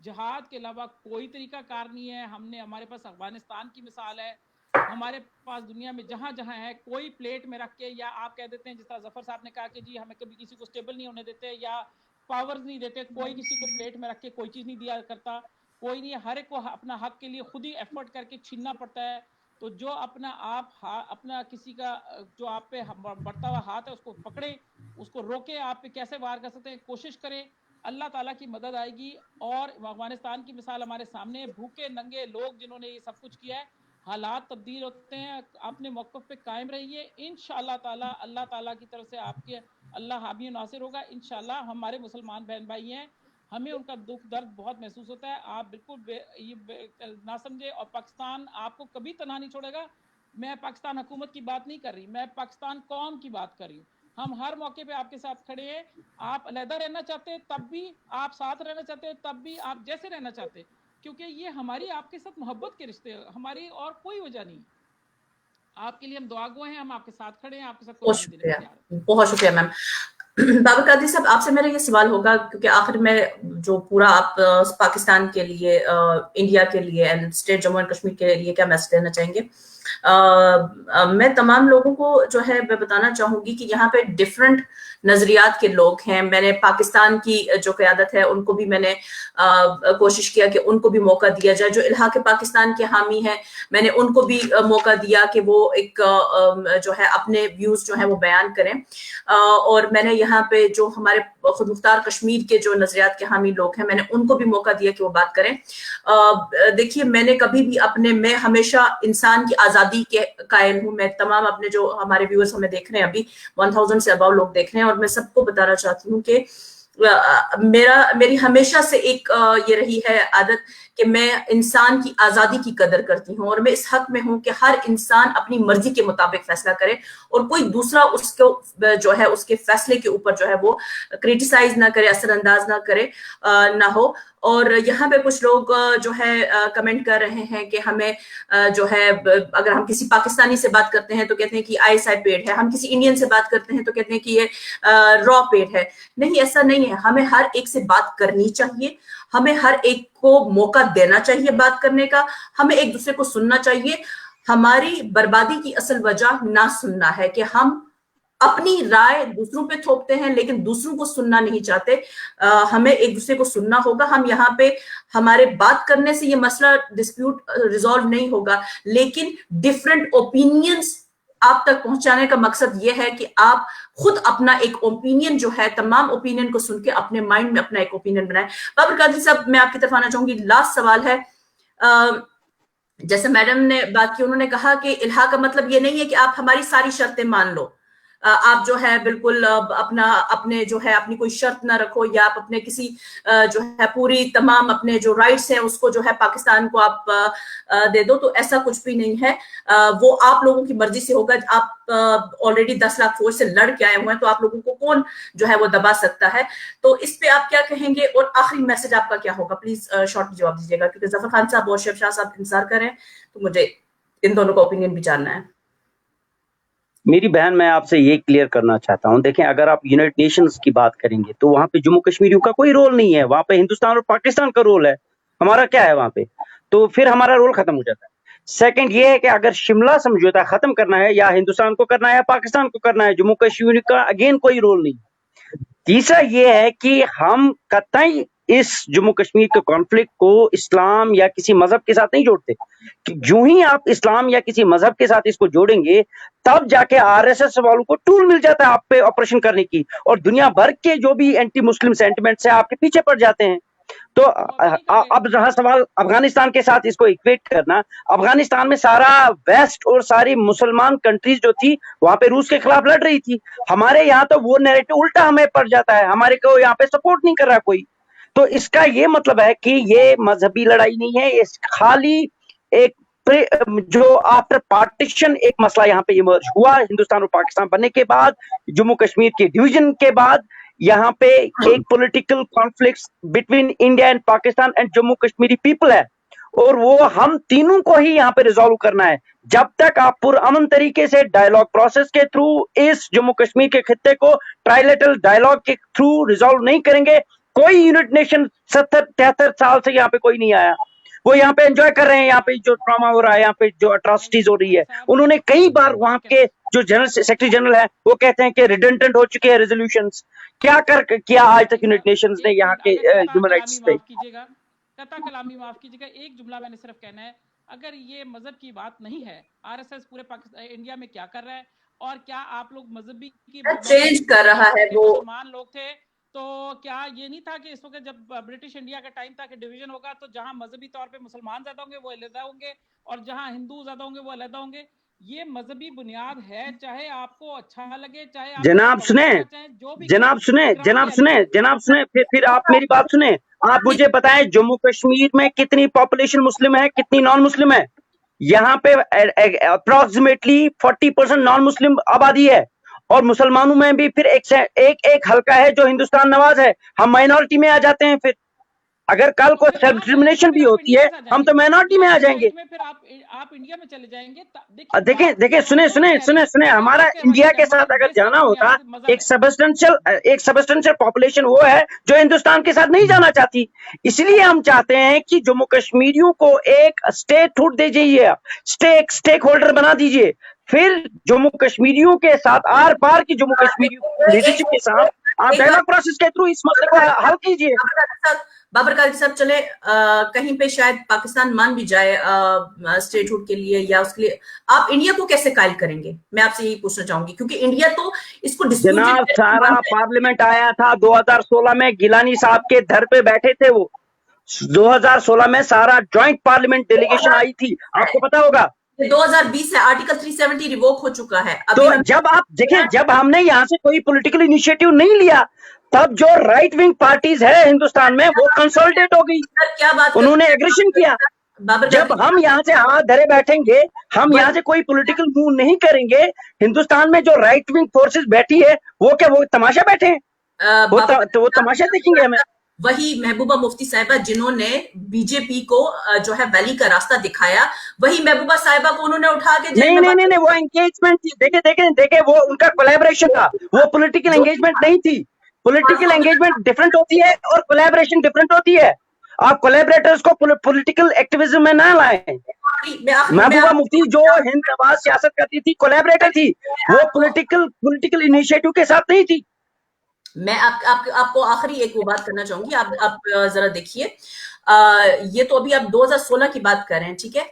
जिहाद के अलावा कोई तरीका कार नहीं है। हमने, हमारे पास अफगानिस्तान की मिसाल है, हमारे पास दुनिया में जहाँ जहाँ है, कोई प्लेट में रख के, या आप कह देते हैं जिस तरह जफर साहब ने कहा कि जी हमें कभी किसी को स्टेबल नहीं होने देते या पावर्स नहीं देते, कोई किसी को प्लेट में रख के कोई चीज़ नहीं दिया करता, कोई नहीं, हर एक को अपना हक के लिए खुद ही एफर्ट करके छीनना पड़ता है। तो जो अपना आप अपना किसी का जो आप पे बढ़ता हुआ हाथ है उसको पकड़े, उसको रोके, आप पे कैसे वार कर सकते हैं कोशिश करें, अल्लाह ताला की मदद आएगी। और अफगानिस्तान की मिसाल हमारे सामने, भूखे नंगे लोग जिन्होंने ये सब कुछ किया है, हालात तब्दील होते हैं, अपने मौक़िफ़ पे कायम रहिए, इंशाअल्लाह ताला अल्लाह ताला की तरफ से आपके अल्लाह हामी नासिर होगा इंशाअल्लाह। हमारे मुसलमान बहन भाई हैं, हमें उनका दुख दर्द बहुत महसूस होता है, आप बिल्कुल ना समझे, और पाकिस्तान आपको कभी तनहा नहीं छोड़ेगा। मैं पाकिस्तान हुकूमत की बात नहीं कर रही, मैं पाकिस्तान कौम की बात कर रही हूँ। हम हर मौके पे आपके साथ खड़े हैं, आप अलहदा रहना चाहते हैं तब भी, आप साथ रहना चाहते हैं तब भी, आप जैसे रहना चाहते हैं, क्योंकि ये हमारी आपके साथ मोहब्बत के रिश्ते हैं, हमारी और कोई वजह नहीं। आपके लिए हम दुआगो हैं, हम आपके साथ खड़े हैं, आपके साथ बहुत शुक्रिया मैम। बाबर कादरी साहब, आपसे मेरा ये सवाल होगा, क्योंकि आखिर में जो पूरा आप पाकिस्तान के लिए, इंडिया के लिए and state Jammu and Kashmir के लिए क्या मैसेज देना चाहेंगे? मैं तमाम लोगों को जो है मैं बताना चाहूंगी कि यहाँ पे डिफरेंट नजरियात के लोग हैं। मैंने पाकिस्तान की जो क़यादत है उनको भी मैंने कोशिश किया कि उनको भी मौका दिया जाए, जो इल्हाक़ पाकिस्तान के हामी हैं मैंने उनको भी मौका दिया कि वो एक जो है अपने व्यूज जो है वो बयान करें। और मैंने यहाँ पे जो हमारे खुद मुख्तार कश्मीर के जो नजरियात के हामी लोग हैं मैंने उनको भी मौका दिया कि वो बात करें। देखिए, मैंने कभी भी मैं हमेशा इंसान की आजादी के कायल हूँ। मैं तमाम अपने जो हमारे व्यूअर्स हमें देख रहे हैं, अभी 1000 से अबाव लोग देख रहे हैं, और मैं सबको बताना चाहती हूँ कि मेरी हमेशा से एक ये रही है आदत कि मैं इंसान की आजादी की कदर करती हूँ, और मैं इस हक में हूँ कि हर इंसान अपनी मर्जी के मुताबिक फैसला करे और कोई दूसरा उसको जो है उसके फैसले के ऊपर जो है वो क्रिटिसाइज ना करे, असरअंदाज ना करे ना हो। और यहाँ पे कुछ लोग जो है कमेंट कर रहे हैं कि हमें जो है, अगर हम किसी पाकिस्तानी से बात करते हैं तो कहते हैं कि ISI पेड है, हम किसी इंडियन से बात करते हैं तो कहते हैं कि ये रॉ पेड है। नहीं, ऐसा नहीं है। हमें हर एक से बात करनी चाहिए, हमें हर एक को मौका देना चाहिए बात करने का, हमें एक दूसरे को सुनना चाहिए। हमारी बर्बादी की असल वजह ना सुनना है कि हम अपनी राय दूसरों पे थोपते हैं लेकिन दूसरों को सुनना नहीं चाहते। हमें एक दूसरे को सुनना होगा। हम यहाँ पे हमारे बात करने से ये मसला डिस्प्यूट रिजॉल्व नहीं होगा, लेकिन डिफरेंट ओपिनियंस آپ تک پہنچانے کا مقصد یہ ہے کہ آپ خود اپنا ایک اوپینین جو ہے تمام اوپینین کو سن کے اپنے مائنڈ میں اپنا ایک اوپینین بنائیں. بابر قادری صاحب میں آپ کی طرف آنا چاہوں گی. لاسٹ سوال ہے, جیسے میڈم نے بات کی, انہوں نے کہا کہ الحاق کا مطلب یہ نہیں ہے کہ آپ ہماری ساری شرطیں مان لو, آپ جو ہے بالکل اپنے جو ہے اپنی کوئی شرط نہ رکھو, یا آپ اپنے کسی جو ہے پوری تمام اپنے جو رائٹس ہیں اس کو جو ہے پاکستان کو آپ دے دو. تو ایسا کچھ بھی نہیں ہے, وہ آپ لوگوں کی مرضی سے ہوگا. آپ آلریڈی 10 لاکھ فوج سے لڑ کے آئے ہوئے ہیں, تو آپ لوگوں کو کون جو ہے وہ دبا سکتا ہے. تو اس پہ آپ کیا کہیں گے, اور آخری میسج آپ کا کیا ہوگا؟ پلیز شارٹ جواب دیجیے گا, کیونکہ ظفر خان صاحب اور شیب شاہ صاحب انتظار کریں, تو مجھے ان دونوں کا اوپینین بھی جاننا ہے. میری بہن, میں آپ سے یہ کلیئر کرنا چاہتا ہوں, دیکھیں اگر آپ یونائٹڈ نیشنز کی بات کریں گے تو وہاں پہ جموں کشمیریوں کا کوئی رول نہیں ہے, وہاں پہ ہندوستان اور پاکستان کا رول ہے. ہمارا کیا ہے وہاں پہ؟ تو پھر ہمارا رول ختم ہو جاتا ہے. سیکنڈ یہ ہے کہ اگر شملہ سمجھوتا ختم کرنا ہے, یا ہندوستان کو کرنا ہے یا پاکستان کو کرنا ہے, جموں کشمیر کا اگین کوئی رول نہیں. تیسرا یہ ہے کہ ہم قطعی اس جموں کشمیر کے کانفلکٹ کو اسلام یا کسی مذہب کے ساتھ نہیں جوڑتے. کہ جو ہی آپ اسلام یا کسی مذہب کے ساتھ اس کو جوڑیں گے, تب جا کے RSS والوں کو ٹول مل جاتا ہے آپ پہ آپریشن کرنے کی, اور دنیا بھر کے جو بھی اینٹی مسلم سینٹیمنٹس ہیں آپ کے پیچھے پڑ جاتے ہیں. تو اب رہا سوال افغانستان کے ساتھ اس کو ایکویٹ کرنا, افغانستان میں سارا ویسٹ اور ساری مسلمان کنٹریز جو تھی وہاں پہ روس کے خلاف لڑ رہی تھی. ہمارے یہاں تو وہ نیریٹو الٹا ہمیں پڑ جاتا ہے, ہمارے کو یہاں پہ سپورٹ نہیں کر رہا کوئی. تو اس کا یہ مطلب ہے کہ یہ مذہبی لڑائی نہیں ہے, یہ خالی ایک جو آفٹر پارٹیشن ایک مسئلہ یہاں پہ ایمرج ہوا ہندوستان اور پاکستان بننے کے بعد, جموں کشمیر کے ڈویژن کے بعد. یہاں پہ ایک political conflict between India and Pakistan and Jammu Kashmiri people ہے, اور وہ ہم تینوں کو ہی یہاں پہ ریزالو کرنا ہے. جب تک آپ پرامن طریقے سے ڈائیلاگ پروسیس کے تھرو اس جموں کشمیر کے خطے کو ٹرائلیٹرل ڈائیلاگ کے تھرو ریزالو نہیں کریں گے, کوئی یونائٹڈ نیشن 70-73 سال سے یہاں پہ کوئی نہیں آیا. وہ یہاں پہ انجوائے کر رہے ہیں, یہاں پہ جو ٹراما ہو رہا ہے, یہاں پہ جو اٹراسٹیز ہو رہی ہے. انہوں نے کئی بار وہاں کے جو جنرل سیکرٹری جنرل ہے وہ کہتے ہیں کہ ریڈنڈنٹ ہو چکے ہیں ریزولوشنز. کیا کیا آج تک یونائٹڈ نیشنز نے یہاں کے ہیومن رائٹس پہ؟ قطع کلامی معاف کیجیے گا, ایک جملہ میں نے صرف کہنا ہے, اگر یہ مذہب کی بات نہیں ہے, RSS پورے پاکستان انڈیا میں کیا کر رہا ہے, اور کیا آپ لوگ مذہبی کی چینج کر رہا ہے وہ مسلمان لوگ تھے, تو کیا یہ نہیں تھا کہ اس وقت جب برٹش انڈیا کا ٹائم تھا کہ ڈویژن ہوگا تو جہاں مذہبی طور پہ مسلمان زیادہ ہوں گے وہ علیحدہ ہوں گے, اور جہاں ہندو زیادہ ہوں گے وہ علیحدہ ہوں گے. یہ مذہبی بنیاد ہے, چاہے آپ کو اچھا لگے, چاہے جناب سنیں, پھر آپ میری بات سنیں. آپ مجھے بتائیں جموں کشمیر میں کتنی پاپولیشن مسلم ہے, کتنی نان مسلم ہے؟ یہاں پہ اپروکسیمیٹلی 40% نان مسلم آبادی ہے, اور مسلمانوں میں بھی پھر ایک حلقہ ہے جو ہندوستان نواز ہے. ہم مائنورٹی میں آ جاتے ہیں. پھر اگر کل کو سیلف ڈٹرمنیشن بھی ہوتی ہے ہم تو مائنورٹی میں آ جائیں گے. آپ انڈیا میں چلے جائیں گے. دیکھیں سنیں, ہمارا انڈیا کے ساتھ اگر جانا ہوتا, ایک سبسٹنشل پاپولیشن وہ ہے جو ہندوستان کے ساتھ نہیں جانا چاہتی. اس لیے ہم چاہتے ہیں کہ جموں کشمیریوں کو ایک اسٹیٹ ہوڈ دے دیجیے, اسٹیک ہولڈر بنا دیجیے. پھر جموں کشمیریوں کے ساتھ آر پار کی جموں کشمیریوں لیڈرشپ کے ساتھ آپ ڈائیلاگ پروسیس کے تھرو اس مسئلے کو حل کیجیے. بابر قادری صاحب چلے کہیں پہ شاید پاکستان مان بھی جائے اسٹیٹ ہوڈ کے لیے, یا اس کے لیے آپ انڈیا کو کیسے قائل کریں گے؟ میں آپ سے یہی پوچھنا چاہوں گی, کیونکہ انڈیا تو اس کو جناب سارا پارلیمنٹ آیا تھا 2016 میں, گیلانی صاحب کے گھر پہ بیٹھے تھے وہ. 2016 میں سارا جوائنٹ پارلیمنٹ ڈیلیگیشن آئی تھی, آپ کو پتا ہوگا. 2020 سے آرٹیکل 370 ریووک ہو چکا ہے. تو جب آپ دیکھیں, جب ہم نے یہاں سے کوئی پولیٹیکل انیشیٹو نہیں لیا, تب جو رائٹ ونگ پارٹیز ہے ہندوستان میں وہ کنسولٹیٹ ہو گئی, انہوں نے ایگریشن کیا. جب ہم یہاں سے ہاتھ دھرے بیٹھیں گے, ہم یہاں سے کوئی پولیٹیکل موو نہیں کریں گے, ہندوستان میں جو رائٹ ونگ فورسز بیٹھی ہے وہ کیا وہ تماشا بیٹھے ہیں؟ وہ تماشا دیکھیں گے ہمیں. وہی محبوبہ مفتی صاحبہ جنہوں نے بی جے پی کو جو ہے ویلی کا راستہ دکھایا, وہی محبوبہ صاحبہ کو انہوں نے اٹھا کے نہیں وہ انگیجمنٹ تھی. دیکھیں وہ ان کا کولیبریشن تھا, وہ پولیٹیکل انگیجمنٹ نہیں تھی. پولیٹیکل انگیجمنٹ ڈفرنٹ ہوتی ہے اور کولیبریشن ڈفرنٹ ہوتی ہے. آپ کولیبریٹرز کو پولیٹیکل ایکٹیویزم میں نہ لائیں. محبوبہ مفتی جو ہند نواز سیاست کرتی تھی یہ تھی, وہ پولیٹیکل انیشیٹو کے ساتھ نہیں تھی. میں آپ کو آخری ایک وہ بات کرنا چاہوں گی. آپ ذرا دیکھیے, یہ تو ابھی آپ 2016 کی بات کر رہے ہیں, ٹھیک ہے.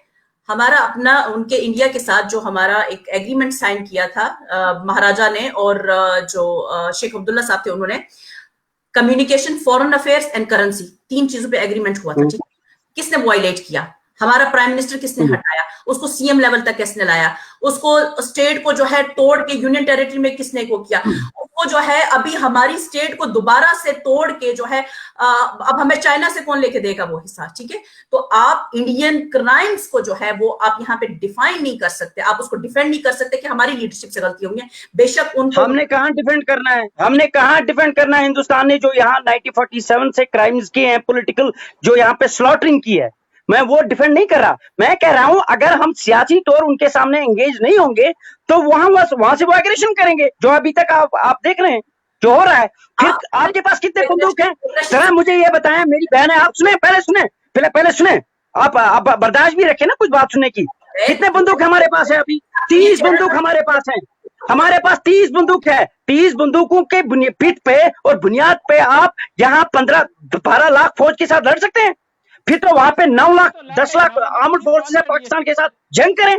ہمارا اپنا ان کے انڈیا کے ساتھ جو ہمارا ایک ایگریمنٹ سائن کیا تھا مہاراجا نے اور جو شیخ عبداللہ صاحب تھے انہوں نے, communication, foreign affairs and currency, 3 چیزوں پہ ایگریمنٹ ہوا تھا. کس نے وائلیٹ کیا؟ ہمارا پرائم منسٹر کس نے ہٹایا؟ اس کو سی ایم لیول تک کس نے لایا؟ اس کو اسٹیٹ کو جو ہے توڑ کے یونین ٹیریٹری میں کس نے کو کیا؟ اس کو جو ہے ابھی ہماری اسٹیٹ کو دوبارہ سے توڑ کے جو ہے اب ہمیں چائنا سے کون لے کے دے گا وہ حصہ؟ ٹھیک ہے, تو آپ انڈین کرائمز کو جو ہے وہ آپ یہاں پہ ڈیفائن نہیں کر سکتے, آپ اس کو ڈیفینڈ نہیں کر سکتے کہ ہماری لیڈرشپ سے غلطی ہوئی ہے. بے شک ان کو ہم نے کہاں ڈیفینڈ کرنا ہے, ہم نے کہاں ڈیفینڈ کرنا ہے؟ ہندوستان نے جو یہاں 1947 سے کرائمز کیے ہیں پولیٹیکل, جو یہاں پہ سلوٹرنگ کی ہے, میں وہ ڈیفینڈ نہیں کر رہا. میں کہہ رہا ہوں اگر ہم سیاسی طور ان کے سامنے انگیج نہیں ہوں گے تو وہاں سے وہ ایگریشن کریں گے, جو ابھی تک آپ دیکھ رہے ہیں جو ہو رہا ہے. پھر آپ کے پاس کتنے بندوق ہیں؟ ذرا مجھے یہ بتائیں, میری بہن ہے, آپ سنیں, پہلے سنیں, آپ برداشت بھی رکھیں نا کچھ بات سننے کی. کتنے بندوق ہمارے پاس ہے؟ ابھی 30 بندوق ہمارے پاس ہیں. ہمارے پاس 30 بندوق ہے. 30 بندوقوں کے پیٹھ پہ اور بنیاد پہ آپ یہاں 12 لاکھ فوج کے ساتھ لڑ سکتے ہیں؟ پھر تو وہاں پہ 9 لاکھ 10 لاکھ آرمڈ فورسز ہے پاکستان کے ساتھ, جنگ کریں.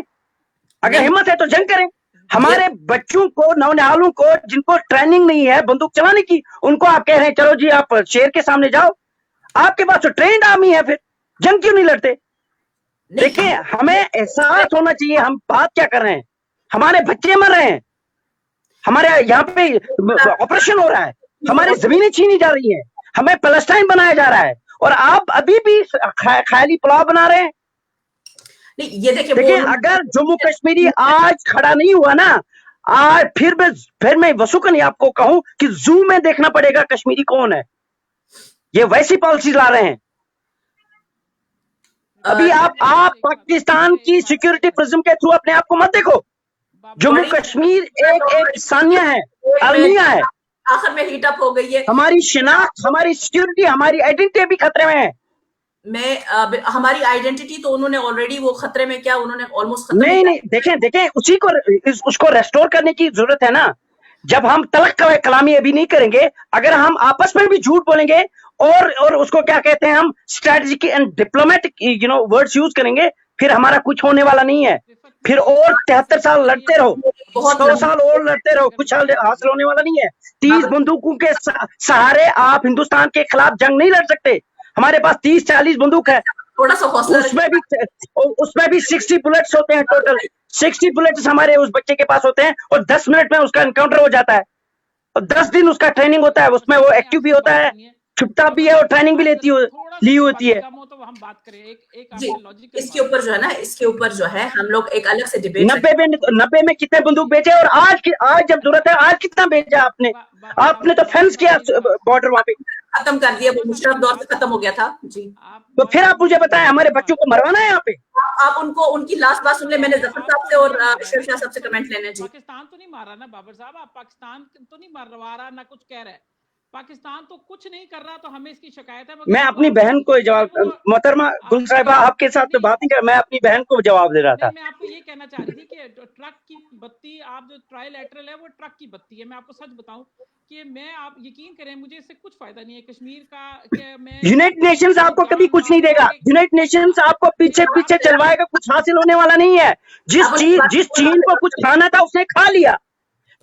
اگر ہمت ہے تو جنگ کریں. ہمارے بچوں کو, نونہالوں کو, جن کو ٹریننگ نہیں ہے بندوق چلانے کی, ان کو آپ کہہ رہے ہیں چلو جی آپ شیر کے سامنے جاؤ. آپ کے پاس تو ٹرینڈ آرمی ہے, پھر جنگ کیوں نہیں لڑتے؟ دیکھیں, ہمیں احساس ہونا چاہیے ہم بات کیا کر رہے ہیں. ہمارے بچے مر رہے ہیں, ہمارے یہاں پہ آپریشن ہو رہا ہے, ہماری زمینیں چھینی جا رہی ہیں, ہمیں پیلسٹائن بنایا جا رہا ہے, اور آپ ابھی بھی خیالی پلاؤ بنا رہے ہیں. یہ دیکھیں, اگر جموں کشمیری آج کھڑا نہیں ہوا نا, آج پھر میں وسوکن آپ کو کہوں کہ زو میں دیکھنا پڑے گا کشمیری کون ہے. یہ ویسی پالیسی لا رہے ہیں. ابھی آپ پاکستان کی سیکورٹی پرزم کے تھرو اپنے آپ کو مت دیکھو. جموں کشمیر ایک ثانیہ ہے, المیہ ہے. آخر میں ہیٹ اپ ہو گئی ہے. ہماری شناخت, ہماری سیکورٹی, ہماری آئیڈینٹی بھی خطرے میں ہے. ہماری آئیڈینٹی تو انہوں نے آلریڈی وہ خطرے میں کیا, انہوں نے آلموسٹ ختم. نہیں, دیکھیں اس کو ریسٹور کرنے کی ضرورت ہے نا. جب ہم تلق کلامی ابھی نہیں کریں گے, اگر ہم آپس میں بھی جھوٹ بولیں گے اور اس کو کیا کہتے ہیں ہم strategic and diplomatic words use کریں گے, پھر ہمارا کچھ ہونے والا نہیں ہے. پھر اور 73 سال لڑتے رہو, 100 سال اور لڑتے رہو, کچھ حاصل ہونے والا نہیں ہے. 30 بندوقوں کے سہارے آپ ہندوستان کے خلاف جنگ نہیں لڑ سکتے. ہمارے پاس 30-40 بندوق ہے, تھوڑا سا حوصلہ, اس میں بھی 60 بلٹس ہوتے ہیں ٹوٹل. 60 بلٹس ہمارے اس بچے کے پاس ہوتے ہیں, اور 10 منٹ میں اس کا انکاؤنٹر ہو جاتا ہے, اور 10 دن اس کا ٹریننگ ہوتا ہے. اس میں وہ ایکٹیو بھی ہوتا ہے, چھپتا بھی ہے, اور ٹریننگ بھی لی ہوتی ہے. جی اس کے اوپر جو ہے نا, اس کے اوپر جو ہے ہم لوگ ایک الگ سے ڈیبیٹ. 90 میں کتنے بندوق بیچے, اور آج جب ضرورت ہے آج کتنا بیچا آپ نے تو فینس کیا بارڈر وہاں پہ, ختم کر دیا, وہ مشرف دور سے ختم ہو گیا تھا. جی تو پھر آپ مجھے بتائیں ہمارے بچوں کو مروانا ہے یہاں پہ؟ آپ ان کی لاسٹ بات سن لیں. میں نے ظفر صاحب سے اور اشرف شاہ صاحب سے کمنٹ لینے. جی پاکستان تو نہیں مار رہا نا بابر صاحب, آپ پاکستان تو نہیں مروا رہا, نہ کچھ کہہ رہا ہے. پاکستان تو کچھ نہیں کر رہا, تو ہمیں اس کی شکایت ہے. میں اپنی بہن کو جواب, محترمہ گل صاحبہ آپ کے ساتھ تو بات نہیں کر, میں اپنی بہن کو جواب دے رہا تھا. میں آپ کو یہ کہنا چاہ رہی تھی کہ ٹرک کی بتی, آپ جو ٹرائی لیٹرل ہے وہ ٹرک کی بتی ہے. میں آپ کو سچ بتاؤں کہ میں, آپ یقین کریں مجھے اس سے کچھ فائدہ نہیں ہے کشمیر کا. کہ میں یونائٹڈ نیشنز آپ کو کبھی کچھ نہیں دے گا. یونائٹڈ نیشنز آپ کو پیچھے چلوائے گا, کچھ حاصل ہونے والا نہیں ہے. جس چین کو کچھ کھانا تھا اس نے کھا لیا,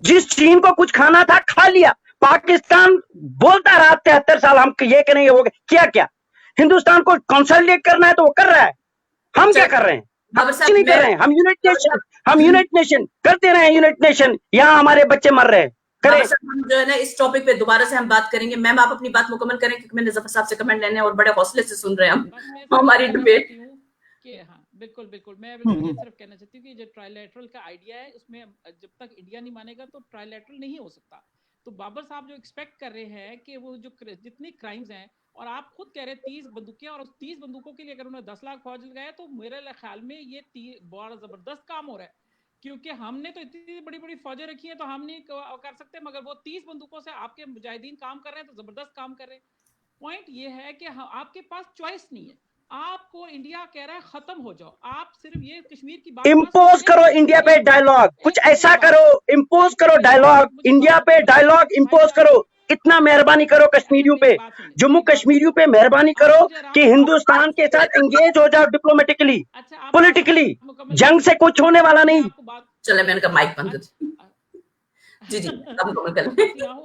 جس چین کو کچھ کھانا تھا کھا لیا. پاکستان بولتا رہا 73 سال ہم یہ کریں گے, وہ کیا ہندوستان کو کنسالیڈیٹ کرنا ہے تو وہ کر رہا ہے. ہم کیا کر رہے ہیں؟ ہم کچھ نہیں کر رہے ہیں. ہم یونائٹڈ نیشن کرتے رہے ہیں, یونائٹڈ نیشن, یہاں ہمارے بچے مر رہے ہیں. جو ہے نا اس ٹاپک پہ دوبارہ سے ہم بات کریں گے. میم آپ اپنی بات مکمل کریں, کیونکہ میں نے ظفر صاحب سے کمنٹ لینے اور بڑے حوصلے سے سن رہے ہیں ہم ہماری ڈبیٹ. ہاں بالکل میں یہ صرف کہنا چاہتی ہوں کہ جو ٹرائی لیٹرل کا آئیڈیا ہے, اس میں جب تک انڈیا نہیں مانے گا تو ٹرائی لیٹرل نہیں ہو سکتا. تو بابر صاحب جو ایکسپیکٹ کر رہے ہیں کہ وہ جو جتنی کرائمز ہیں, اور آپ خود کہہ رہے 30 بندوقیں, اور اس 30 بندوقوں کے لیے اگر انہوں نے 10 لاکھ فوج لگایا تو میرے خیال میں یہ بڑا زبردست کام ہو رہا ہے. کیونکہ ہم نے تو اتنی بڑی فوجیں رکھی ہیں تو ہم نہیں کر سکتے, مگر وہ 30 بندوقوں سے آپ کے مجاہدین کام کر رہے ہیں تو زبردست کام کر رہے ہیں. پوائنٹ یہ ہے کہ آپ کے پاس چوائس نہیں ہے. آپ کو انڈیا کہہ رہا ہے ختم ہو جاؤ, آپ صرف یہ کشمیر کی بات امپوز کرو انڈیا پہ ڈائلاگ, کچھ ایسا کرو, امپوز کرو ڈائلاگ, انڈیا پہ ڈائلاگ امپوز کرو. इतना मेहरबानी करो कश्मीरियों पे, जम्मू कश्मीरियों पे मेहरबानी करो कि हिंदुस्तान के साथ एंगेज हो जाओ डिप्लोमेटिकली, पॉलिटिकली। जंग से कुछ होने वाला नहीं। चले मैंने कहा माइक बंद कर। जी जी अब मुकम्मल करें।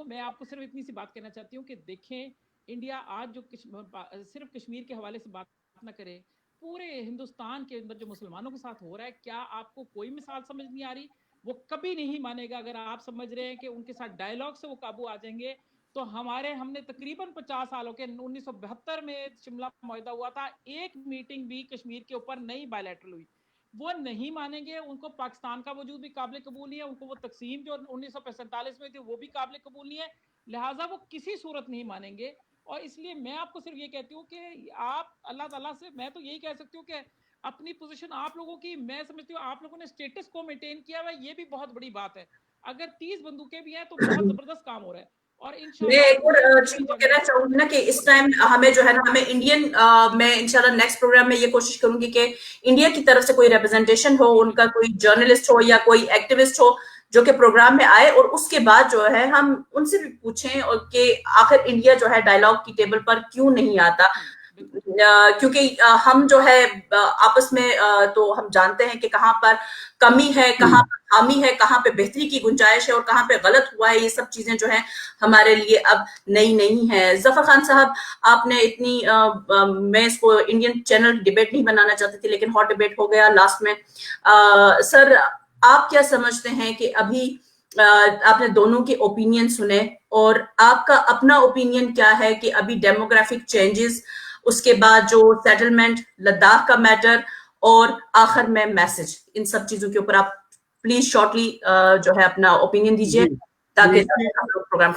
मैं आपको सिर्फ इतनी सी बात कहना चाहती हूँ कि देखें, इंडिया आज जो सिर्फ कश्मीर के हवाले से बात ना करे, पूरे हिंदुस्तान के अंदर जो मुसलमानों के साथ हो रहा है, क्या आपको कोई मिसाल समझ नहीं आ रही? वो कभी नहीं मानेगा। अगर आप समझ रहे हैं कि उनके साथ डायलॉग से वो काबू आ जाएंगे, तो हमने तकरीबन 50 सालों के 1972 में शिमला मुआहदा हुआ था, एक मीटिंग भी कश्मीर के ऊपर नहीं बायलैटरल हुई। वो नहीं मानेंगे। उनको पाकिस्तान का वजूद भी काबिल कबूल नहीं है, उनको वो तकसीम जो 1947 में थी वो भी काबिल कबूल नहीं है, लिहाजा वो किसी सूरत नहीं मानेंगे। और इसलिए मैं आपको सिर्फ ये कहती हूँ कि आप अल्लाह ताला से, मैं तो यही कह सकती हूँ कि अपनी पोजीशन आप लोगों की, मैं समझती हूँ आप लोगों ने स्टेटस को मेंटेन किया हुआ, ये भी बहुत बड़ी बात है। अगर 30 बंदूकें भी हैं तो बहुत जबरदस्त काम हो रहा है। और मैं एक और चीज कहना चाहूंगी ना कि इस टाइम हमें जो है ना, हमें इंडियन मैं इंशाल्लाह नेक्स्ट प्रोग्राम में ये कोशिश करूंगी कि इंडिया की तरफ से कोई रिप्रेजेंटेशन हो, उनका कोई जर्नलिस्ट हो या कोई एक्टिविस्ट हो जो कि प्रोग्राम में आए, और उसके बाद जो है हम उनसे भी पूछें और कि आखिर इंडिया जो है डायलॉग की टेबल पर क्यों नहीं आता। क्योंकि हम जो है आपस में तो हम जानते हैं कि कहाँ पर कमी है, कहाँ पर खामी है, कहाँ पे बेहतरी की गुंजाइश है और कहाँ पे गलत हुआ है। ये सब चीजें जो है हमारे लिए अब नई नहीं है। जफर खान साहब, आपने इतनी मैं इसको इंडियन चैनल डिबेट नहीं बनाना चाहती थी, लेकिन हॉट डिबेट हो गया लास्ट में। सर, आप क्या समझते हैं कि अभी आपने दोनों के ओपिनियन सुने, और आपका अपना ओपिनियन क्या है कि अभी डेमोग्राफिक चेंजेस, उसके बाद जो सेटलमेंट, लद्दाख का मैटर, और आखिर में मैसेज, इन सब चीजों के ऊपर आप प्लीज शॉर्टली जो है अपना ओपिनियन दीजिए, ताकि हम लोग प्रोग्राम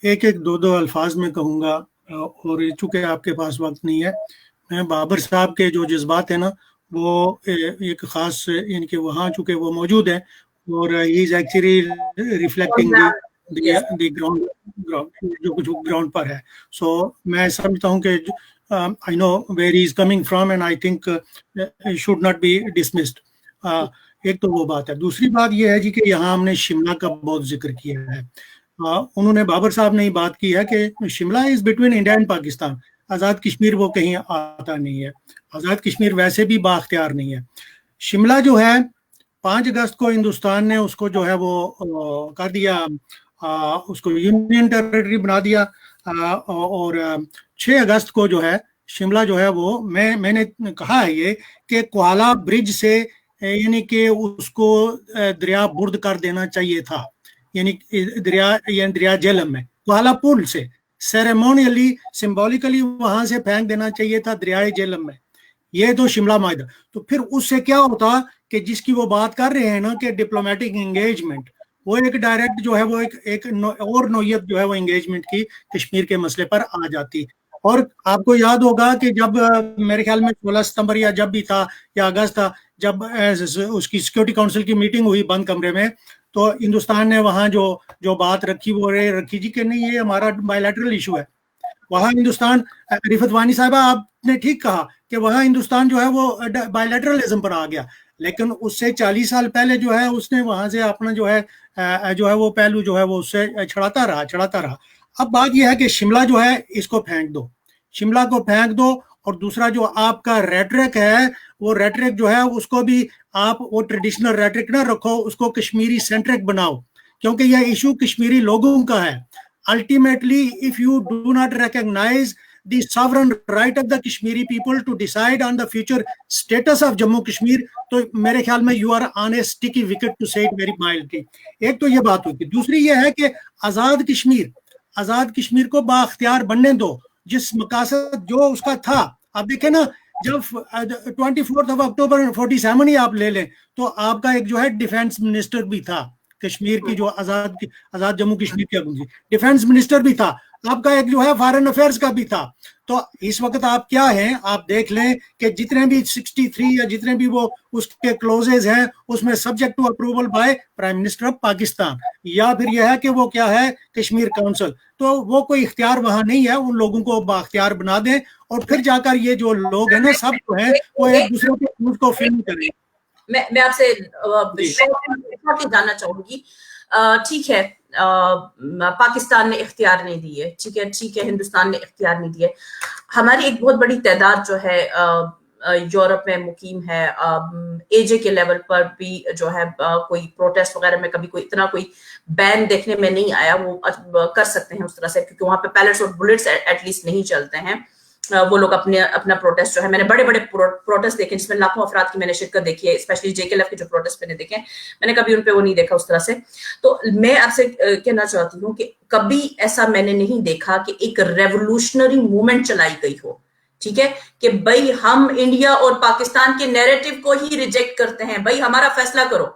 एक दो अल्फाज में कहूंगा, और चूंकि आपके पास वक्त नहीं है, मैं बाबर साहब के जो जज्बात है ना, वो एक खास, इनके वहाँ चूंकि वो मौजूद है, और he is actually reflecting the ground जो कुछ ग्राउंड पर है। सो मैं समझता हूँ कि I know where he is coming from, and I think should not be dismissed. एक तो वो बात है। दूसरी बात ये है जी कि यहाँ हमने शिमला का बहुत जिक्र किया है। उन्होंने, बाबर साहब ने बात की है कि Shimla is between India and Pakistan. Azad Kashmir वो कहीं आता नहीं है। आज़ाद कश्मीर वैसे भी बाख्तियार नहीं है। शिमला जो है 5 अगस्त को हिंदुस्तान ने उसको जो है वो कर दिया, उसको यूनियन टेरिटरी बना दिया, और 6 अगस्त को जो है शिमला जो है वो, मैंने कहा है ये कि कोहाला ब्रिज से, यानी कि उसको दरिया बुर्द कर देना चाहिए था, यानी दरिया झेलम में कोहाला पुल से सेरेमोनियली, सिंबॉलिकली वहां से फेंक देना चाहिए था दरिया झेलम में। ये तो शिमला मुआहदा। तो फिर उससे क्या होता कि जिसकी वो बात कर रहे हैं ना कि डिप्लोमेटिक एंगेजमेंट, वो एक डायरेक्ट जो है वो एक और नौयत जो है वो एंगेजमेंट की कश्मीर के मसले पर आ जाती। और आपको याद होगा कि जब मेरे ख्याल में 16 सितंबर या जब भी था, या अगस्त था, जब उसकी सिक्योरिटी काउंसिल की मीटिंग हुई बंद कमरे में, तो हिंदुस्तान ने वहां जो बात रखी वो रखी जी कि नहीं, ये हमारा बायलैटरल इशू है। वहां हिंदुस्तान, रिफत वानी साहिबा आपने ठीक कहा कि वहां हिंदुस्तान जो है वो बायलैटरलिज्म पर आ गया, लेकिन उससे 40 साल पहले जो है उसने वहां से अपना जो है वो पहलू जो है वो उससे छड़ाता रहा। अब बात यह है कि शिमला जो है इसको फेंक दो, शिमला को फेंक दो। और दूसरा जो आपका रेटरिक है, वो रेटरिक जो है उसको भी आप वो ट्रेडिशनल रेटरिक ना रखो, उसको कश्मीरी सेंट्रिक बनाओ, क्योंकि यह इशू कश्मीरी लोगों का है। Ultimately if you do not recognise the sovereign right of the Kashmiri people to decide on the future status of Jammu Kashmir, तो मेरे ख्याल में you are on a sticky wicket to say it very mildly। एक तो ये बात हुई। दूसरी ये है कि आज़ाद कश्मीर को बाख्तियार बनने दो, जिस मकासद जो उसका था। आप देखें ना, जब 24 अक्टूबर 47 ही आप ले लें, तो आपका एक जो है डिफेंस मिनिस्टर भी था कश्मीर की, जो आज़ाद जम्मू कश्मीर की डिफेंस मिनिस्टर भी था। आपका एक जो है फॉरेन अफेयर्स का भी था। तो इस वक्त आप क्या हैं, आप देख लें कि जितने भी 63 या जितने भी वो उसके क्लोजेज हैं, उसमें subject to approval by prime minister of Pakistan, या फिर यह है कि वो क्या है, कश्मीर काउंसिल। तो वो कोई इख्तियार वहां नहीं है, उन लोगों को बाख्तियार बना दें, और फिर जाकर ये जो लोग हैं ना, सब जो है वो एक दूसरे के को फिल्म करें। मैं आपसे जानना चाहूंगी, ठीक है, पाकिस्तान ने इख्तियार नहीं दी है, ठीक है, हिंदुस्तान ने इख्तियार नहीं दिए। हमारी एक बहुत बड़ी तादाद जो है यूरोप में मुकीम है, एजे के लेवल पर भी जो है कोई प्रोटेस्ट वगैरह में कभी कोई इतना कोई बैन देखने में नहीं आया, वो कर सकते हैं उस तरह से, क्योंकि वहां पे पैलेट्स और बुलेट्स एटलीस्ट नहीं चलते हैं। वो लोग अपना प्रोटेस्ट जो है, मैंने बड़े बड़े प्रोटेस्ट देखे जिसमें लाखों अफराद की मैंने शिरकत देखी है, स्पेशली जेकेएलएफ के जो प्रोटेस्ट मैंने देखे, मैंने कभी उन पे वो नहीं देखा उस तरह से। तो मैं आपसे कहना चाहती हूँ कि कभी ऐसा मैंने नहीं देखा कि एक रेवोल्यूशनरी मूवमेंट चलाई गई हो, ठीक है, कि भाई हम इंडिया और पाकिस्तान के नैरेटिव को ही रिजेक्ट करते हैं, भाई हमारा फैसला करो।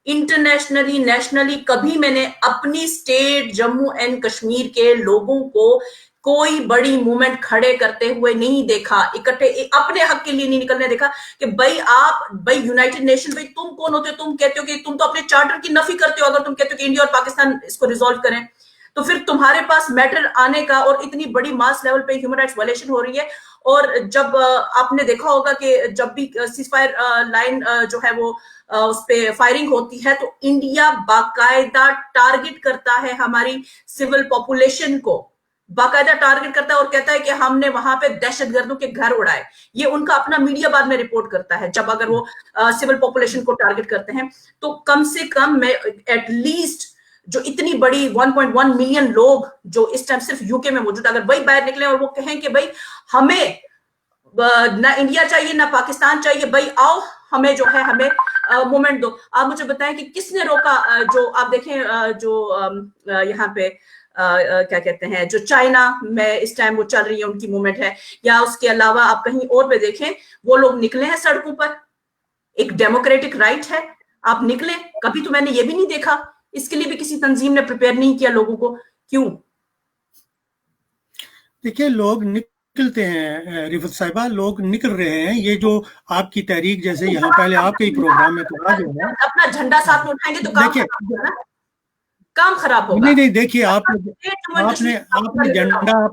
इंटरनेशनली, नेशनली कभी मैंने अपनी स्टेट जम्मू एंड कश्मीर के लोगों को कोई बड़ी मूवमेंट खड़े करते हुए नहीं देखा, इकट्ठे अपने हक के लिए नहीं निकलने देखा कि भाई यूनाइटेड नेशन, भाई तुम कौन होते हो, तुम कहते हो कि तुम तो अपने चार्टर की नफी करते हो, अगर तुम कहते हो कि इंडिया और पाकिस्तान इसको रिजॉल्व करें, तो फिर तुम्हारे पास मैटर आने का, और इतनी बड़ी मास लेवल पे ह्यूमन राइट्स वायलेशन हो रही है। और जब आपने देखा होगा कि जब भी सीज फायर लाइन जो है वो उस पे फायरिंग होती है, तो इंडिया बाकायदा टारगेट करता है हमारी सिविल पॉपुलेशन को, बाकायदा टारगेट करता है और कहता है कि हमने वहां पे दहशतगर्दों के घर उड़ाए। ये उनका अपना मीडिया बाद में रिपोर्ट करता है, जब अगर वो सिविल पॉपुलेशन को टारगेट करते हैं। तो कम से कम मैं एटलीस्ट जो इतनी बड़ी 1.1 मिलियन लोग जो इस टाइम सिर्फ यूके में मौजूद, अगर वही बाहर निकले और वो कहें कि भाई हमें ना इंडिया चाहिए ना पाकिस्तान चाहिए, भाई आओ हमें जो है हमें मूवमेंट दो। आप मुझे बताएं कि किसने रोका? जो आप देखें जो यहाँ पे क्या कहते हैं, जो चाइना में इस टाइम वो चल रही है उनकी मूवमेंट है, या उसके अलावा आप कहीं और पे देखें, वो लोग निकले हैं सड़कों पर, एक डेमोक्रेटिक राइट है, आप निकले। कभी तो मैंने ये भी नहीं देखा, इसके लिए भी किसी तंजीम ने प्रिपेयर नहीं किया लोगों को, क्यों? देखिए लोग निकलते हैं रिफत साहिबा, लोग निकल रहे हैं। ये जो आपकी तहरीक, जैसे यहाँ पहले आपके ही प्रोग्राम में कहा जो है, अपना झंडा साथ में उठाएंगे तो काम खराब होगा ना, काम खराब होगा। नहीं देखिए आपने झंडा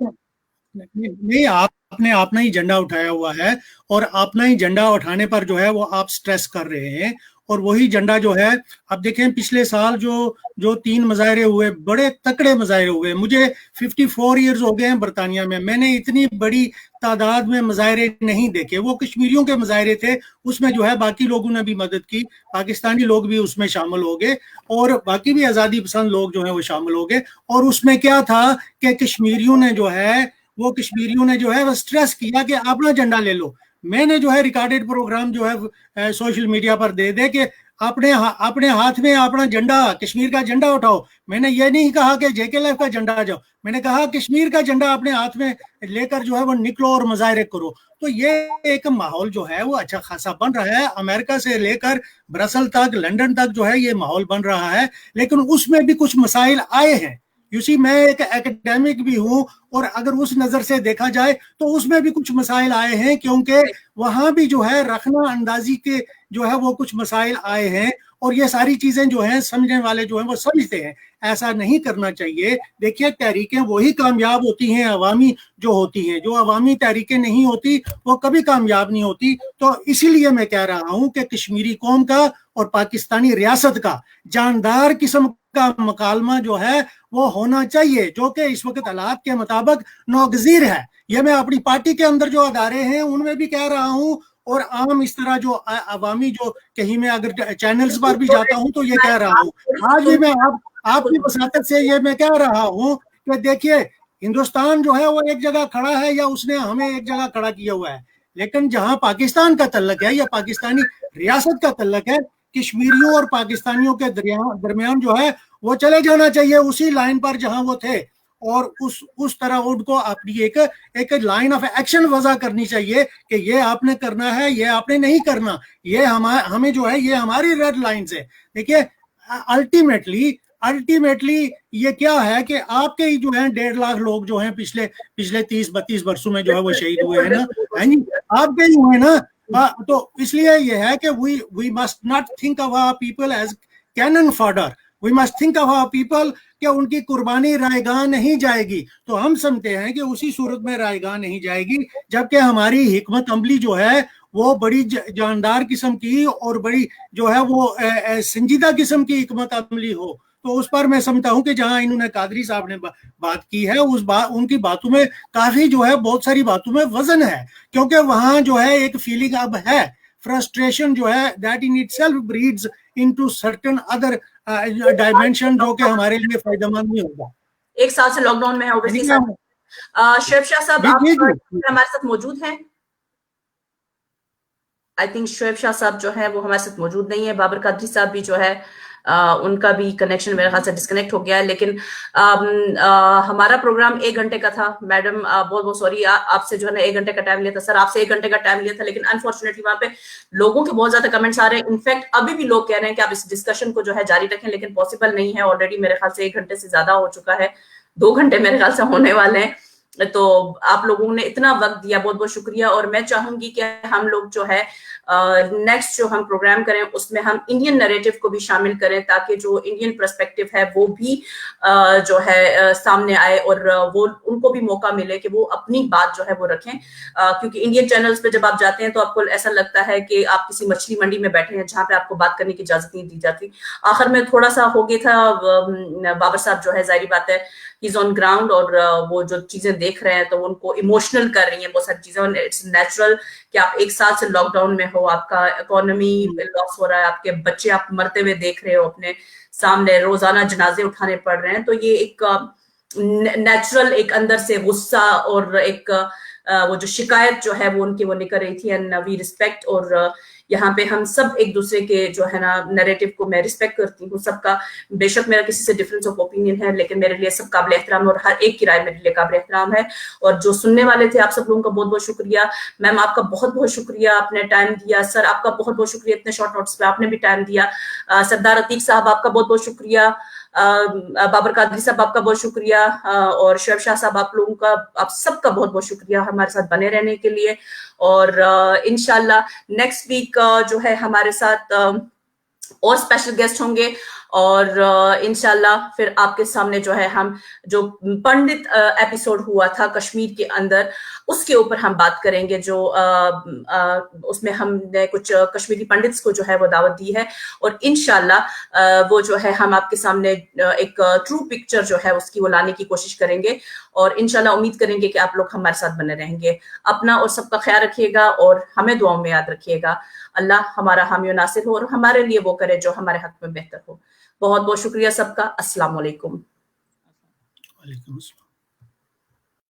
नहीं, आपने अपना ही झंडा उठाया हुआ है, और अपना ही झंडा उठाने पर जो है वो आप स्ट्रेस कर रहे हैं। और वही झंडा जो है, अब देखें पिछले साल जो 3 मुजाहरे हुए, बड़े तकड़े मुजाहरे हुए। मुझे 54 इयर्स हो गए हैं बरतानिया में, मैंने इतनी बड़ी तादाद में मुजाहरे नहीं देखे। वो कश्मीरियों के मुजाहरे थे, उसमें जो है बाकी लोगों ने भी मदद की, पाकिस्तानी लोग भी उसमें शामिल हो गए, और बाकी भी आज़ादी पसंद लोग जो है वो शामिल हो गए। और उसमें क्या था कि कश्मीरियों ने जो है वो स्ट्रेस किया कि अपना झंडा ले लो। मैंने जो है रिकॉर्डेड प्रोग्राम जो है सोशल मीडिया पर दे के अपने हाथ में अपना झंडा, कश्मीर का झंडा उठाओ। मैंने ये नहीं कहा कि जेकेएलएफ का झंडा जाओ, मैंने कहा कश्मीर का झंडा अपने हाथ में लेकर जो है वो निकलो और मुजाहरे करो। तो ये एक माहौल जो है वो अच्छा खासा बन रहा है, अमेरिका से लेकर ब्रसल तक, लंदन तक जो है ये माहौल बन रहा है। लेकिन उसमें भी कुछ मसाइल आए हैं। यूसी मैं एक एकेडमिक भी हूं, और अगर उस नजर से देखा जाए तो उसमें भी कुछ मसाइल आए हैं, क्योंकि वहां भी जो है रखना अंदाजी के जो है वो कुछ मसाइल आए हैं। और ये सारी चीजें जो हैं समझने वाले जो हैं वो समझते हैं, ऐसा नहीं करना चाहिए। देखिए तहरीकें वही कामयाब होती हैं अवामी जो होती हैं, जो अवामी तहरीकें नहीं होती वो कभी कामयाब नहीं होती। तो इसीलिए मैं कह रहा हूं कि कश्मीरी कौम का और पाकिस्तानी रियासत का जानदार किस्म का मकालमा जो है वो होना चाहिए, जो कि इस वक्त हालात के मुताबिक नागजीर है। ये मैं अपनी पार्टी के अंदर जो अदारे हैं उनमें भी कह रहा हूं, और आम इस तरह जो अवामी जो कहीं में अगर चैनल्स पर भी जाता हूं तो ये कह रहा हूं। आज भी मैं आपकी वसातत से ये मैं कह रहा हूं कि देखिए हिंदुस्तान जो है वो एक जगह खड़ा है, या उसने हमें एक जगह खड़ा किया हुआ है। लेकिन जहां पाकिस्तान का तल्लक है या पाकिस्तानी रियासत का तल्लक है, कश्मीरियों और पाकिस्तानियों के दरमियान जो है वो चले जाना चाहिए उसी लाइन पर जहां वो थे, और उस तरह उनको अपनी एक लाइन ऑफ एक्शन वजह करनी चाहिए कि ये आपने करना है, ये आपने नहीं करना। ये हमें जो है ये हमारी रेड लाइंस है। देखिए अल्टीमेटली ये क्या है कि आपके ही जो है 1.5 लाख लोग जो हैं पिछले 30-32 वर्षों में जो है वो शहीद हुए हैं ना, आपके ही हुए ना। तो इसलिए ये है कि we must not think of our people as cannon fodder. We must think of our people कि उनकी कुर्बानी रायगां नहीं जाएगी। तो हम समझते हैं कि उसी सूरत में रायगां नहीं जाएगी जबकि हमारी हिकमत अमली जो है वो बड़ी जानदार किस्म की और बड़ी जो है वो संजीदा किस्म की हिकमत अमली हो। तो उस पर मैं समझता हूँ कि जहाँ इन्होंने कादरी साहब ने बात की है, उनकी बातों में काफी जो है बहुत सारी बातों में वजन है, क्योंकि वहाँ जो है एक फीलिंग अब है, फ्रस्ट्रेशन जो है that in itself breeds into certain other dimension जो कि हमारे लिए फायदेमंद नहीं होगा। एक साल से लॉकडाउन में है ओवैसी साहब। शुएब शाह साहब आप हमारे साथ मौजूद हैं? आई थिंक शुएब शाह साहब जो है वो हमारे साथ मौजूद नहीं है। बाबर कादरी साहब भी जो है उनका भी कनेक्शन मेरे ख्याल से डिस्कनेक्ट हो गया है। लेकिन हमारा प्रोग्राम 1 घंटे का था। मैडम बहुत बहुत सॉरी, आपसे जो है ना 1 घंटे का टाइम लिया था। सर आपसे 1 घंटे का टाइम लिया था, लेकिन अनफॉर्चुनेटली वहां पे लोगों के बहुत ज्यादा कमेंट्स आ रहे हैं। इनफैक्ट अभी भी लोग कह रहे हैं कि आप इस डिस्कशन को जो है जारी रखें, लेकिन पॉसिबल नहीं है। ऑलरेडी मेरे ख्याल से 1 घंटे से ज्यादा हो चुका है, 2 घंटे मेरे ख्याल से होने वाले हैं। तो आप लोगों ने इतना वक्त दिया, बहुत बहुत शुक्रिया। और मैं चाहूंगी कि हम लोग जो है नेक्स्ट जो हम प्रोग्राम करें उसमें हम इंडियन नैरेटिव को भी शामिल करें, ताकि जो इंडियन पर्सपेक्टिव है वो भी जो है सामने आए और वो उनको भी मौका मिले कि वो अपनी बात जो है वो रखें। क्योंकि इंडियन चैनल्स पे जब आप जाते हैं तो आपको ऐसा लगता है कि आप किसी मछली मंडी में बैठे हैं जहां पे आपको बात करने की इजाजत नहीं दी जाती। आखिर में थोड़ा सा हो गया था, बाबर साहब जो है जाहिर बात है इज ऑन ग्राउंड और वो जो चीजें देख रहे हैं तो उनको इमोशनल कर रही हैं बहुत सारी चीजें। इट्स नेचुरल कि आप 1 साल से लॉकडाउन में हो, आपका इकोनॉमी लॉस हो रहा है, आपके बच्चे आप मरते हुए देख रहे हो अपने सामने, रोजाना जनाजे उठाने पड़ रहे हैं। तो ये एक नेचुरल एक अंदर से गुस्सा और एक वो जो शिकायत जो है वो उनकी वो निकल रही थी। एंड वी रिस्पेक्ट, और यहाँ पे हम सब एक दूसरे के जो है ना नैरेटिव को मैं रिस्पेक्ट करती हूँ सबका। बेशक मेरा किसी से डिफरेंस ऑफ ओपिनियन है, लेकिन मेरे लिए सब काबिल एहतराम है और हर एक की राय मेरे लिए काबिल एहतराम है। और जो सुनने वाले थे आप सब लोगों का बहुत बहुत शुक्रिया। मैम आपका बहुत बहुत शुक्रिया, आपने टाइम दिया। सर आपका बहुत बहुत शुक्रिया, इतने शॉर्ट नोटिस पे आपने भी टाइम दिया। सरदार अतीक साहब आपका बहुत बहुत शुक्रिया। बाबर कादरी साहब आपका बहुत शुक्रिया, और शुएब शाह साहब आप लोगों का, आप सबका बहुत बहुत शुक्रिया हमारे साथ बने रहने के लिए। और इंशाल्लाह नेक्स्ट वीक जो है हमारे साथ और स्पेशल गेस्ट होंगे, और इंशाल्लाह फिर आपके सामने जो है हम जो पंडित एपिसोड हुआ था कश्मीर के अंदर उसके ऊपर हम बात करेंगे। जो उसमें हमने कुछ कश्मीरी पंडित्स को जो है वो दावत दी है, और इंशाल्लाह वो जो है हम आपके सामने एक ट्रू पिक्चर जो है उसकी वो लाने की कोशिश करेंगे। और इंशाल्लाह उम्मीद करेंगे कि आप लोग हमारे साथ बने रहेंगे। अपना और सबका ख्याल रखिएगा और हमें दुआओं में याद रखिएगा। अल्लाह हमारा हामी और नासिर हो और हमारे लिए वो करे जो हमारे हक में बेहतर हो। बहुत बहुत शुक्रिया सबका। अस्सलाम वालेकुम।